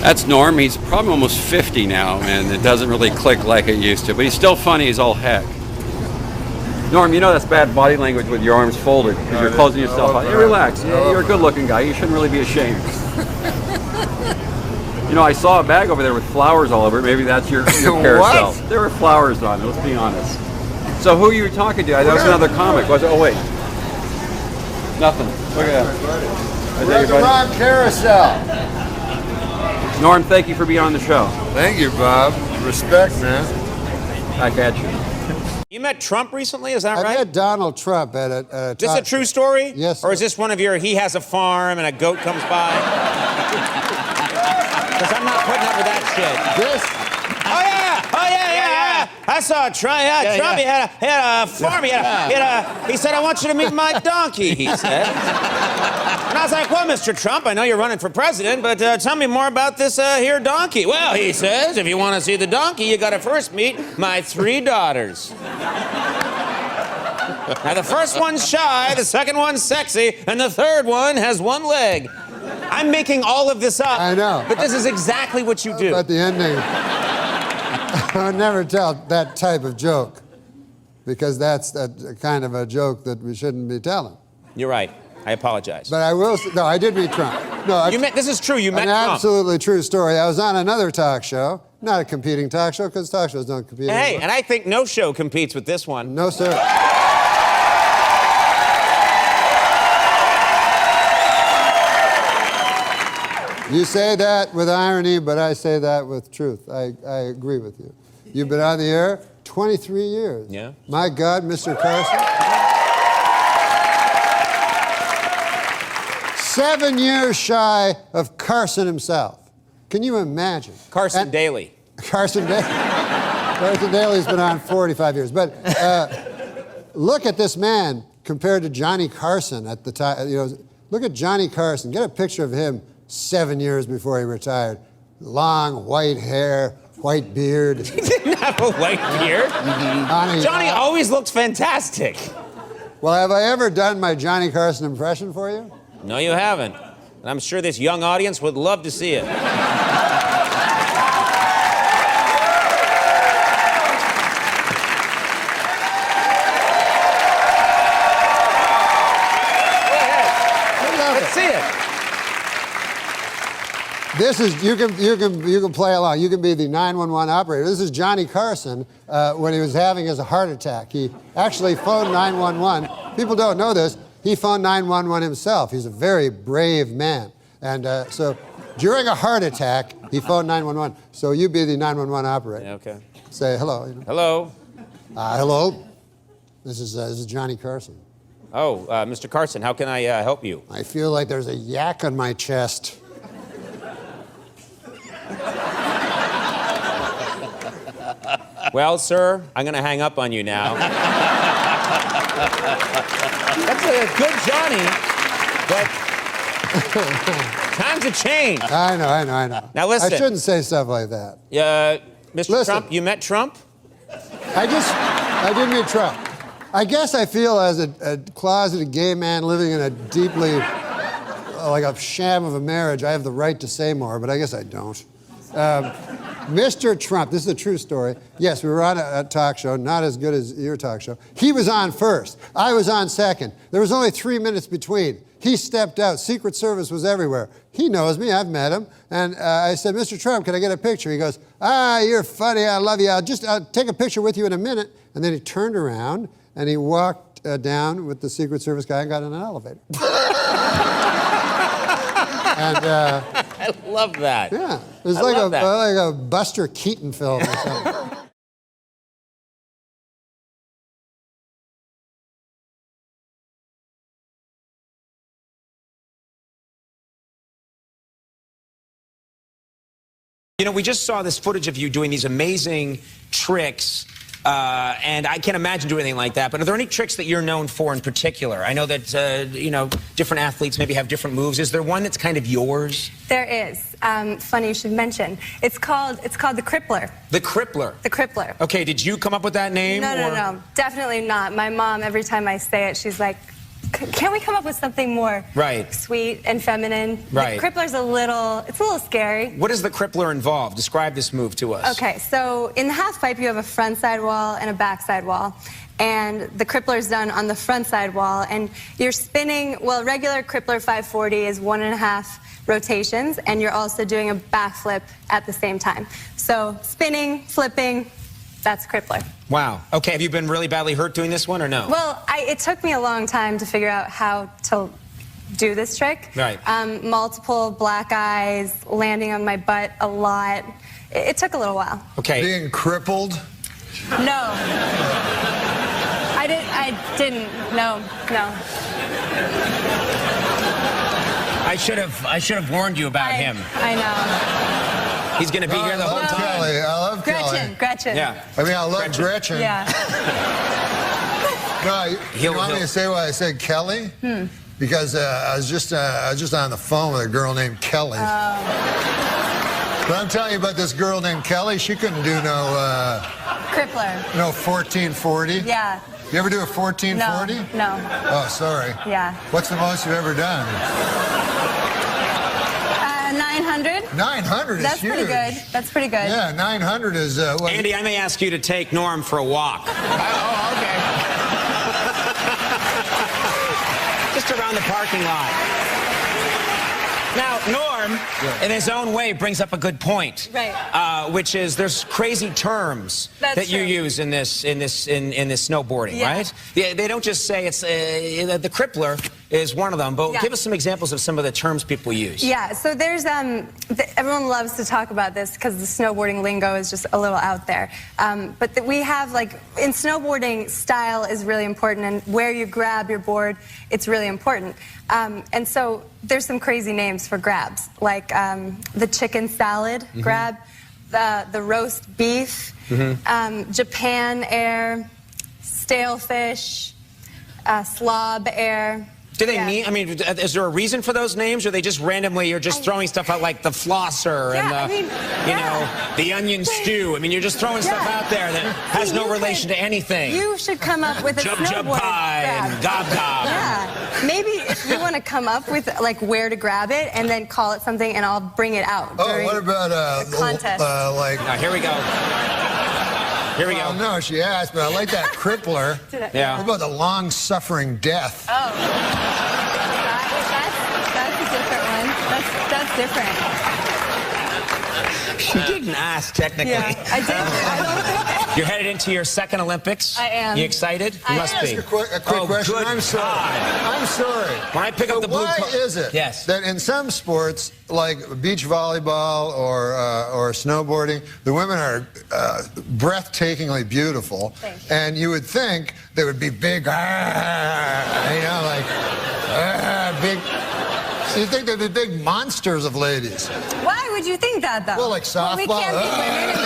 That's Norm. He's probably almost 50 now, and it doesn't really click like it used to. But he's still funny as all heck. Norm, you know that's bad body language with your arms folded because you're closing yourself out. Hey, relax. You're a good-looking guy. You shouldn't really be ashamed. You know, I saw a bag over there with flowers all over it. Maybe that's your carousel. There were flowers on it. Let's be honest. So who you were talking to? That was another comic. Was it? Oh wait, nothing. Look at that. We're at the wrong carousel. Norm, thank you for being on the show. Thank you, Bob. Respect, man. Back at you. You met Trump recently, is that right? I met Donald Trump at a Is this a true story? Yes. Or is this one of your, he has a farm and a goat comes by? Because I'm not putting up with that shit. Oh yeah. I saw Trump. Trump. He had a farm. He said, "I want you to meet my donkey." He said, and I was like, "Well, Mr. Trump, I know you're running for president, but tell me more about this here donkey." Well, he says, "If you want to see the donkey, you got to first meet my 3 daughters." Now the first one's shy, the second one's sexy, and the third one has 1 leg. I'm making all of this up. I know. But this is exactly what you do. But the ending, I would never tell that type of joke because that's a kind of a joke that we shouldn't be telling. You're right. I apologize. But I will say, no, I did meet Trump. No, this is true. You met an Trump. absolutely true story. I was on another talk show, not a competing talk show because talk shows don't compete. Hey, anymore. and I think no show competes with this one. No, sir. You say that with irony, but I say that with truth. I agree with you. You've been on the air 23 years. Yeah. My God, Mr. Carson. 7 years shy of Carson himself. Can you imagine? Carson Daly. Carson Daly. Carson Daly's been on 45 years. But look at this man compared to Johnny Carson at the time. You know, look at Johnny Carson. Get a picture of him 7 years before he retired. Long white hair, white beard. He didn't have a white beard. Johnny always looked fantastic. Well, have I ever done my Johnny Carson impression for you? No, you haven't. And I'm sure this young audience would love to see it. Let's see it. This is you can play along. You can be the 911 operator. This is Johnny Carson when he was having his heart attack. He actually phoned 911. People don't know this. He phoned 911 himself. He's a very brave man. And so during a heart attack, he phoned 911. So you be the 911 operator. Yeah, okay. Say hello. You know. Hello. Hello. This is Johnny Carson. Oh, Mr. Carson, how can I help you? I feel like there's a yak on my chest. Well, sir, I'm going to hang up on you now. That's a good Johnny, but times have changed. I know. Now listen. I shouldn't say stuff like that. Mr. Trump, you met Trump? I did meet Trump. I guess I feel as a closeted gay man living in a deeply like a sham of a marriage, I have the right to say more, but I guess I don't. Mr. Trump, this is a true story. Yes, we were on a talk show, not as good as your talk show. He was on first. I was on second. There was only 3 minutes between. He stepped out. Secret Service was everywhere. He knows me. I've met him. And I said, Mr. Trump, can I get a picture? He goes, you're funny. I love you. I'll take a picture with you in a minute. And then he turned around and he walked down with the Secret Service guy and got in an elevator. And, I love that. Yeah, it was like a Buster Keaton film or something. You know, we just saw this footage of you doing these amazing tricks, and I can't imagine doing anything like that. But are there any tricks that you're known for in particular? I know that, you know, different athletes maybe have different moves. Is there one that's kind of yours? There is. Funny you should mention. It's called the Crippler. The Crippler? The Crippler. Okay, did you come up with that name? No. Definitely not. My mom, every time I say it, she's like, can't we come up with something more sweet and feminine? Right. The Crippler's it's a little scary. What does the Crippler involve? Describe this move to us. Okay, so in the half pipe, you have a front side wall and a back side wall. And the Crippler's done on the front side wall. And you're spinning, well, regular Crippler 540 is 1.5 rotations, and you're also doing a backflip at the same time. So spinning, flipping, that's Crippler. Wow. Okay, have you been really badly hurt doing this one or no? Well, it took me a long time to figure out how to do this trick. Right. Multiple black eyes, landing on my butt a lot. It took a little while. Okay. Being crippled? No. I didn't. No. I should have warned you about him. I know. He's going to be here the whole time. Kelly. I love Kelly. Gretchen. Yeah. I mean, I love Gretchen. Yeah. No, you want me to say why I said Kelly? Because I was just on the phone with a girl named Kelly. But I'm telling you about this girl named Kelly. She couldn't do no Crippler. No 1440. Yeah. You ever do a 1440? No. Oh, sorry. Yeah. What's the most you've ever done? 900. 900 is That's huge. pretty good. That's pretty good. Yeah, 900 is. What? Andy, I may ask you to take Norm for a walk. Oh, okay. Just around the parking lot. Now, Norm, in his own way, brings up a good point. Right. Which is there's crazy terms that you use in this snowboarding, right? Yeah, they don't just say it's the Crippler is one of them, but give us some examples of some of the terms people use. Yeah, so there's, everyone loves to talk about this because the snowboarding lingo is just a little out there. But we have, like, in snowboarding, style is really important, and where you grab your board, it's really important. And so there's some crazy names for grabs, like the chicken salad grab, the roast beef, Japan air, stale fish, slob air. Do they mean, I mean, is there a reason for those names, or are they just randomly, you're just throwing stuff out like the flosser and the, you know, the onion stew? I mean, you're just throwing stuff out there that has no relation to anything. You should come up with a snowboard pie grab. and gob gob. Yeah. Maybe if you want to come up with, like, where to grab it and then call it something, and I'll bring it out during what about the contest. like? Here we go. Here we go. No, she asked, but I like that Crippler. Yeah. What about the long-suffering death? Oh. That's a different one. That's different. She didn't ask, technically. Yeah, I did. You're headed into your second Olympics. I am. You excited? You must be. A quick question. Good I'm sorry. I'm sorry. When I pick up the blue Why is it that in some sports, like beach volleyball or snowboarding, the women are breathtakingly beautiful, and you would think they would be big, you know, like big. So you think they'd be big monsters of ladies? Why would you think that, though? Well, like softball. Well, we can't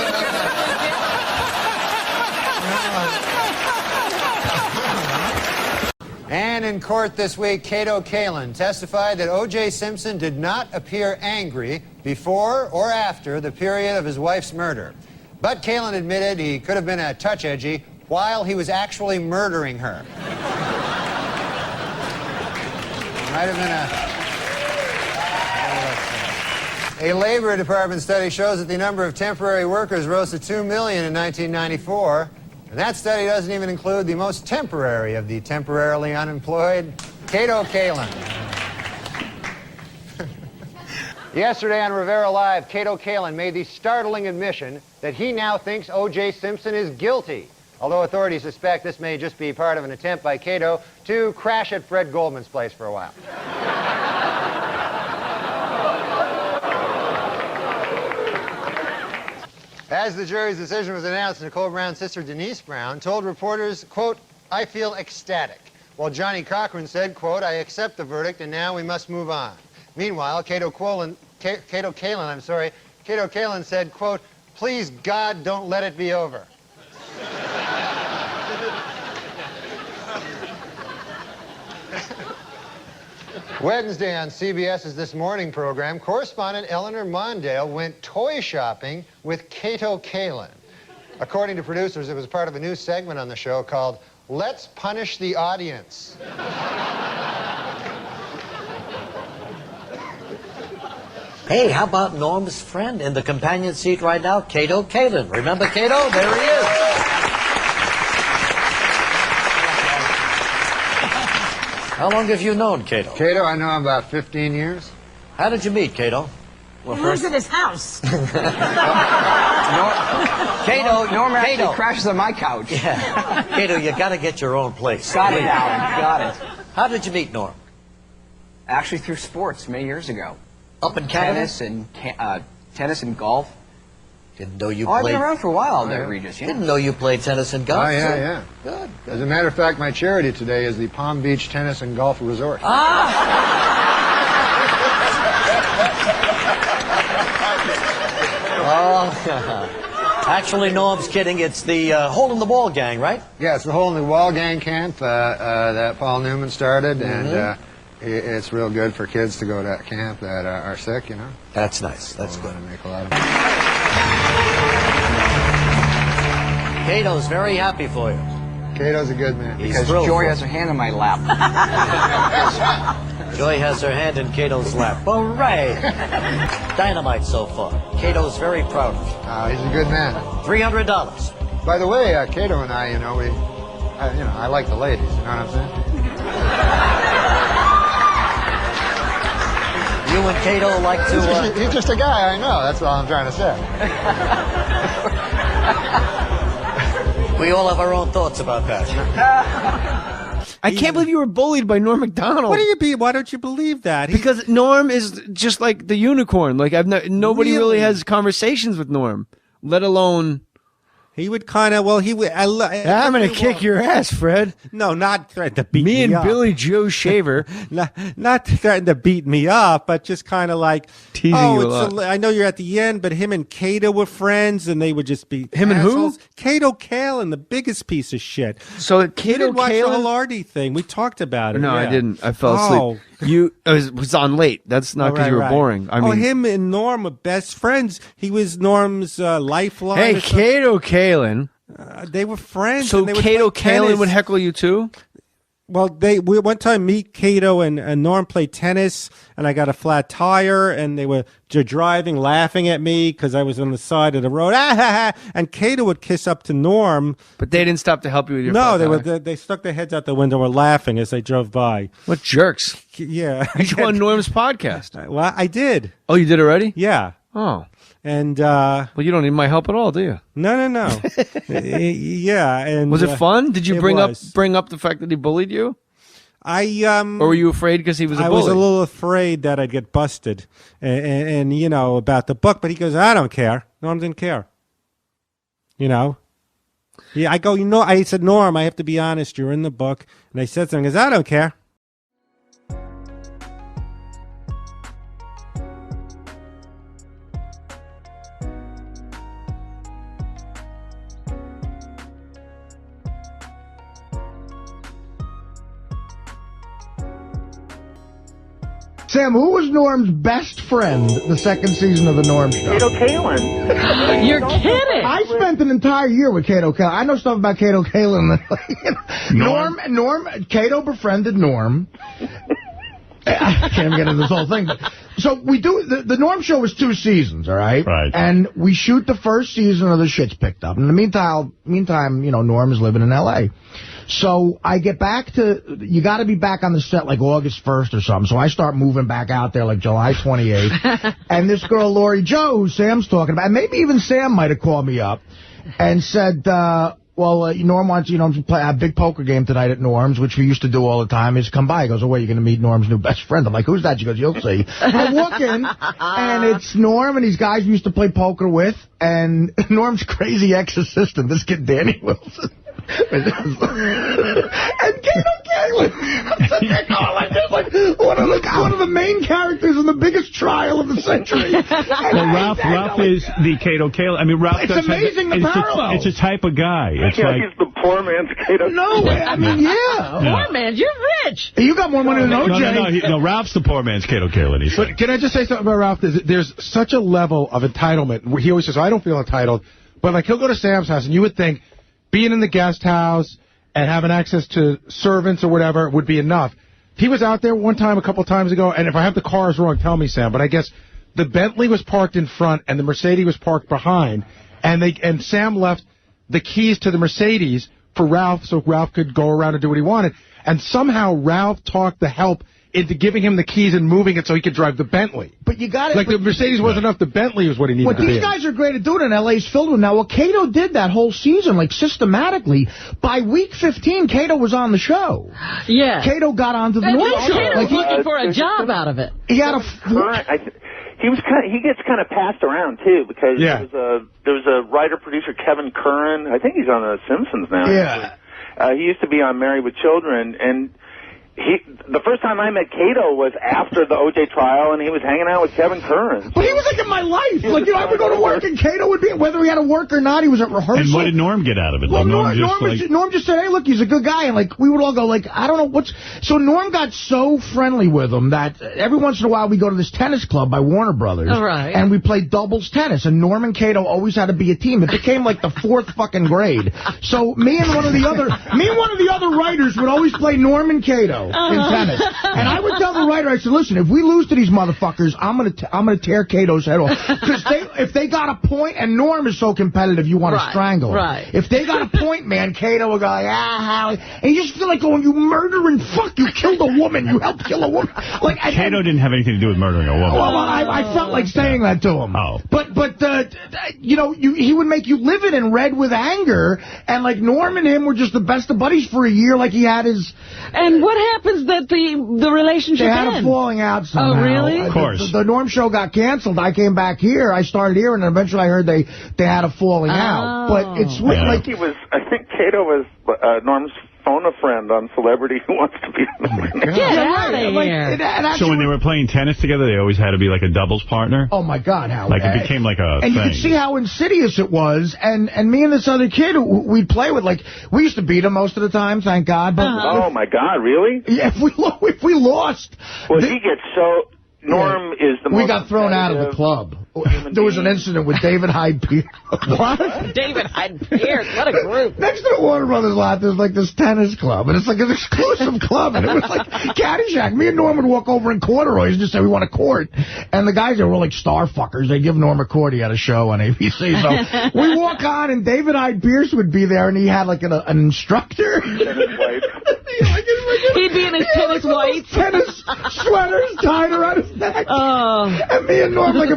be And in court this week, Kato Kalin testified that O.J. Simpson did not appear angry before or after the period of his wife's murder. But Kalin admitted he could have been a touch edgy while he was actually murdering her. Might have been a A Labor Department study shows that the number of temporary workers rose to 2 million in 1994. And that study doesn't even include the most temporary of the temporarily unemployed, Cato Kalin. Yesterday on Rivera Live, Cato Kalin made the startling admission that he now thinks O.J. Simpson is guilty, although authorities suspect this may just be part of an attempt by Cato to crash at Fred Goldman's place for a while. As the jury's decision was announced, Nicole Brown's sister Denise Brown told reporters, quote, "I feel ecstatic," while Johnny Cochran said, quote, "I accept the verdict and now we must move on." Meanwhile, Cato Kalin said, quote, "Please, God, don't let it be over." Wednesday on CBS's This Morning program, correspondent Eleanor Mondale went toy shopping with Cato Kalin. According to producers, it was part of a new segment on the show called Let's Punish the Audience. Hey, how about Norm's friend in the companion seat right now, Cato Kalin? Remember Cato? There he is. How long have you known Cato? Cato, I know him about 15 years. How did you meet Cato? Well, he lives in his house. Cato, Norm actually Cato crashes on my couch. Yeah. Cato, you got to get your own place. Got it, Alan. Got it. How did you meet Norm? Actually, through sports many years ago. Up in Canada? Tennis and golf. Didn't know you I've played. been around for a while there, Regis. Yeah. Didn't know you played tennis and golf. Oh, yeah. Good. As a matter of fact, my charity today is the Palm Beach Tennis and Golf Resort. Actually, Norm's kidding. It's the Hole in the Wall gang, right? Yeah, it's the Hole in the Wall gang camp that Paul Newman started, and it's real good for kids to go to that camp that are sick, you know. That's nice. That's good. Make a lot of money. Cato's very happy for you. Cato's a good man. Because Joy has her hand on my lap. Joy has her hand in Cato's lap. All right. Dynamite so far. Cato's very proud of you. He's a good man. $300. By the way, Cato and I, I like the ladies. You know what I'm saying? You and Cato like to... He's just a guy, I know. That's all I'm trying to say. We all have our own thoughts about that. I can't believe you were bullied by Norm MacDonald. Why don't you believe that? Because Norm is just like the unicorn. Like nobody really has conversations with Norm, let alone. He would kind of, I'm going to kick your ass, Fred. No, not threaten to beat me and up. Billy Joe Shaver. not threaten to beat me up, but just kind of like, teasing you a lot. I know you're at the end, but him and Cato were friends, and they would just be Him assholes. and who? Cato Kalin, the biggest piece of shit. So You Cato didn't watch the Kalin? whole Artie thing. We talked about it. No, yeah. I didn't. I fell asleep. It was on late. That's not because you were boring. I mean, him and Norm were best friends. He was Norm's lifeline. Hey, Cato Kalin. They were friends. So and they would Cato play Kalin tennis. would heckle you too? Well, we one time Cato and Norm played tennis, and I got a flat tire, and they were driving, laughing at me because I was on the side of the road. And Cato would kiss up to Norm, but they didn't stop to help you with your No, flat tire? they stuck their heads out the window, and were laughing as they drove by. What jerks! Yeah, You go on Norm's podcast. Well, I did. Oh, you did already? Yeah. Oh. And well, you don't need my help at all, do you? No. Yeah, and was it fun? Did you bring up the fact that he bullied you? Or were you afraid because he was a bully? I was a little afraid that I'd get busted, and about the book. But he goes, I don't care. Norm didn't care. Yeah, I go, I said, Norm, I have to be honest. You're in the book, and I said something. He goes, I don't care. Sam, who was Norm's best friend the second season of the Norm Show? Cato Kalin. You're kidding! I spent an entire year with Cato Kalin. I know stuff about Cato Kalin. Cato befriended Norm. I can't even get into this whole thing. So we do, the Norm Show was 2 seasons, all right? Right. And we shoot the first season of The Shit's Picked Up. In the meantime, Norm is living in L.A. So I get back you got to be back on the set like August 1st or something. So I start moving back out there like July 28th. And this girl, Lori Jo, who Sam's talking about, and maybe even Sam might have called me up and said, Norm wants, to play a big poker game tonight at Norm's, which we used to do all the time. Is come by. He goes, oh, wait, you're going to meet Norm's new best friend. I'm like, who's that? She goes, you'll see. I walk in, and it's Norm and these guys we used to play poker with, and Norm's crazy ex-assistant, this kid Danny Wilson. And Kato Kalin. One of the main characters in the biggest trial of the century. Well, Ralph is the Kato Kalin. I mean, Ralph. It's amazing the parallel. It's a type of guy. It's he's the poor man's Kato. No, I mean, Poor man, you're rich. You got more money than OJ. No, Ralph's the poor man's Kato Kalin. But can I just say something about Ralph? There's such a level of entitlement where he always says, I don't feel entitled. But like he'll go to Sam's house and you would think being in the guest house and having access to servants or whatever would be enough. He was out there one time a couple times ago, and if I have the cars wrong, tell me, Sam, but I guess the Bentley was parked in front and the Mercedes was parked behind, and Sam left the keys to the Mercedes for Ralph so Ralph could go around and do what he wanted. And somehow Ralph talked the help into giving him the keys and moving it so he could drive the Bentley. But you got it. Like the Mercedes wasn't enough, the Bentley was what he needed to be. These guys are great at doing it, and LA's filled with them. Now, Kato did that whole season, like, systematically. By week 15, Kato was on the show. Yeah. Kato got onto the Norm Show. Kato's looking for a job out of it. He had he gets kind of passed around, too, because there was a writer-producer, Kevin Curran. I think he's on The Simpsons now. Yeah. He used to be on Married with Children, and the first time I met Kato was after the O.J. trial, and he was hanging out with Kevin Curran. But he was like in my life. Like, I would go to work, and Kato would be, whether he had to work or not, he was at rehearsal. And what did Norm get out of it? Well, Norm just said, hey, look, he's a good guy. And, like, we would all go, like, I don't know what's... So Norm got so friendly with him that every once in a while we go to this tennis club by Warner Brothers. All right. And we played doubles tennis. And Norm and Kato always had to be a team. It became, like, the 4th fucking grade. So me and one of the other writers would always play Norm and Kato in tennis. And I would tell the writer, I said, listen, if we lose to these motherfuckers, I'm gonna tear Kato's head off. Because if they got a point, and Norm is so competitive, you want to strangle him. Right. If they got a point, man, Kato would go like, Howie. And you just feel like going, you murdering fuck, you killed a woman, you helped kill a woman. Like, Kato didn't have anything to do with murdering a woman. Well, I felt like saying that to him. Oh. But he would make you live it and red with anger, and like Norm and him were just the best of buddies for a year, like he had his... And what happens that the relationship They had a falling out somehow. Oh, really? Of course. The Norm Show got canceled. I came back here. I started here, and eventually I heard they had a falling out. But it's weird. I think Kato was Norm's phone a friend on Celebrity Who Wants to Be a Millionaire. Get out of here. So when they were playing tennis together, they always had to be like a doubles partner? Oh, my God, how Like it became like a And thing. you could see how insidious it was. And me and this other kid who we'd play with, like, we used to beat him most of the time, thank God. But Oh, my God, really? Yeah, if we lost... Well, he gets so... Norm is the most... We got thrown out of the club. There was an incident with David Hyde Pierce. What? David Hyde Pierce, what a group. Next to the Warner Brothers lot, there's like this tennis club, and it's like an exclusive club, and it was like Caddyshack. Me and Norm would walk over in corduroys and just say, we want a court. And the guys there were like star fuckers. They give Norm a court. He had a show on ABC. So we walk on, and David Hyde Pierce would be there, and he had like an instructor. He'd be in his tennis whites. Tennis sweaters tied around his neck. And me and Norm, like,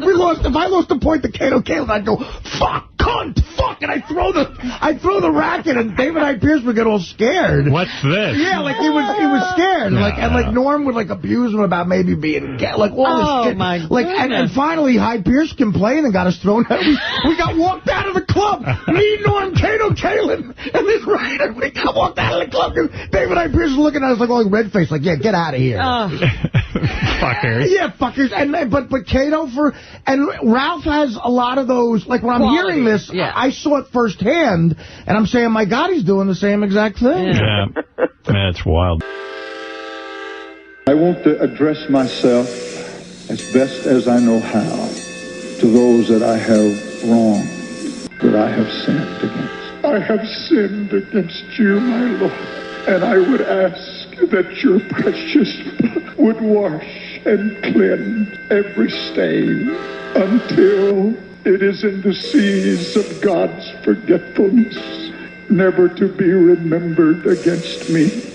if I lost a point to Kato Kalin, I'd go, fuck, cunt, fuck, and I'd throw the racket, and David Hyde Pierce would get all scared. What's this? Yeah, like he was scared. And Norm would like abuse him about maybe being gay, like all this shit. My like, and finally Hyde Pierce complained and got us thrown out. We got walked out of the club. Me, Norm, Kato Kalin, and this writer, we got walked out of the club. David Hyde Pierce was looking at us like all red faced, like, yeah, get out of here. Fuckers. Yeah, fuckers. But Kato and Ralph has a lot of those. Like when I'm hearing this, I saw it firsthand, and I'm saying, my God, he's doing the same exact thing. Yeah, that's wild. I want to address myself as best as I know how to those that I have wronged, that I have sinned against. I have sinned against you, my Lord, and I would ask that your precious blood would wash and cleanse every stain until it is in the seas of God's forgetfulness, never to be remembered against me.